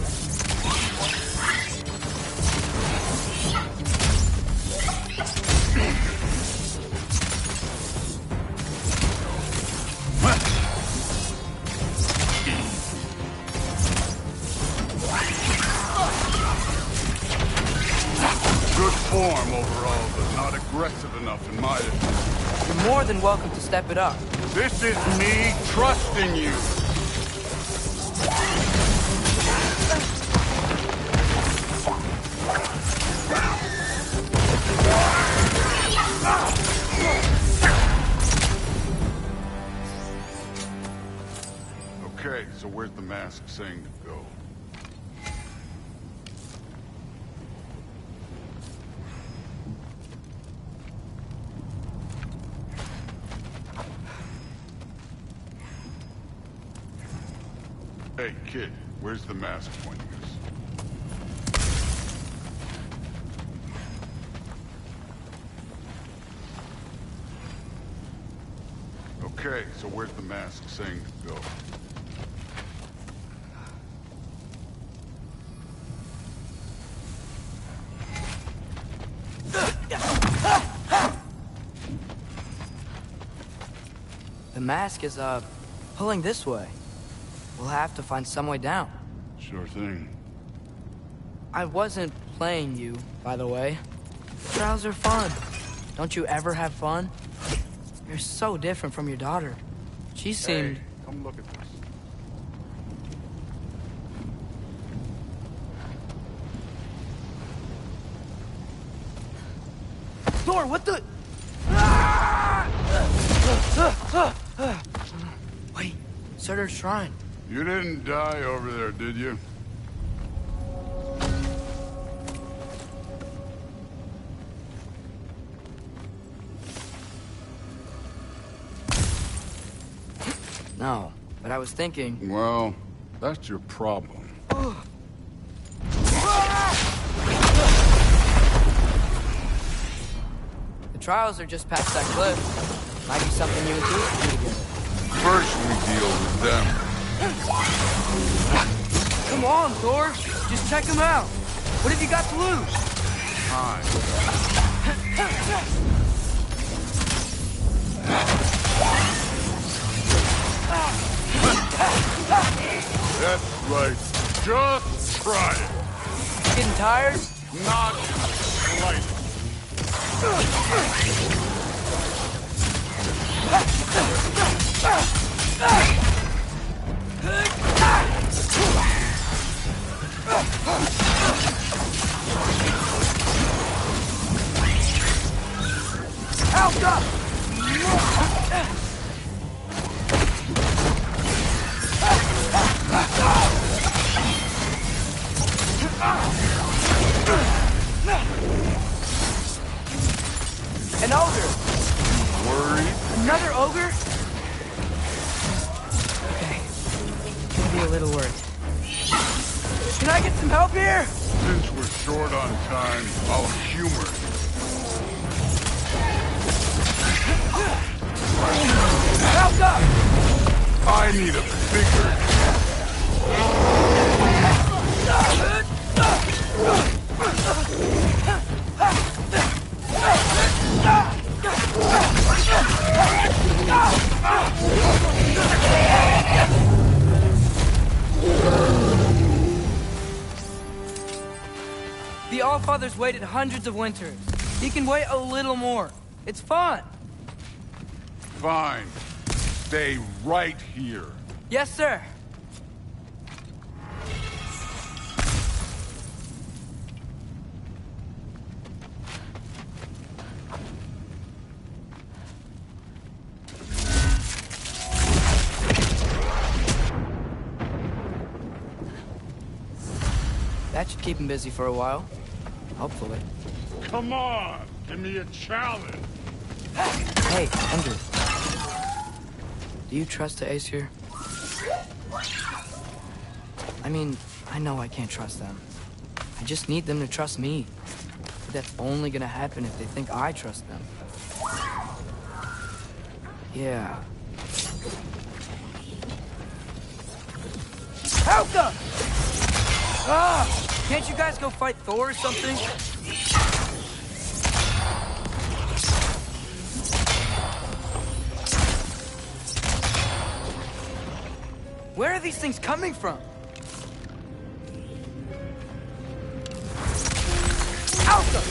Good form overall, but not aggressive enough in my opinion. You're more than welcome to step it up. This is me trusting you. Okay, so where's the mask saying to go? Hey, kid, where's the mask pointing us? Okay, so where's the mask saying to go? The mask is, pulling this way. We'll have to find some way down. Sure thing. I wasn't playing you, by the way. Trials are fun. Don't you ever have fun? You're so different from your daughter. She seemed... Hey, come look at this. Thor, what the... Wait, Surtur's shrine. You didn't die over there, did you? No, but I was thinking... Well, that's your problem. The trials are just past that cliff. Might be something you and Zeus can do together. First we deal with them. Come on, Thor. Just check them out. What have you got to lose? Time. That's right. Just try it. Getting tired? Not slightly. Help up! An ogre! Worried? Another ogre? Okay. Gonna be a little worried. Can I get some help here? Since we're short on time, I'll humor you. Help up! I need a bigger... The Allfather's waited hundreds of winters. He can wait a little more. It's fun. Fine. Stay right here. Yes, sir. That should keep him busy for a while. Hopefully. Come on, give me a challenge. Hey, Andrew. Do you trust the Aesir? I mean, I know I can't trust them. I just need them to trust me. But that's only gonna happen if they think I trust them. Yeah. Helga! Ah! Can't you guys go fight Thor or something? Where are these things coming from? Alpha!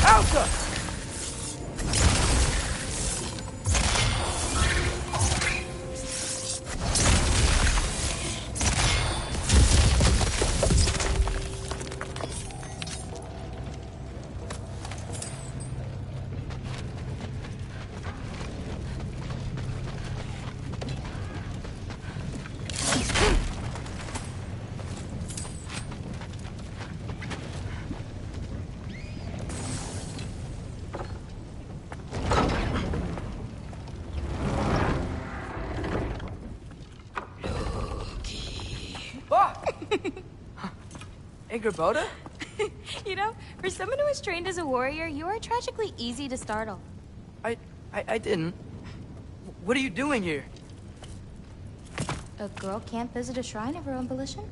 Alpha! Angrboda? You know, for someone who was trained as a warrior, you are tragically easy to startle. I didn't. What are you doing here? A girl can't visit a shrine of her own volition?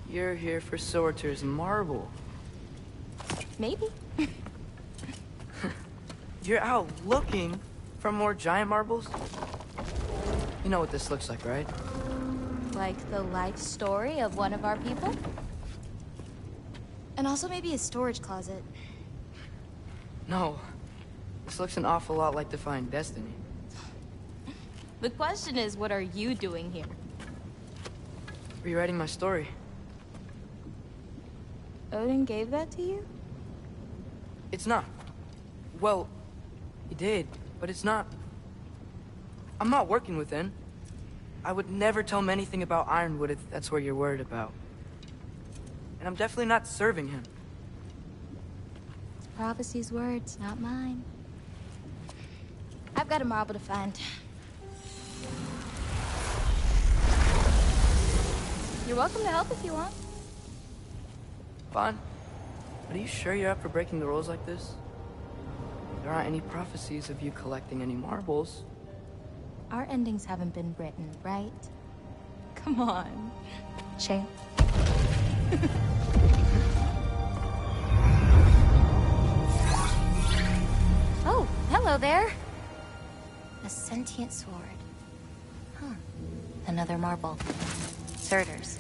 You're here for Surtur's marble. Maybe. You're out looking for more giant marbles? You know what this looks like, right? Like the life story of one of our people? And also maybe a storage closet. No. This looks an awful lot like Defying Destiny. The question is, what are you doing here? Rewriting my story. Odin gave that to you? It's not. Well, he did, but it's not. I'm not working with him. I would never tell him anything about Ironwood if that's what you're worried about. And I'm definitely not serving him. It's prophecy's words, not mine. I've got a marble to find. You're welcome to help if you want. Fine. But are you sure you're up for breaking the rules like this? There aren't any prophecies of you collecting any marbles. Our endings haven't been written, right? Come on. Champ. Oh, hello there. A sentient sword. Huh. Another marble. Surtur's.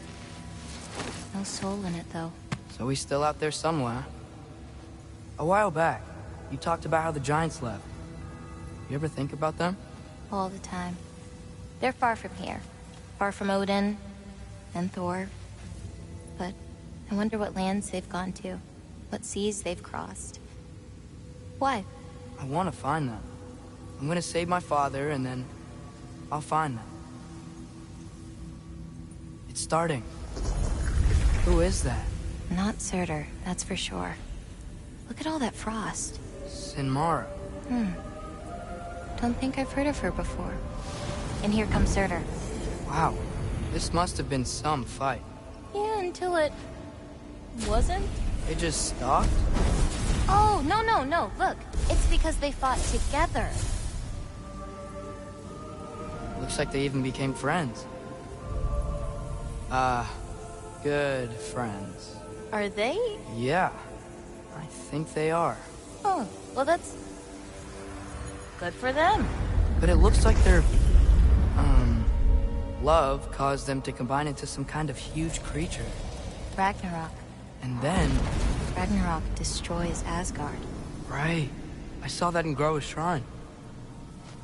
No soul in it, though. So he's still out there somewhere. A while back, you talked about how the Giants left. You ever think about them? All the time. They're far from here. Far from Odin and Thor. But I wonder what lands they've gone to. What seas they've crossed. Why? I want to find them. I'm gonna save my father, and then I'll find them. It's starting. Who is that? Not Surtur, that's for sure. Look at all that frost. Sinmara. Don't think I've heard of her before. And here comes Surtur. Wow. This must have been some fight. Yeah, until it... wasn't? They just stopped? Oh, no. Look, it's because they fought together. Looks like they even became friends. Good friends. Are they? Yeah, I think they are. Oh, well that's... good for them. But it looks like their... love caused them to combine into some kind of huge creature. Ragnarok. And then... Ragnarok destroys Asgard. Right. I saw that in Groa's shrine.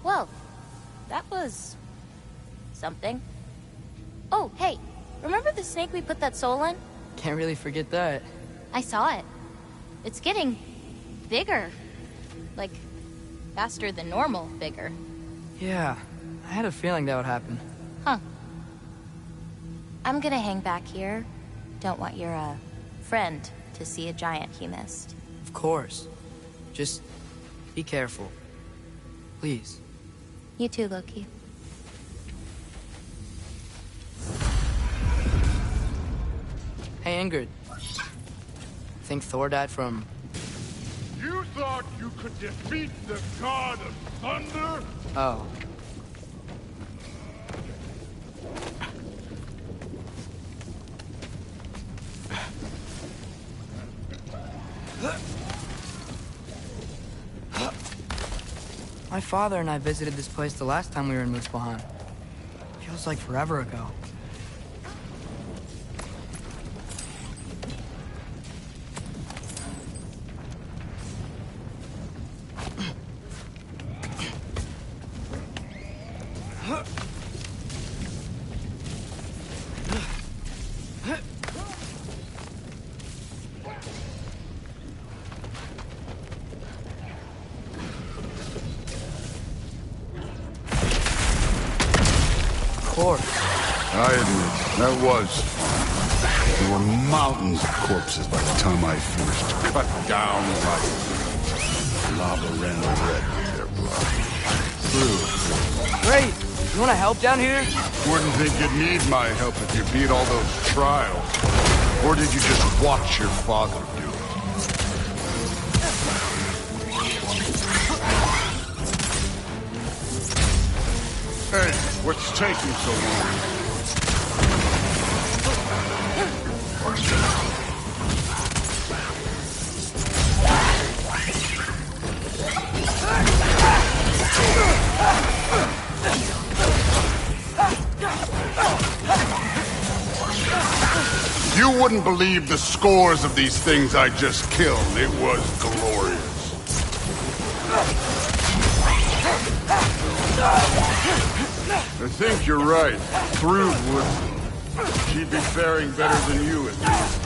Well, that was... something. Oh, hey, remember the snake we put that soul in? Can't really forget that. I saw it. It's getting... bigger. Like, faster than normal bigger. Yeah, I had a feeling that would happen. Huh. I'm gonna hang back here. Don't want your, friend to see a giant he missed. Of course. Just be careful. Please. You too, Loki. Hey, Ingrid. Think Thor died from... You thought you could defeat the god of thunder? Oh. My father and I visited this place the last time we were in Muspelheim. Feels like forever ago. I admit, that was. There were mountains of corpses by the time I finished. Cut down like lava ran red with their blood. True. Great! You wanna help down here? Wouldn't think you'd need my help if you beat all those trials. Or did you just watch your father do it? Hey, what's taking so long? You wouldn't believe the scores of these things I just killed. It was glorious. I think you're right. Thrud would. She'd be faring better than you, at least.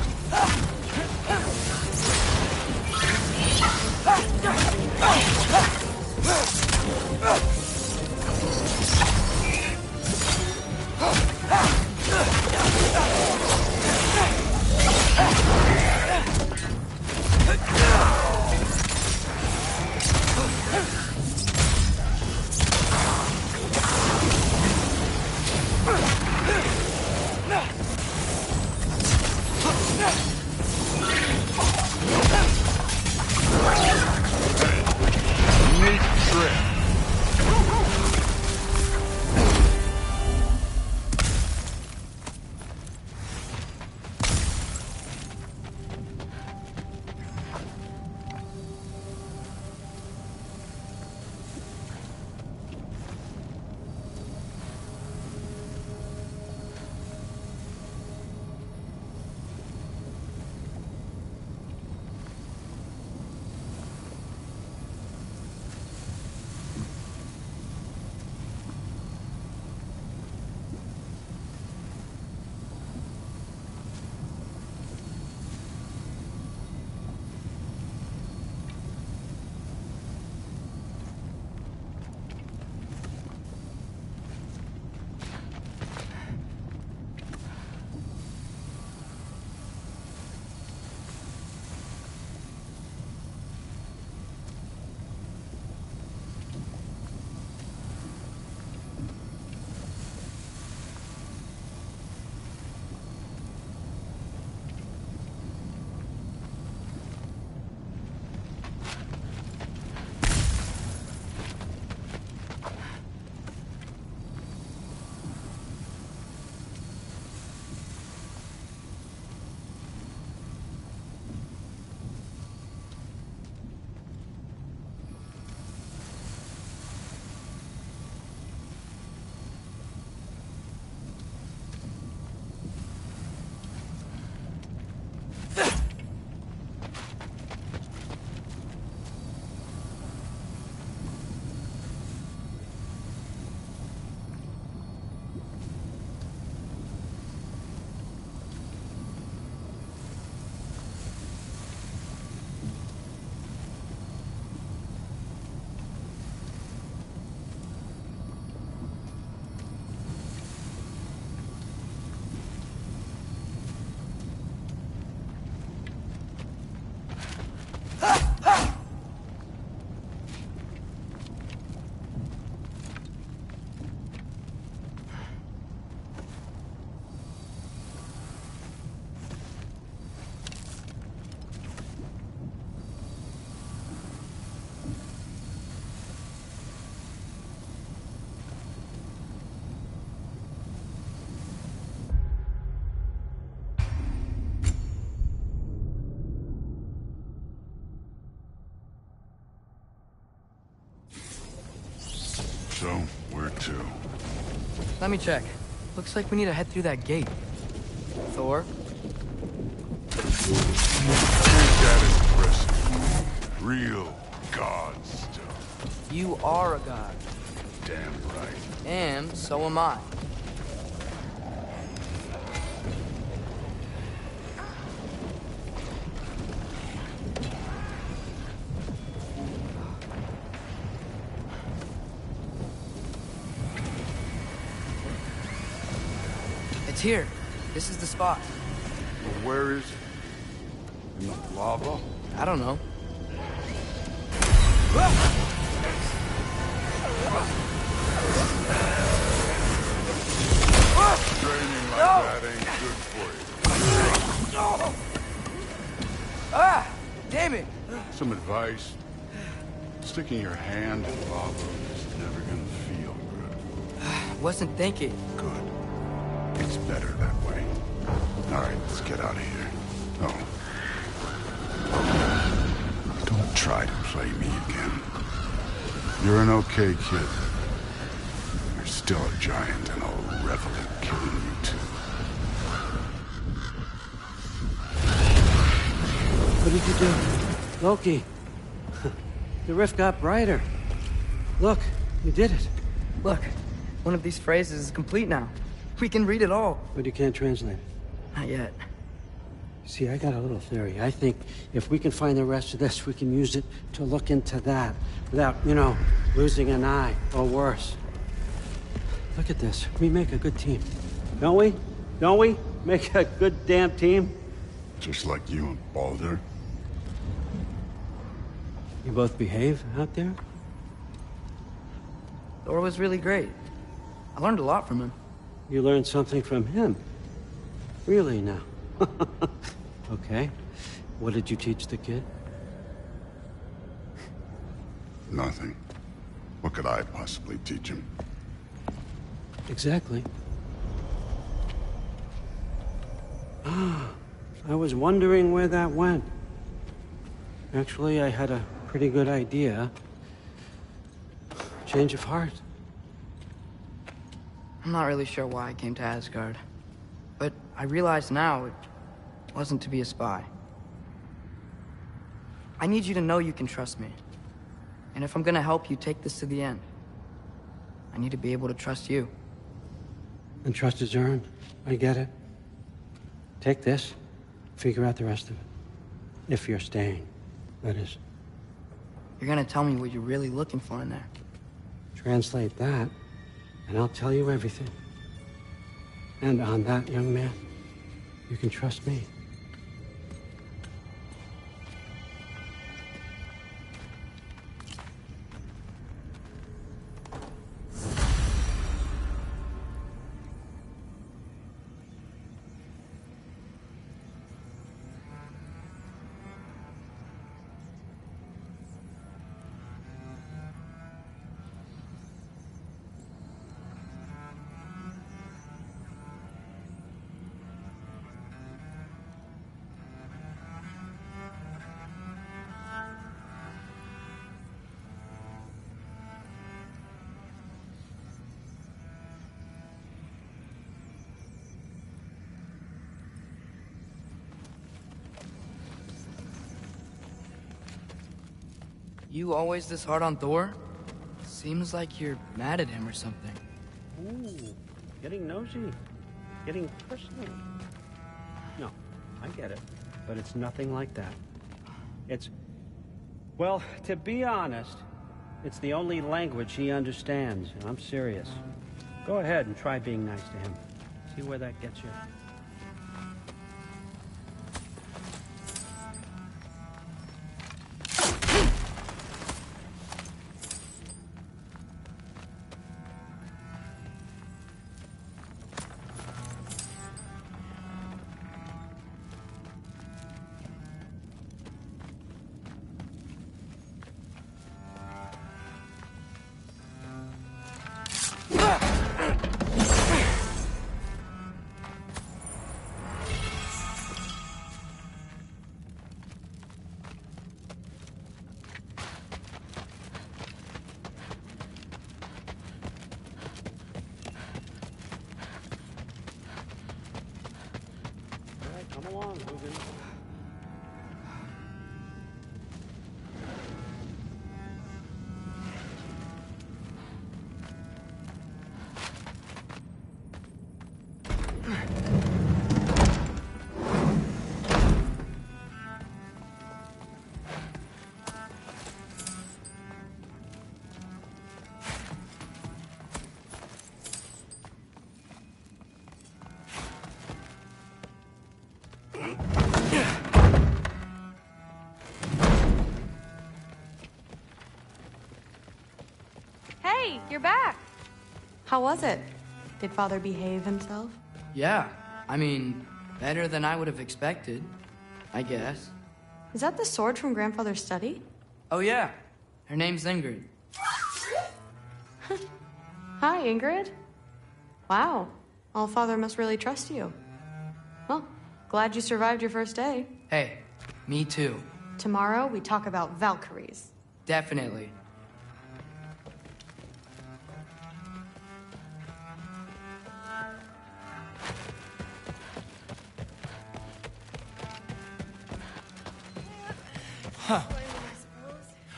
So, where to? Let me check. Looks like we need to head through that gate. Thor? That is impressive. Real god stuff. You are a god. Damn right. And so am I. It's here. This is the spot. Well, where is it? In the lava? I don't know. Training like that ain't good for you. Ah! Damn it! Some advice. Sticking your hand in lava is never gonna feel good. Wasn't thinking. Good. It's better that way. All right, let's get out of here. Oh. Don't try to play me again. You're an okay kid. You're still a giant, and I'll revel in killing you too. What did you do? Loki. The rift got brighter. Look, you did it. Look, one of these phrases is complete now. We can read it all. But you can't translate it. Not yet. See, I got a little theory. I think if we can find the rest of this, we can use it to look into that without, losing an eye or worse. Look at this. We make a good team. Don't we? Don't we? Make a good damn team? Just like you and Baldur. You both behave out there? Thor was really great. I learned a lot from him. You learned something from him? Really now? Okay. What did you teach the kid? Nothing. What could I possibly teach him? Exactly. I was wondering where that went. Actually, I had a pretty good idea. Change of heart. I'm not really sure why I came to Asgard. But I realize now it wasn't to be a spy. I need you to know you can trust me. And if I'm gonna help you take this to the end, I need to be able to trust you. And trust is earned. I get it. Take this, figure out the rest of it. If you're staying, that is. You're gonna tell me what you're really looking for in there. Translate that, and I'll tell you everything. And on that, young man, you can trust me. You always this hard on Thor? Seems like you're mad at him or something. Ooh, getting nosy. Getting personal. No, I get it. But it's nothing like that. It's... Well, to be honest, it's the only language he understands, and I'm serious. Go ahead and try being nice to him. See where that gets you. Hey, you're back. How was it? Did Father behave himself? Yeah, I mean, better than I would have expected, I guess. Is that the sword from Grandfather's study? Oh yeah, her name's Ingrid. Hi, Ingrid. Wow, Allfather must really trust you. Well, glad you survived your first day. Hey, me too. Tomorrow, we talk about Valkyries. Definitely. Huh.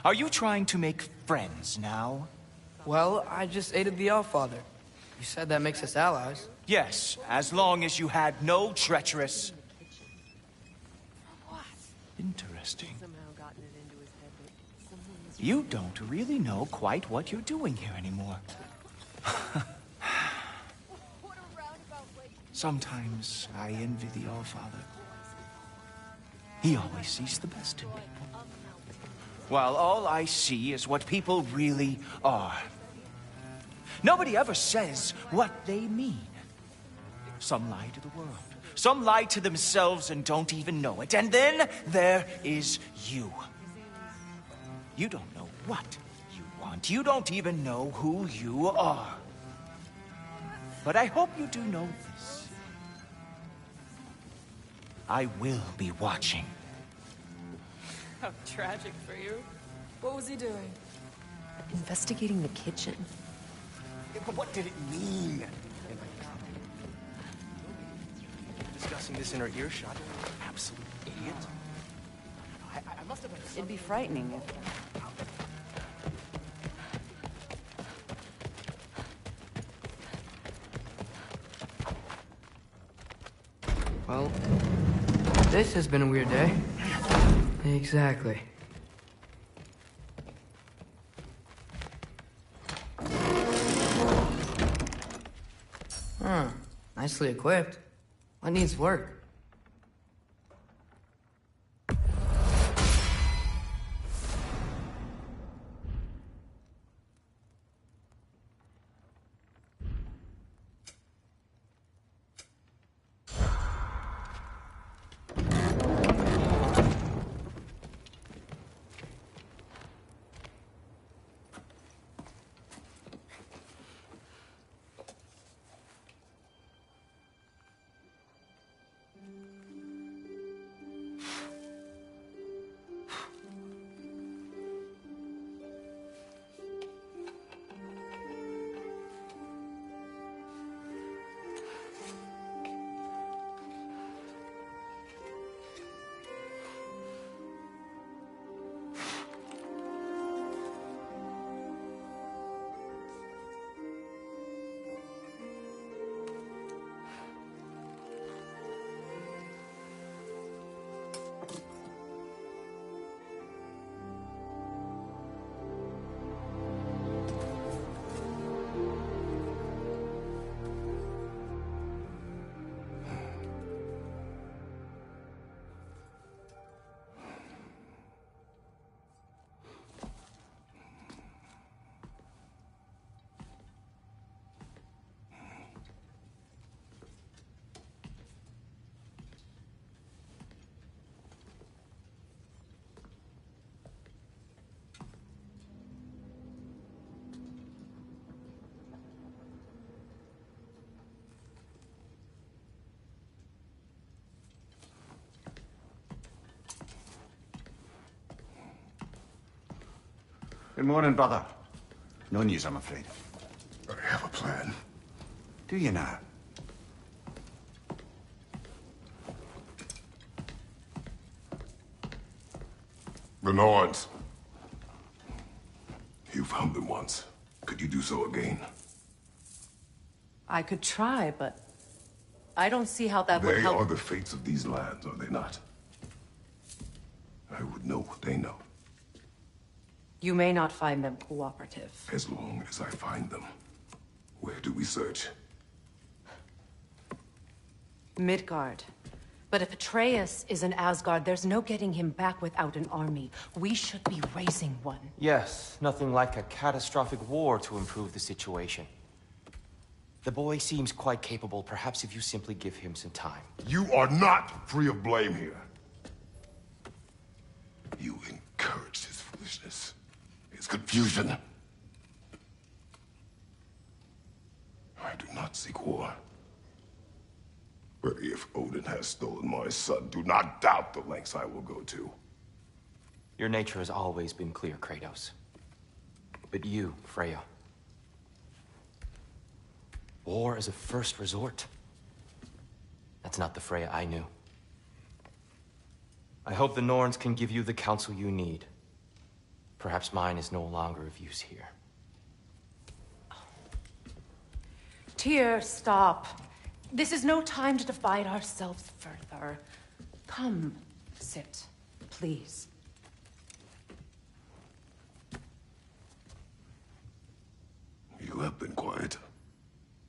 Are you trying to make friends now? Well, I just aided the Allfather. You said that makes us allies. Yes, as long as you had no treacherous... Interesting. You don't really know quite what you're doing here anymore. Sometimes I envy the Allfather. He always sees the best in people, while all I see is what people really are. Nobody ever says what they mean. Some lie to the world. Some lie to themselves and don't even know it. And then there is you. You don't know what you want. You don't even know who you are. But I hope you do know this. I will be watching. How tragic for you. What was he doing? Investigating the kitchen. Yeah, but what did it mean? Discussing this in her earshot. Absolute idiot. I must have been... It'd be frightening if... Well, this has been a weird day. Exactly. Huh. Nicely equipped. What needs work? Good morning, brother. No news, I'm afraid. I have a plan. Do you now? The Norns. You found them once. Could you do so again? I could try, but I don't see how that would They help. are the fates of these lands, are they not? I would know what they know. You may not find them cooperative. As long as I find them. Where do we search? Midgard. But if Atreus is in Asgard, there's no getting him back without an army. We should be raising one. Yes, nothing like a catastrophic war to improve the situation. The boy seems quite capable. Perhaps if you simply give him some time. You are not free of blame here. You encouraged his foolishness, his confusion. I do not seek war. But if Odin has stolen my son, do not doubt the lengths I will go to. Your nature has always been clear, Kratos. But you, Freya. War is a first resort. That's not the Freya I knew. I hope the Norns can give you the counsel you need. Perhaps mine is no longer of use here. Tyr, stop. This is no time to divide ourselves further. Come, sit, please. You have been quiet.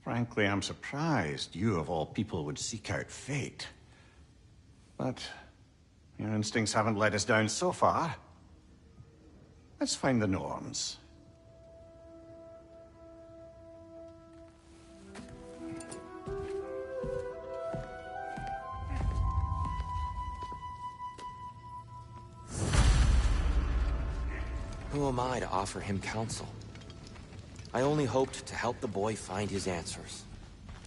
Frankly, I'm surprised you, of all people, would seek out fate. But your instincts haven't let us down so far. Let's find the Norns. Who am I to offer him counsel? I only hoped to help the boy find his answers.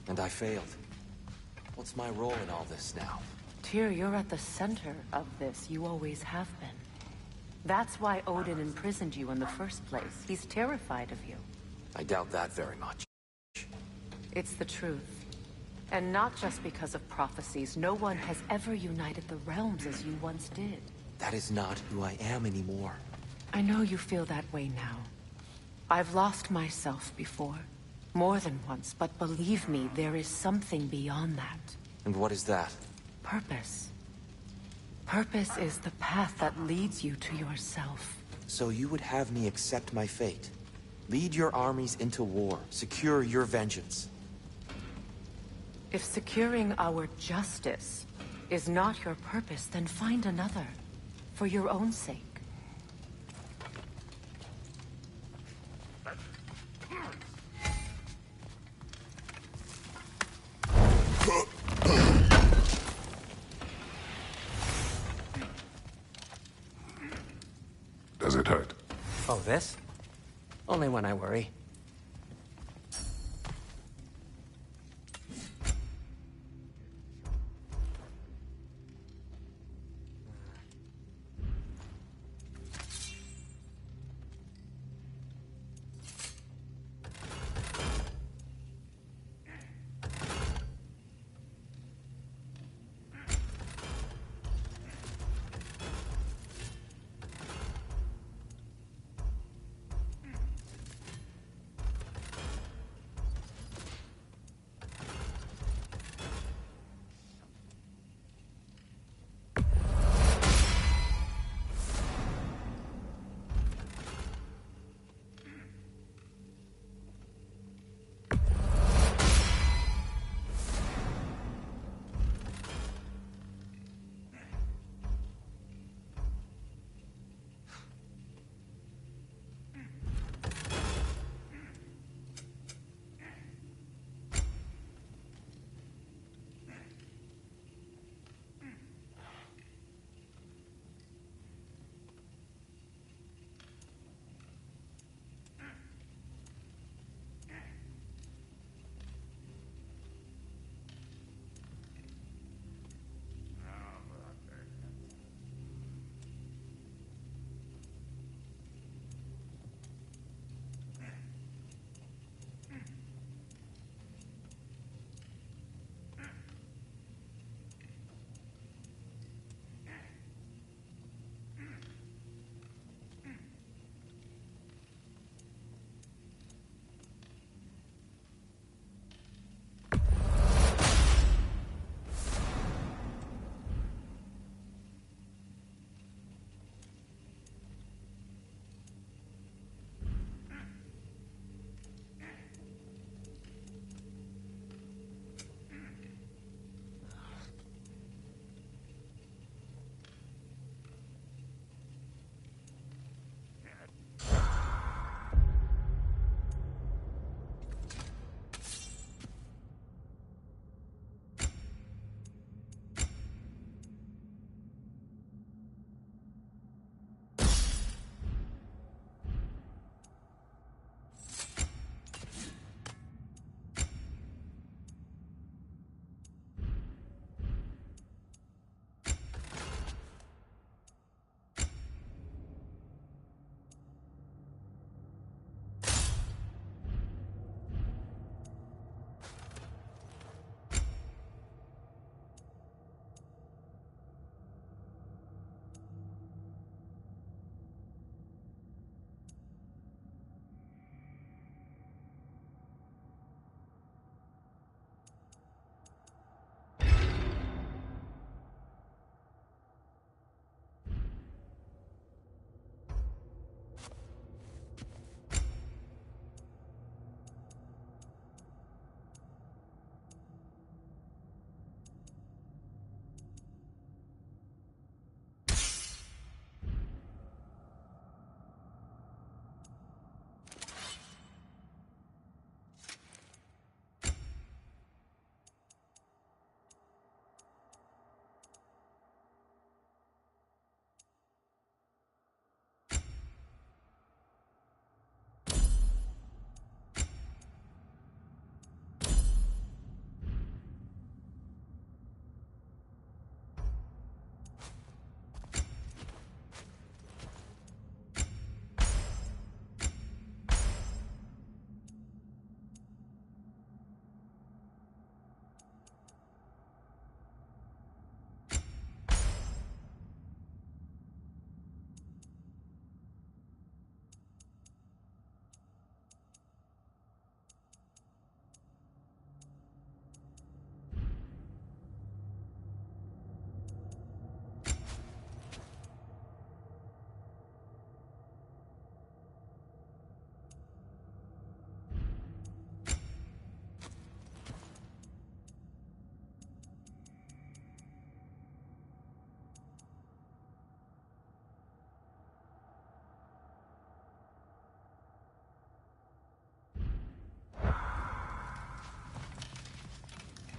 And I failed. What's my role in all this now? Tyr, you're at the center of this. You always have been. That's why Odin imprisoned you in the first place. He's terrified of you. I doubt that very much. It's the truth. And not just because of prophecies. No one has ever united the realms as you once did. That is not who I am anymore. I know you feel that way now. I've lost myself before. More than once, but believe me, there is something beyond that. And what is that? Purpose. Purpose is the path that leads you to yourself. So you would have me accept my fate? Lead your armies into war, secure your vengeance. If securing our justice is not your purpose, then find another. For your own sake. Does it hurt? Oh, this? Only when I worry.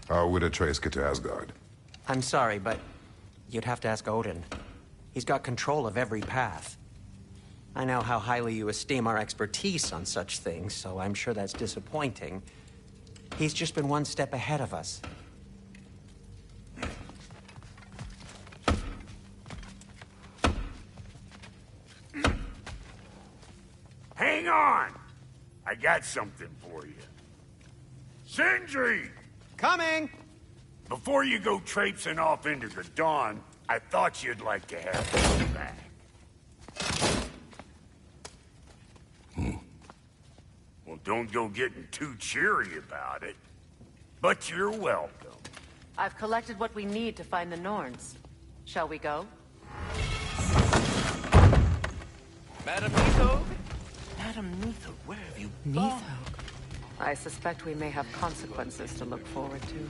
How would Atreus get to Asgard? I'm sorry, but you'd have to ask Odin. He's got control of every path. I know how highly you esteem our expertise on such things, so I'm sure that's disappointing. He's just been one step ahead of us. Hang on! I got something for you. Sindri! Coming! Before you go traipsing off into the dawn, I thought you'd like to have this back. Well, don't go getting too cheery about it. But you're welcome. I've collected what we need to find the Norns. Shall we go? Madam Nithog? Madam Nithog, where have you gone? Nithog. I suspect we may have consequences to look forward to.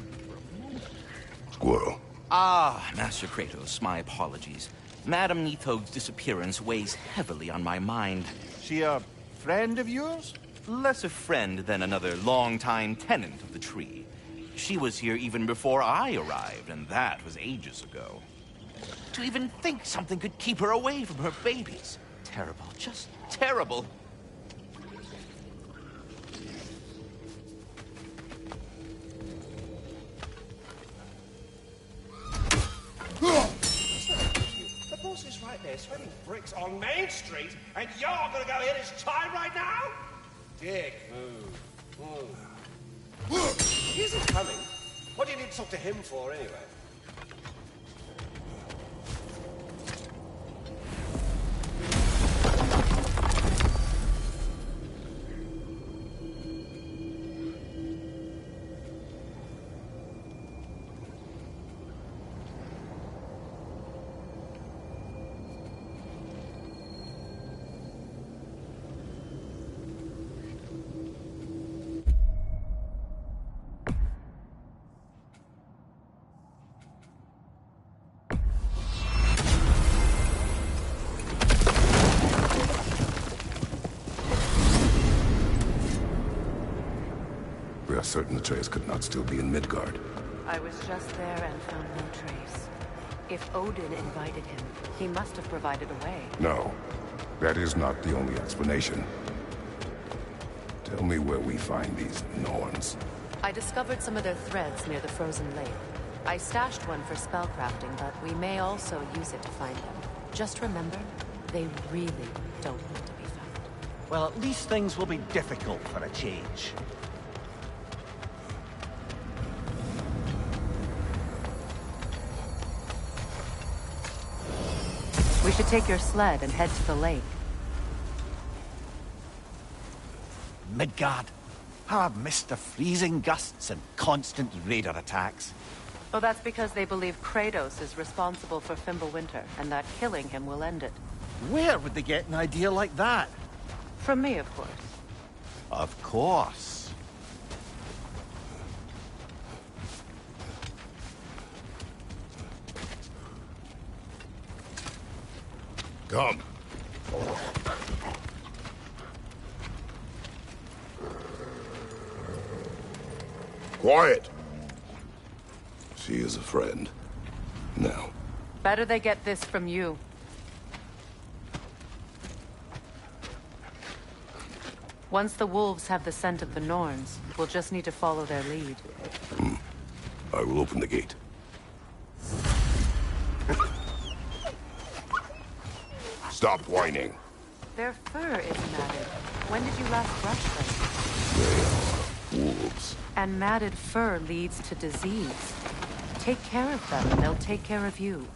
Squirrel. Ah, Master Kratos, my apologies. Madam Nithog's disappearance weighs heavily on my mind. She a friend of yours? Less a friend than another longtime tenant of the tree. She was here even before I arrived, and that was ages ago. To even think something could keep her away from her babies. Terrible, just terrible. The boss is right there, sweating bricks on Main Street, and you're gonna go hit his time right now? Dick, move. He isn't coming. What do you need to talk to him for, anyway? We are certain Atreus could not still be in Midgard. I was just there and found no trace. If Odin invited him, he must have provided a way. No, that is not the only explanation. Tell me where we find these Norns. I discovered some of their threads near the frozen lake. I stashed one for spellcrafting, but we may also use it to find them. Just remember, they really don't need to be found. Well, at least things will be difficult for a change. We should take your sled and head to the lake. Midgard. How I've missed the freezing gusts and constant raider attacks. Well, that's because they believe Kratos is responsible for Fimbulwinter, and that killing him will end it. Where would they get an idea like that? From me, of course. Of course. Come. Quiet. She is a friend. Now. Better they get this from you. Once the wolves have the scent of the Norns, we'll just need to follow their lead. I will open the gate. Stop whining. Their fur is matted. When did you last brush them? They are wolves. And matted fur leads to disease. Take care of them, and they'll take care of you.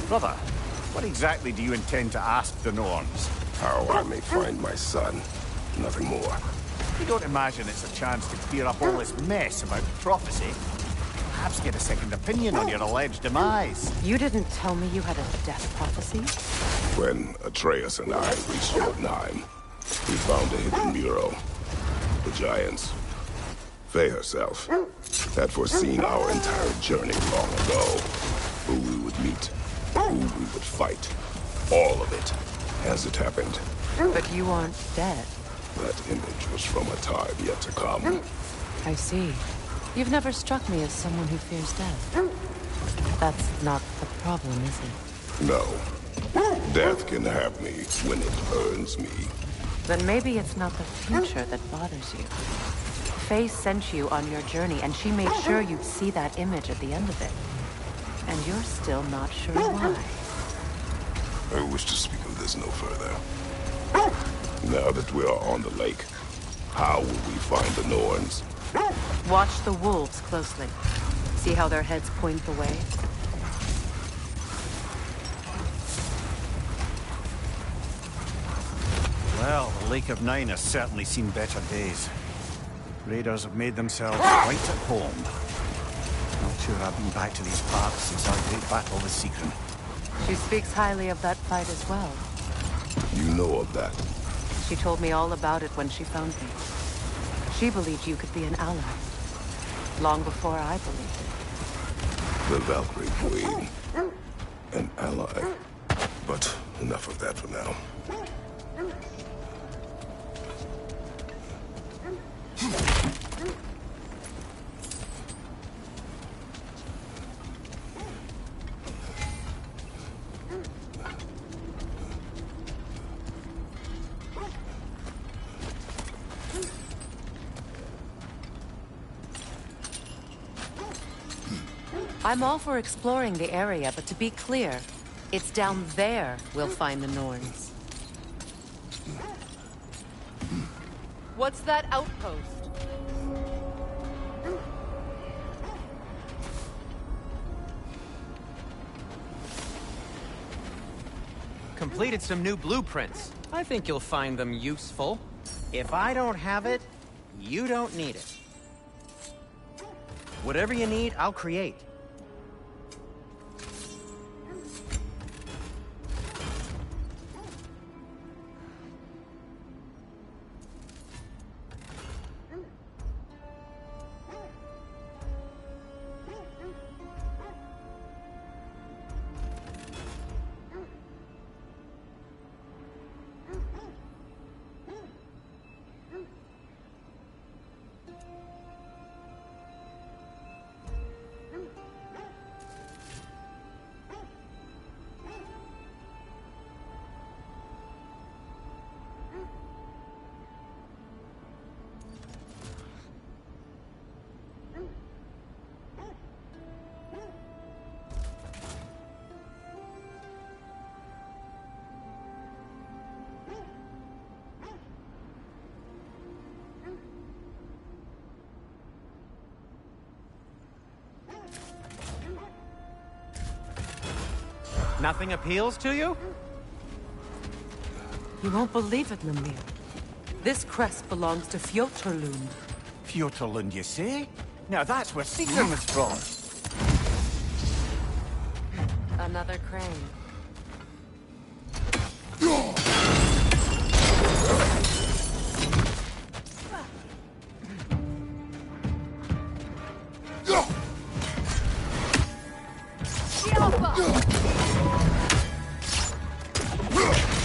Brother, what exactly do you intend to ask the Norns? How I may find my son. Nothing more. You don't imagine it's a chance to clear up all this mess about prophecy? Perhaps get a second opinion on your alleged demise. You didn't tell me you had a death prophecy? When Atreus and I reached Jotunheim, we found a hidden mural. The Giants, Faye herself, had foreseen our entire journey long ago. Who we would meet, who we would fight. All of it, as it happened. But you aren't dead. That image was from a time yet to come. I see. You've never struck me as someone who fears death. That's not the problem, is it? No. Death can have me when it earns me. Then maybe it's not the future that bothers you. Faye sent you on your journey, and she made sure you'd see that image at the end of it. And you're still not sure why. I wish to speak of this no further. Now that we are on the lake, how will we find the Norns? Watch the wolves closely. See how their heads point the way? Well, the Lake of Nine has certainly seen better days. Raiders have made themselves quite at home. Not sure I've been back to these parts since our great battle with Seegrin. She speaks highly of that fight as well. You know of that? She told me all about it when she found me. She believed you could be an ally. Long before I believed it. The Valkyrie Queen. An ally. But enough of that for now. I'm all for exploring the area, but to be clear, it's down there we'll find the Norns. What's that outpost? Completed some new blueprints. I think you'll find them useful. If I don't have it, you don't need it. Whatever you need, I'll create. Nothing appeals to you? You won't believe it, Mimir. This crest belongs to Fjoturlund. Fjoturlund, you say? Now that's where Seegrin was from. Another crane.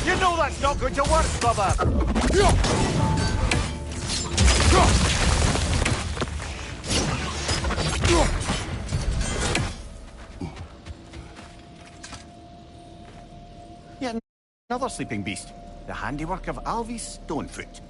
You know that's not going to work, brother! Yet another sleeping beast. The handiwork of Alvi Stonefoot.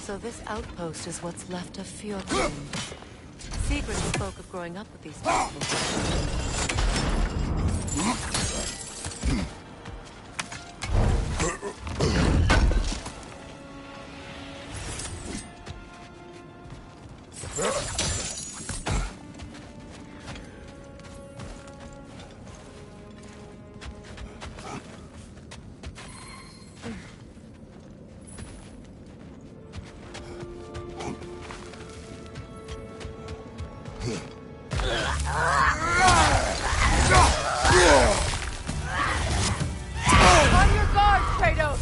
So this outpost is what's left of Fjoturlund. Seegrin spoke of growing up with these people. On your guard, Kratos!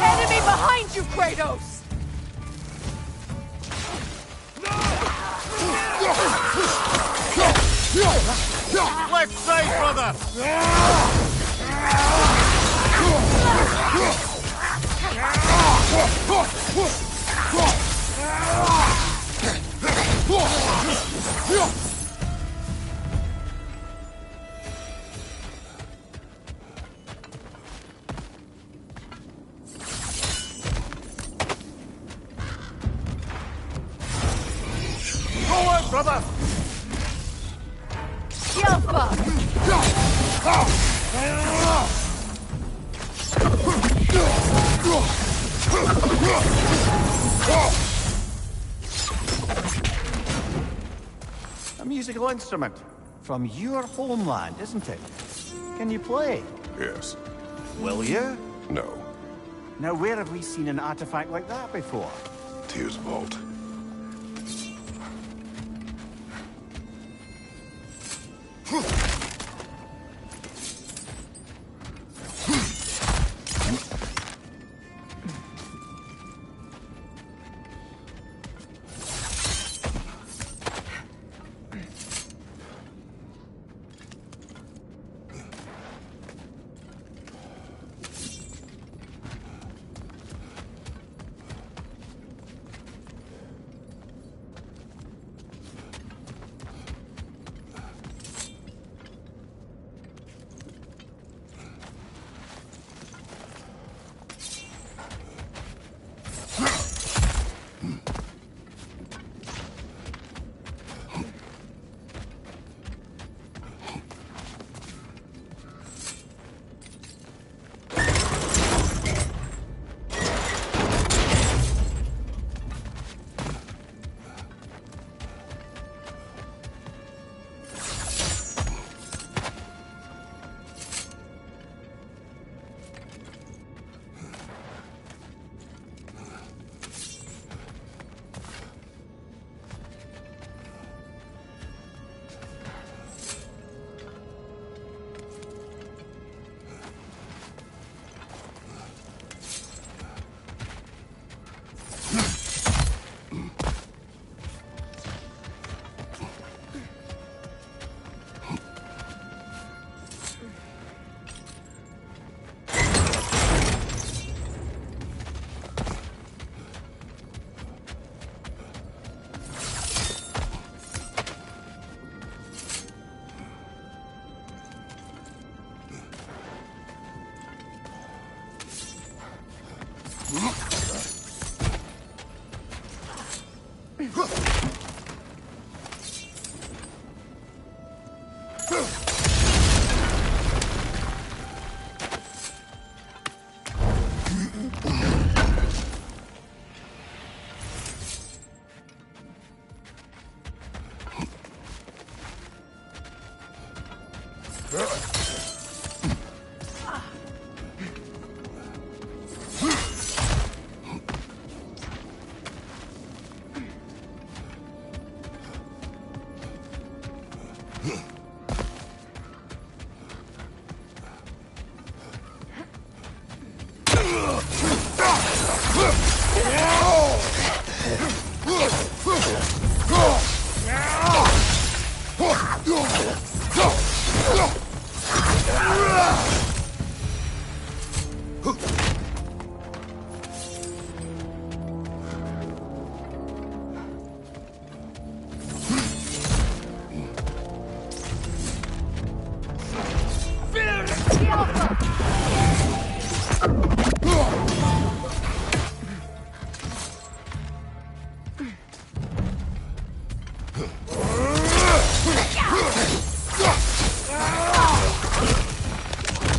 Enemy behind you, Kratos! Left side, brother! Forward, brother! A musical instrument from your homeland, isn't it? Can you play? Yes. Will you? No. Now, where have we seen an artifact like that before? Tears Vault.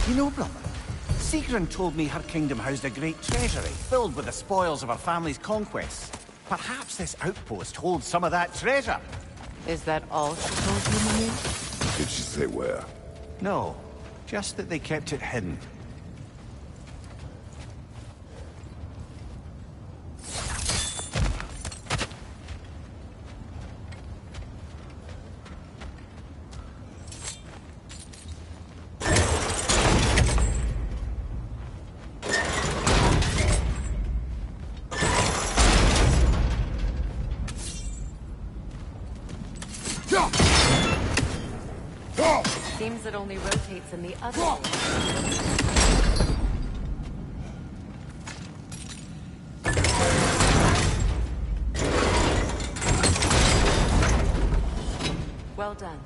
You know, brother, Sigrun told me her kingdom housed a great treasury filled with the spoils of her family's conquests. Perhaps this outpost holds some of that treasure. Is that all she told you, Mimir? Did she say where? No, just that they kept it hidden. Seems it only rotates in the other way. Well done.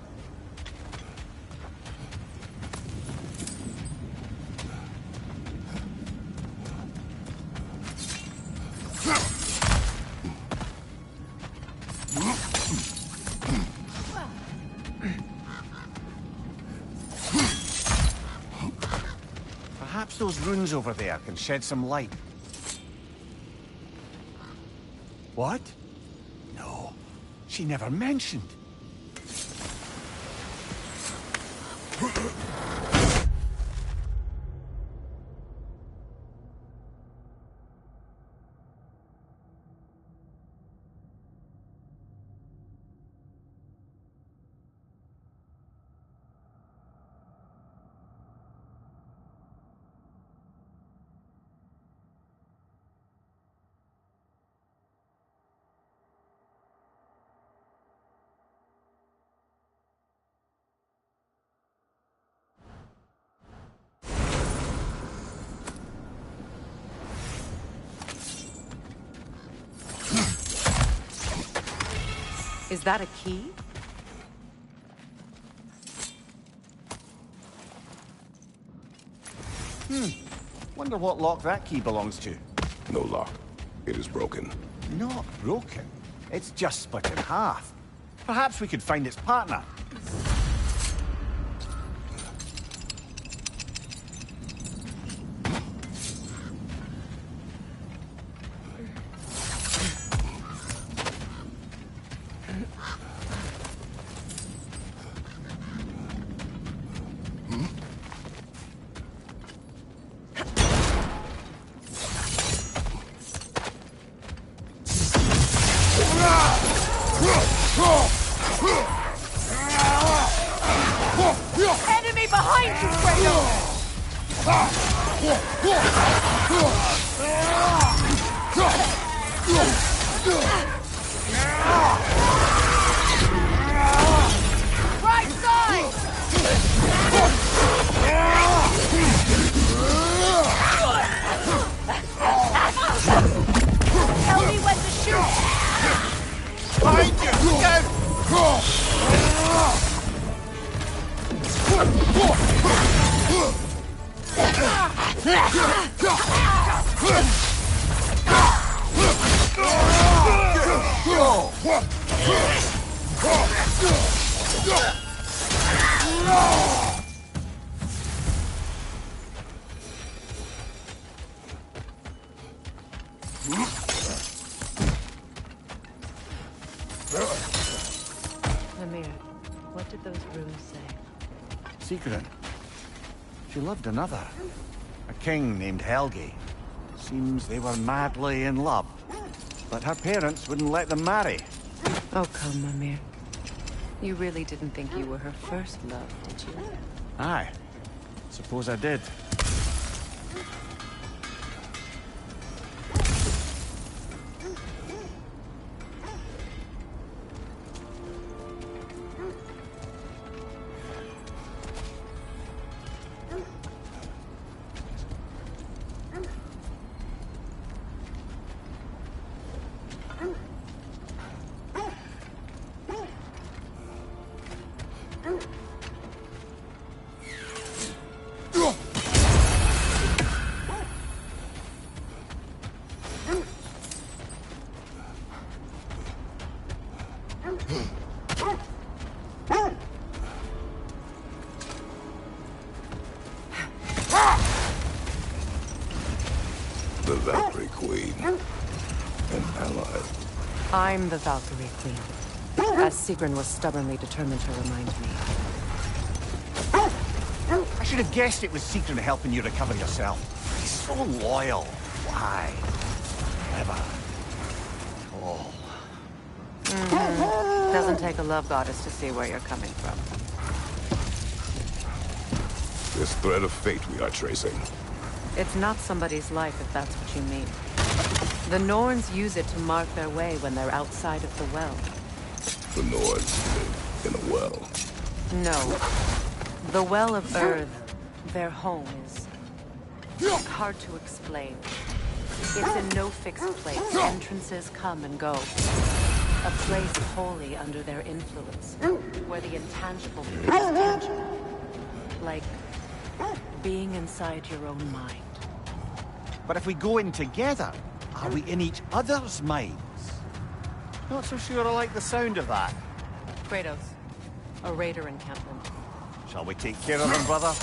Perhaps those runes over there can shed some light. What? No, she never mentioned. Is that a key? Wonder what lock that key belongs to. No lock. It is broken. Not broken. It's just split in half. Perhaps we could find its partner. Enemy behind you, Kratos! Right side! Tell me when to shoot! Behind you! Go! Mimir, what did those runes say? Sigrun. She loved another. A king named Helgi. Seems they were madly in love. But her parents wouldn't let them marry. Oh, come, Mimir. You really didn't think you were her first love, did you? Aye. Suppose I did. The Valkyrie Queen. An ally. I'm the Valkyrie Queen, as Sigrun was stubbornly determined to remind me. I should have guessed it was Sigrun helping you recover yourself. He's so loyal. Why? Clever. Tall. Doesn't take a love goddess to see where you're coming from. This thread of fate we are tracing. It's not somebody's life, if that's what you mean. The Norns use it to mark their way when they're outside of the well. The Norns live in a well. No. The Well of Earth, their home, is hard to explain. It's in no fixed place. Entrances come and go. A place wholly under their influence, where the intangible becomes tangible. Like being inside your own mind. But if we go in together, are we in each other's minds? Not so sure I like the sound of that. Kratos, a raider encampment. Shall we take care of him, brother?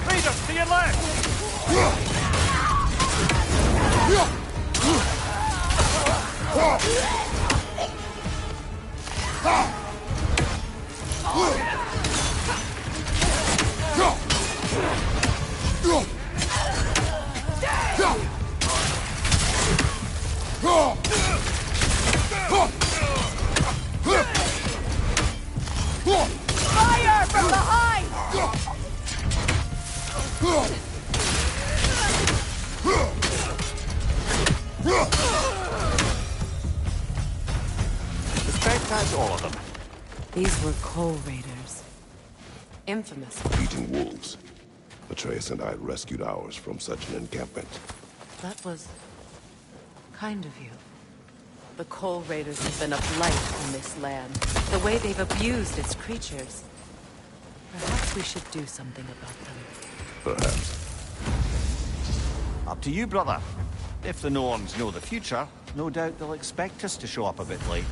Kratos, to your left! Fire from behind! Suspect that's all of them. These were Coal Raiders. Infamous. Eating wolves. Atreus and I rescued ours from such an encampment. That was kind of you. The Coal Raiders have been a blight on this land. The way they've abused its creatures. Perhaps we should do something about them. Perhaps. Up to you, brother. If the Norns know the future, no doubt they'll expect us to show up a bit late.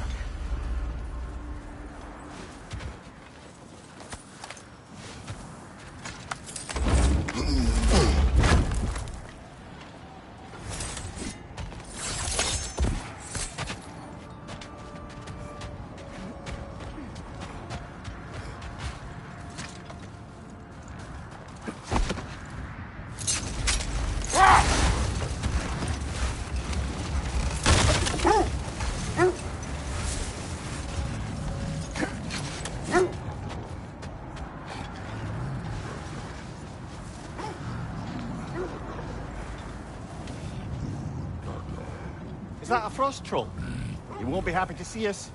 Is that a frost troll? You won't be happy to see us.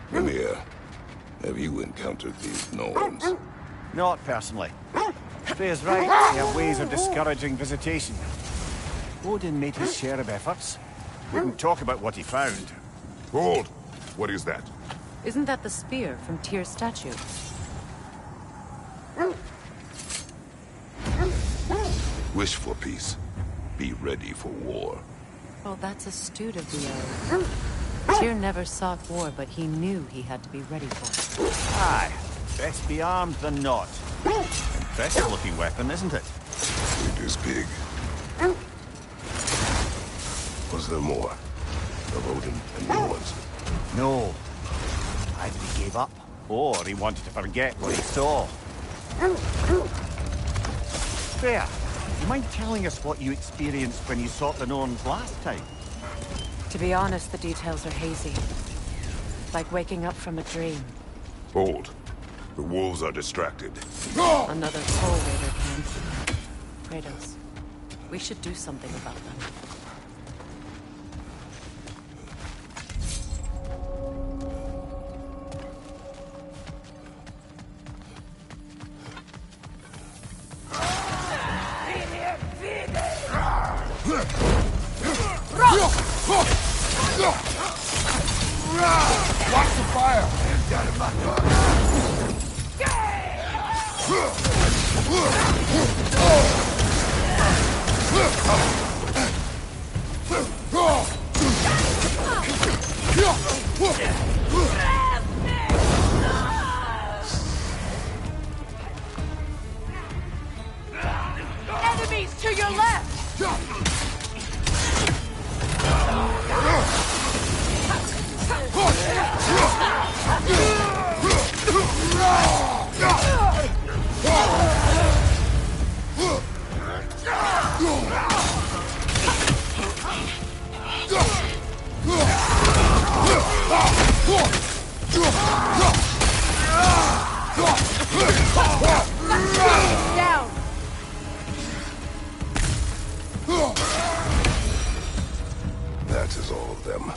Mimir, have you encountered these Norns? Not personally. Freya's right, they have ways of discouraging visitation. Odin made his share of efforts. Wouldn't talk about what he found. Hold! What is that? Isn't that the spear from Tyr's statue? Wish for peace. Be ready for war. Oh, that's astute of the oath. Tyr never sought war, but he knew he had to be ready for it. Aye, best be armed than not. Impressive looking weapon, isn't it? It is big. Was there more? Of Odin and Norns? No. Either he gave up, or he wanted to forget what he saw. Freya, do you mind telling us what you experienced when you sought the Norns last time? To be honest, the details are hazy. Like waking up from a dream. Hold. The wolves are distracted. Another Soul Raider camp. Kratos, we should do something about them. Watch the fire! Enemies to your left! Down! That is all of them.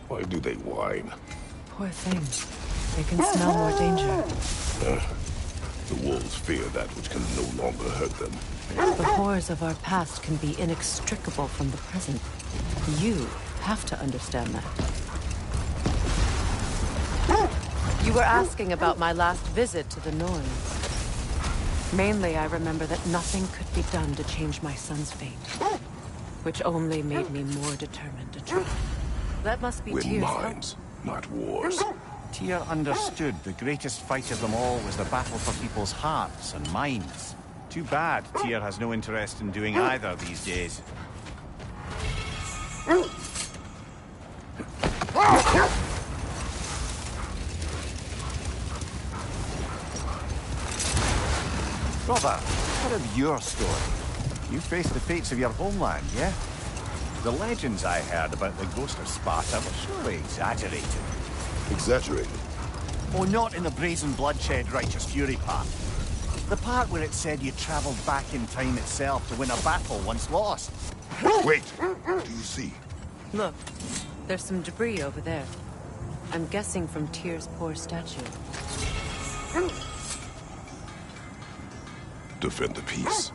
Why do they whine? Poor things. They can smell more danger. The wolves fear that which can no longer hurt them. The horrors of our past can be inextricable from the present. You have to understand that. You were asking about my last visit to the Norns. Mainly, I remember that nothing could be done to change my son's fate, which only made me more determined to try. That must be Win Tyr's minds, not wars. Tyr understood the greatest fight of them all was the battle for people's hearts and minds. Too bad Tyr has no interest in doing either these days. Brother, what of your story? You faced the fates of your homeland, yeah? The legends I heard about the ghost of Sparta were surely exaggerated. Exaggerated? Oh, not in the brazen bloodshed righteous fury part. The part where it said you travelled back in time itself to win a battle once lost. Wait, do you see? Look, there's some debris over there. I'm guessing from Tyr's poor statue. Defend the peace.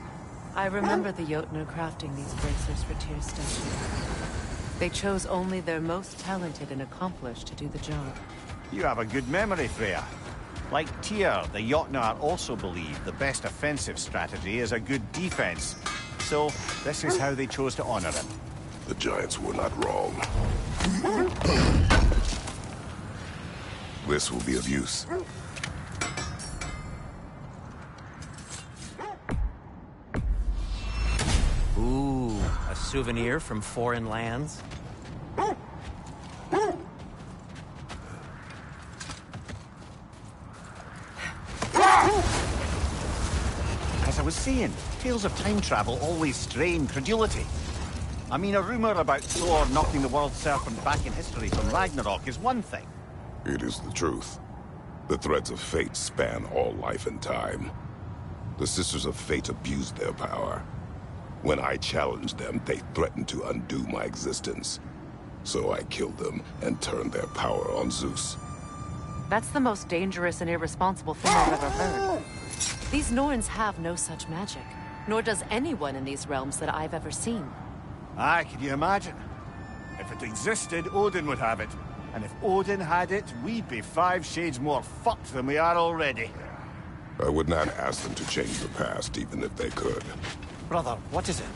I remember the Jotnar crafting these bracers for Tyr's statue. They chose only their most talented and accomplished to do the job. You have a good memory, Freya. Like Tyr, the Jotnar also believe the best offensive strategy is a good defense. So, this is how they chose to honor him. The Giants were not wrong. This will be of use. Ooh, a souvenir from foreign lands? As I was saying, tales of time travel always strain credulity. I mean, a rumor about Thor knocking the world serpent back in history from Ragnarok is one thing. It is the truth. The threads of fate span all life and time. The Sisters of Fate abused their power. When I challenged them, they threatened to undo my existence. So I killed them and turned their power on Zeus. That's the most dangerous and irresponsible thing I've ever heard. These Norns have no such magic, nor does anyone in these realms that I've ever seen. Aye, can you imagine? If it existed, Odin would have it. And if Odin had it, we'd be 5 shades more fucked than we are already. I would not ask them to change the past, even if they could. Brother, what is it?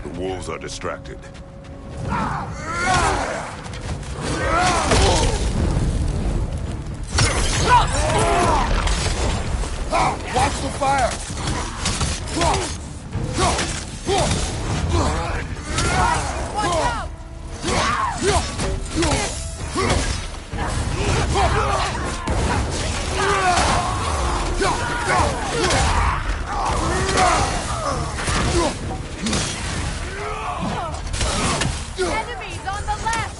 The wolves are distracted. Watch the fire! Watch out! Enemies on the left!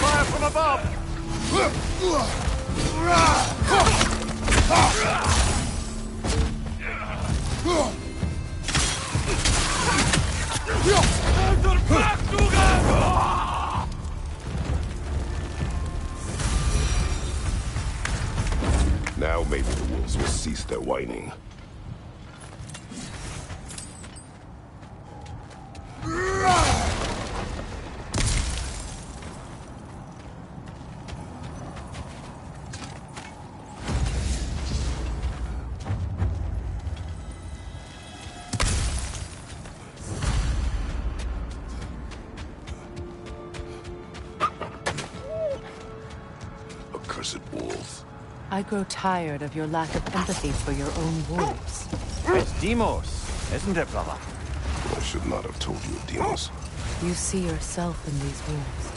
Fire from above! Now maybe the wolves will cease their whining. Accursed wolves. I grow tired of your lack of empathy for your own wolves. It's Deimos, isn't it, brother? I should not have told you of Deimos. You see yourself in these wolves,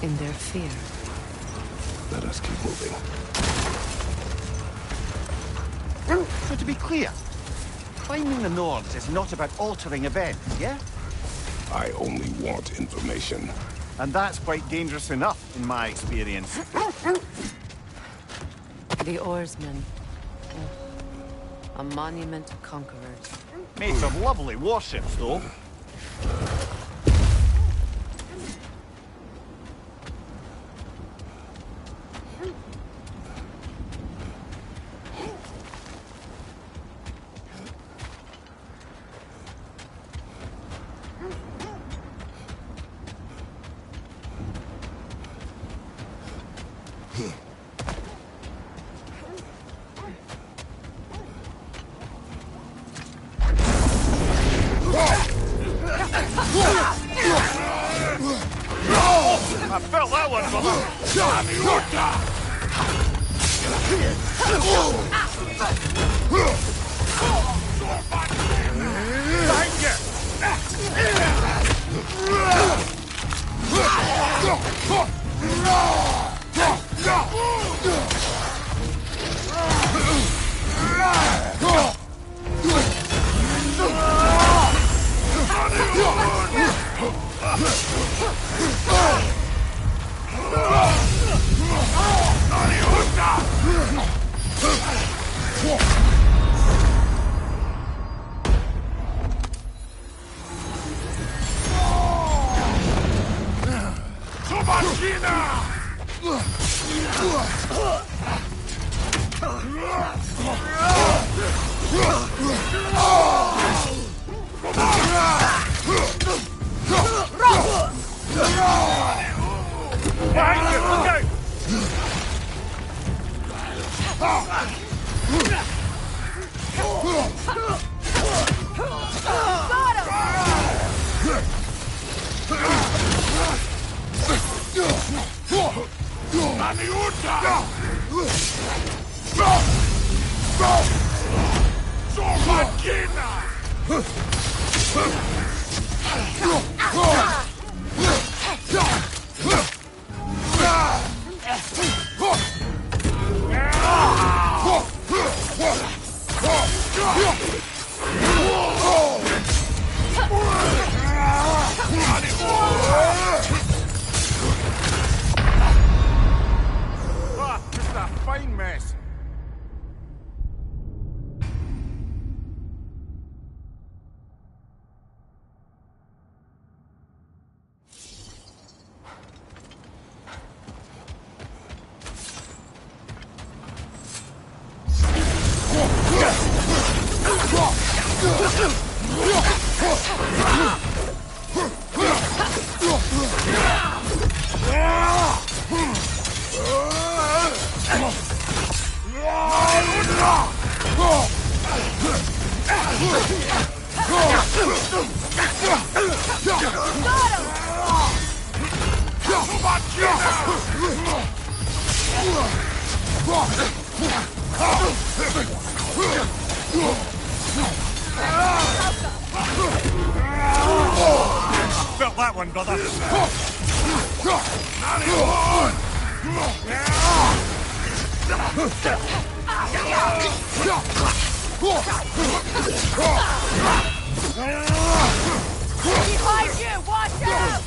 in their fear. Let us keep moving. So to be clear, finding the Nords is not about altering events, yeah? I only want information. And that's quite dangerous enough, in my experience. The oarsmen. A monument to conquerors. Made some lovely warships, though. I felt that one, brother! Just a fine mess. Felt that one, brother. Behind you! Watch out!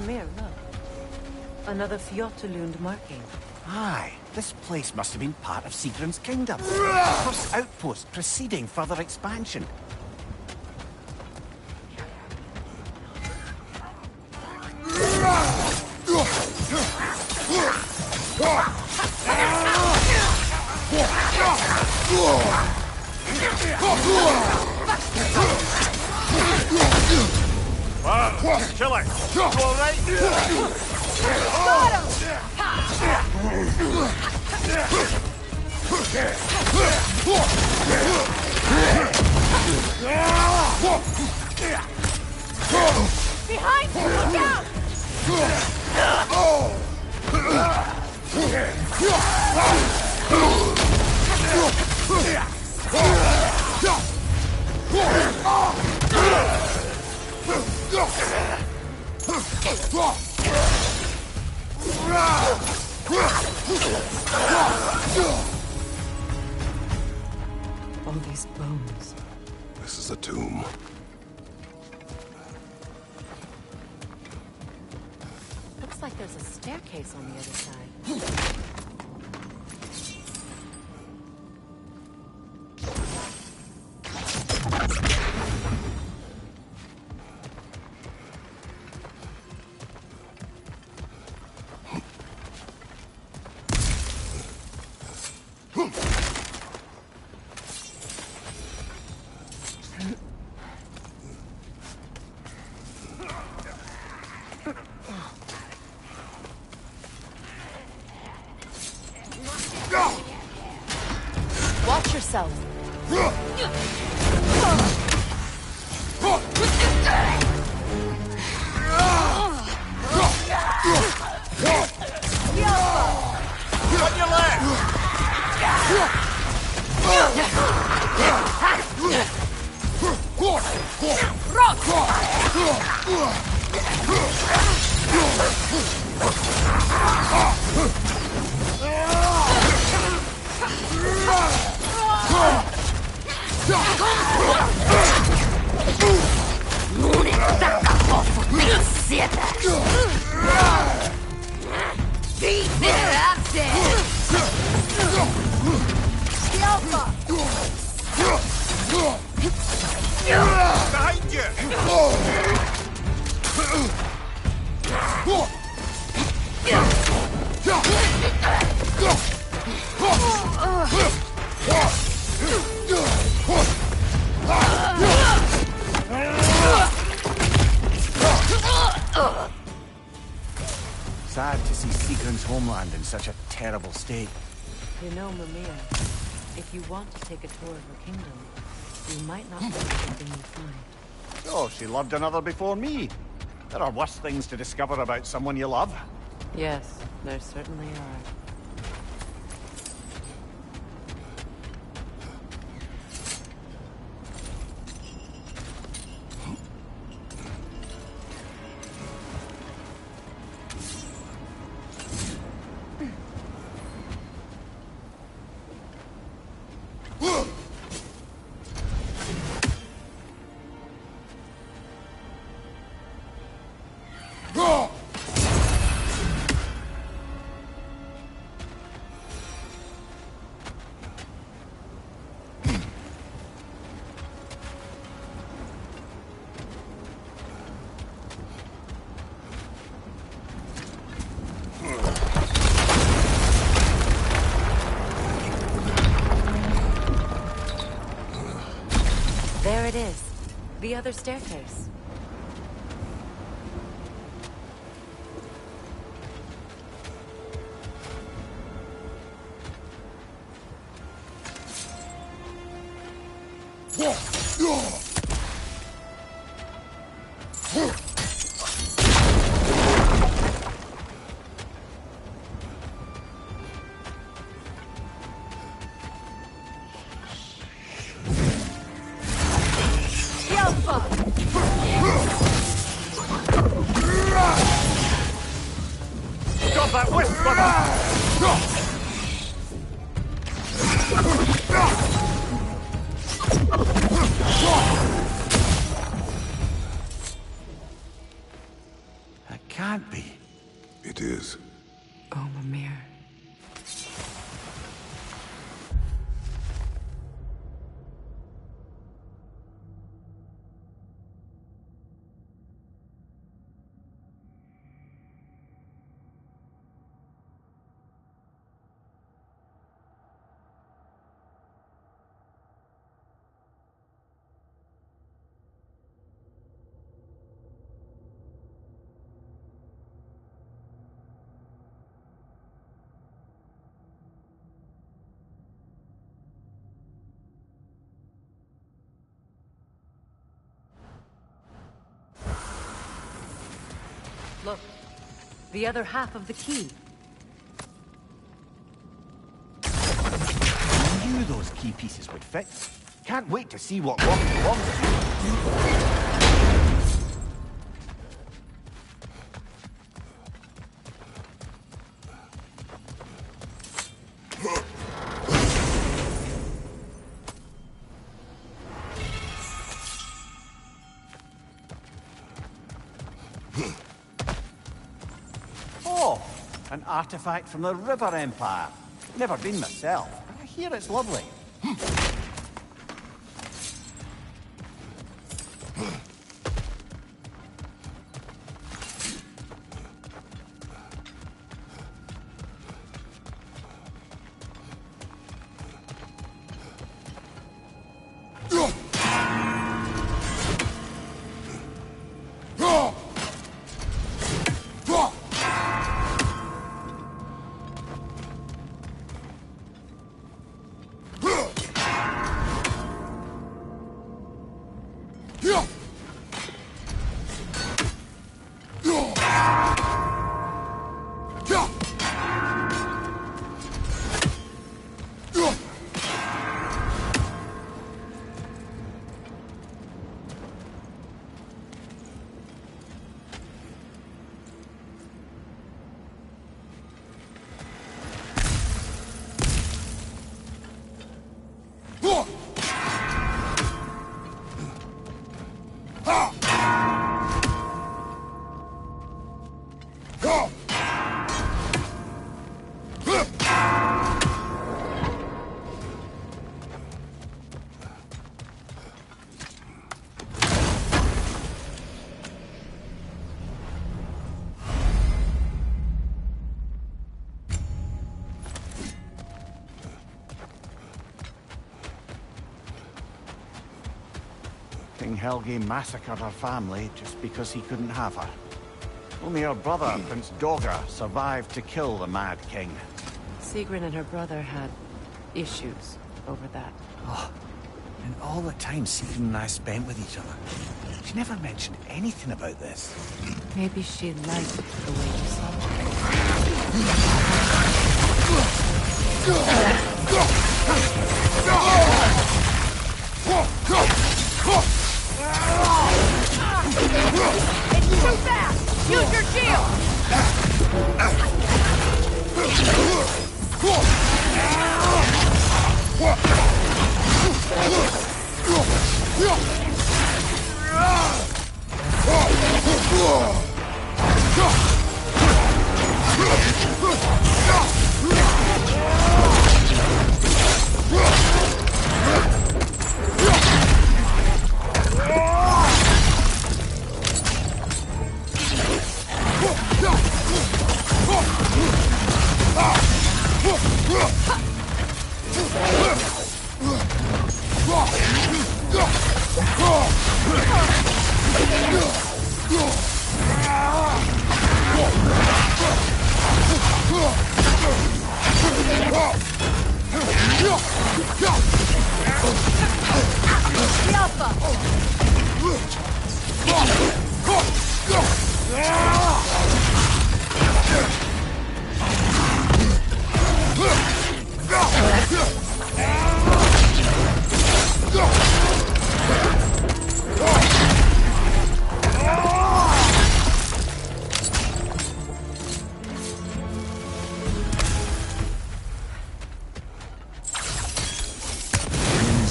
Mimir, look. Another Fjotalund marking. Aye, this place must have been part of Sigrun's kingdom. First outpost preceding further expansion. Killer! You alright? Got him! Behind you! Look out! All these bones. This is a tomb. Looks like there's a staircase on the other side. Watch yourself. On your Behind you! Sad to see Seagram's homeland in such a terrible state. You know, Mimir, if you want to take a tour of her kingdom, you might not like everything you find. Oh, she loved another before me. There are worse things to discover about someone you love. Yes, there certainly are. There it is. The other staircase. Stop that whisper! That can't be. It is. Oh, Mimir. Look, the other half of the key. I knew those key pieces would fit. Can't wait to see what lock it belongs to. Oh, an artifact from the River Empire. Never been myself, but I hear it's lovely. King Helge massacred her family just because he couldn't have her. Only her brother, Prince Dogger, survived to kill the Mad King. Sigrun and her brother had issues over that. Oh, and all the time Sigrun and I spent with each other. She never mentioned anything about this. Maybe she liked the way you saw It's too fast! Use your shield!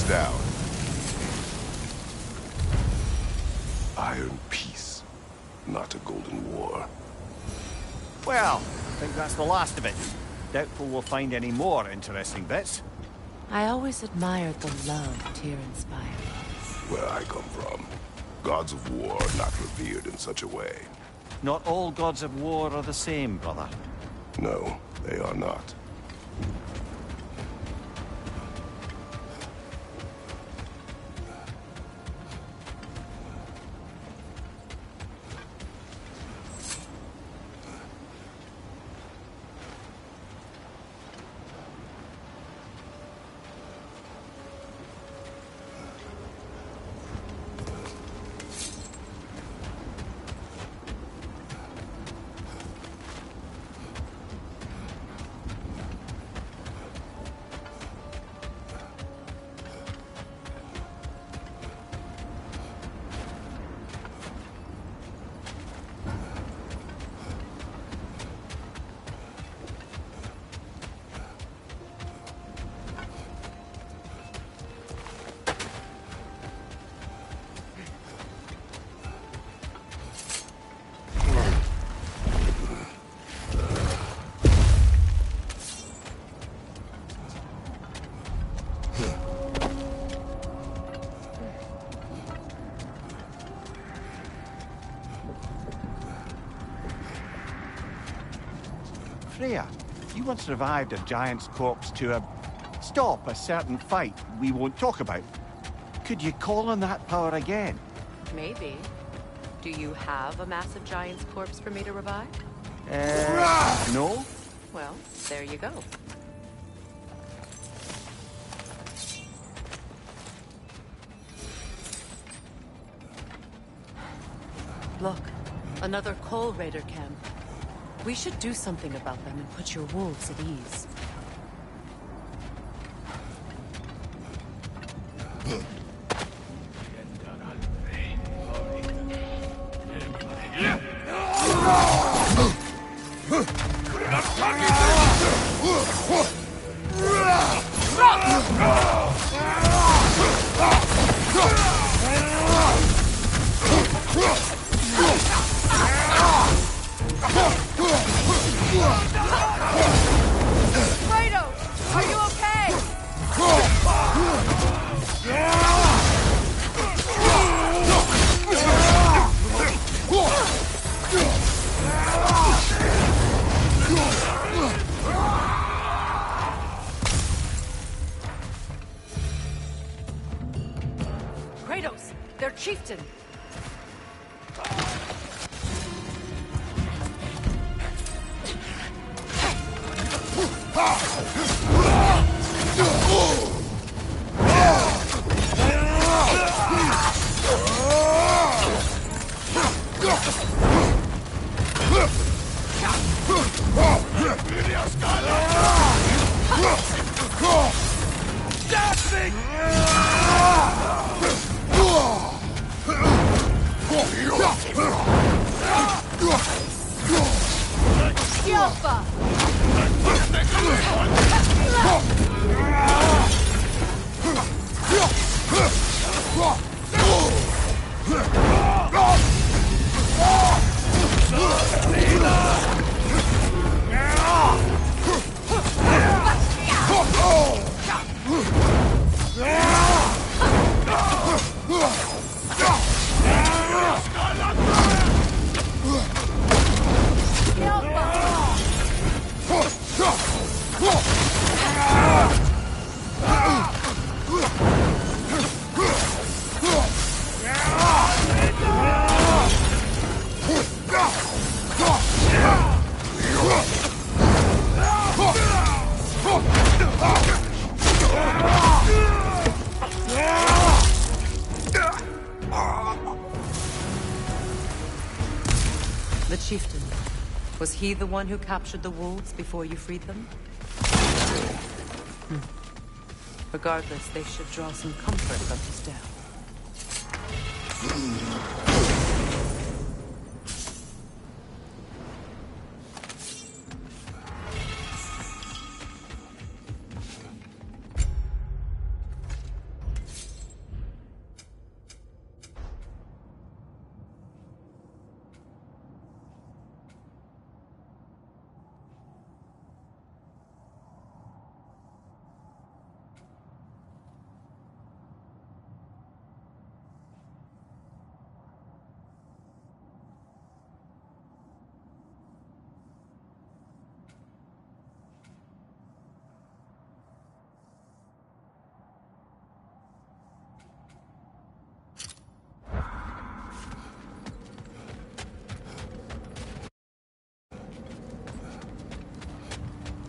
Down. Iron peace, not a golden war. Well, I think that's the last of it. Doubtful we'll find any more interesting bits. I always admired the love Tyr inspired. Where I come from, gods of war are not revered in such a way. Not all gods of war are the same, brother. No, they are not. once revived a giant's corpse to stop a certain fight we won't talk about. Could you call on that power again? Maybe. Do you have a massive giant's corpse for me to revive? No? Well, there you go. Look, another Coal Raider camp. We should do something about them and put your wolves at ease. Kratos, are you okay? Kratos, their chieftain. The chieftain. Was he the one who captured the wolves before you freed them? Regardless, they should draw some comfort from his death.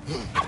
Hmm.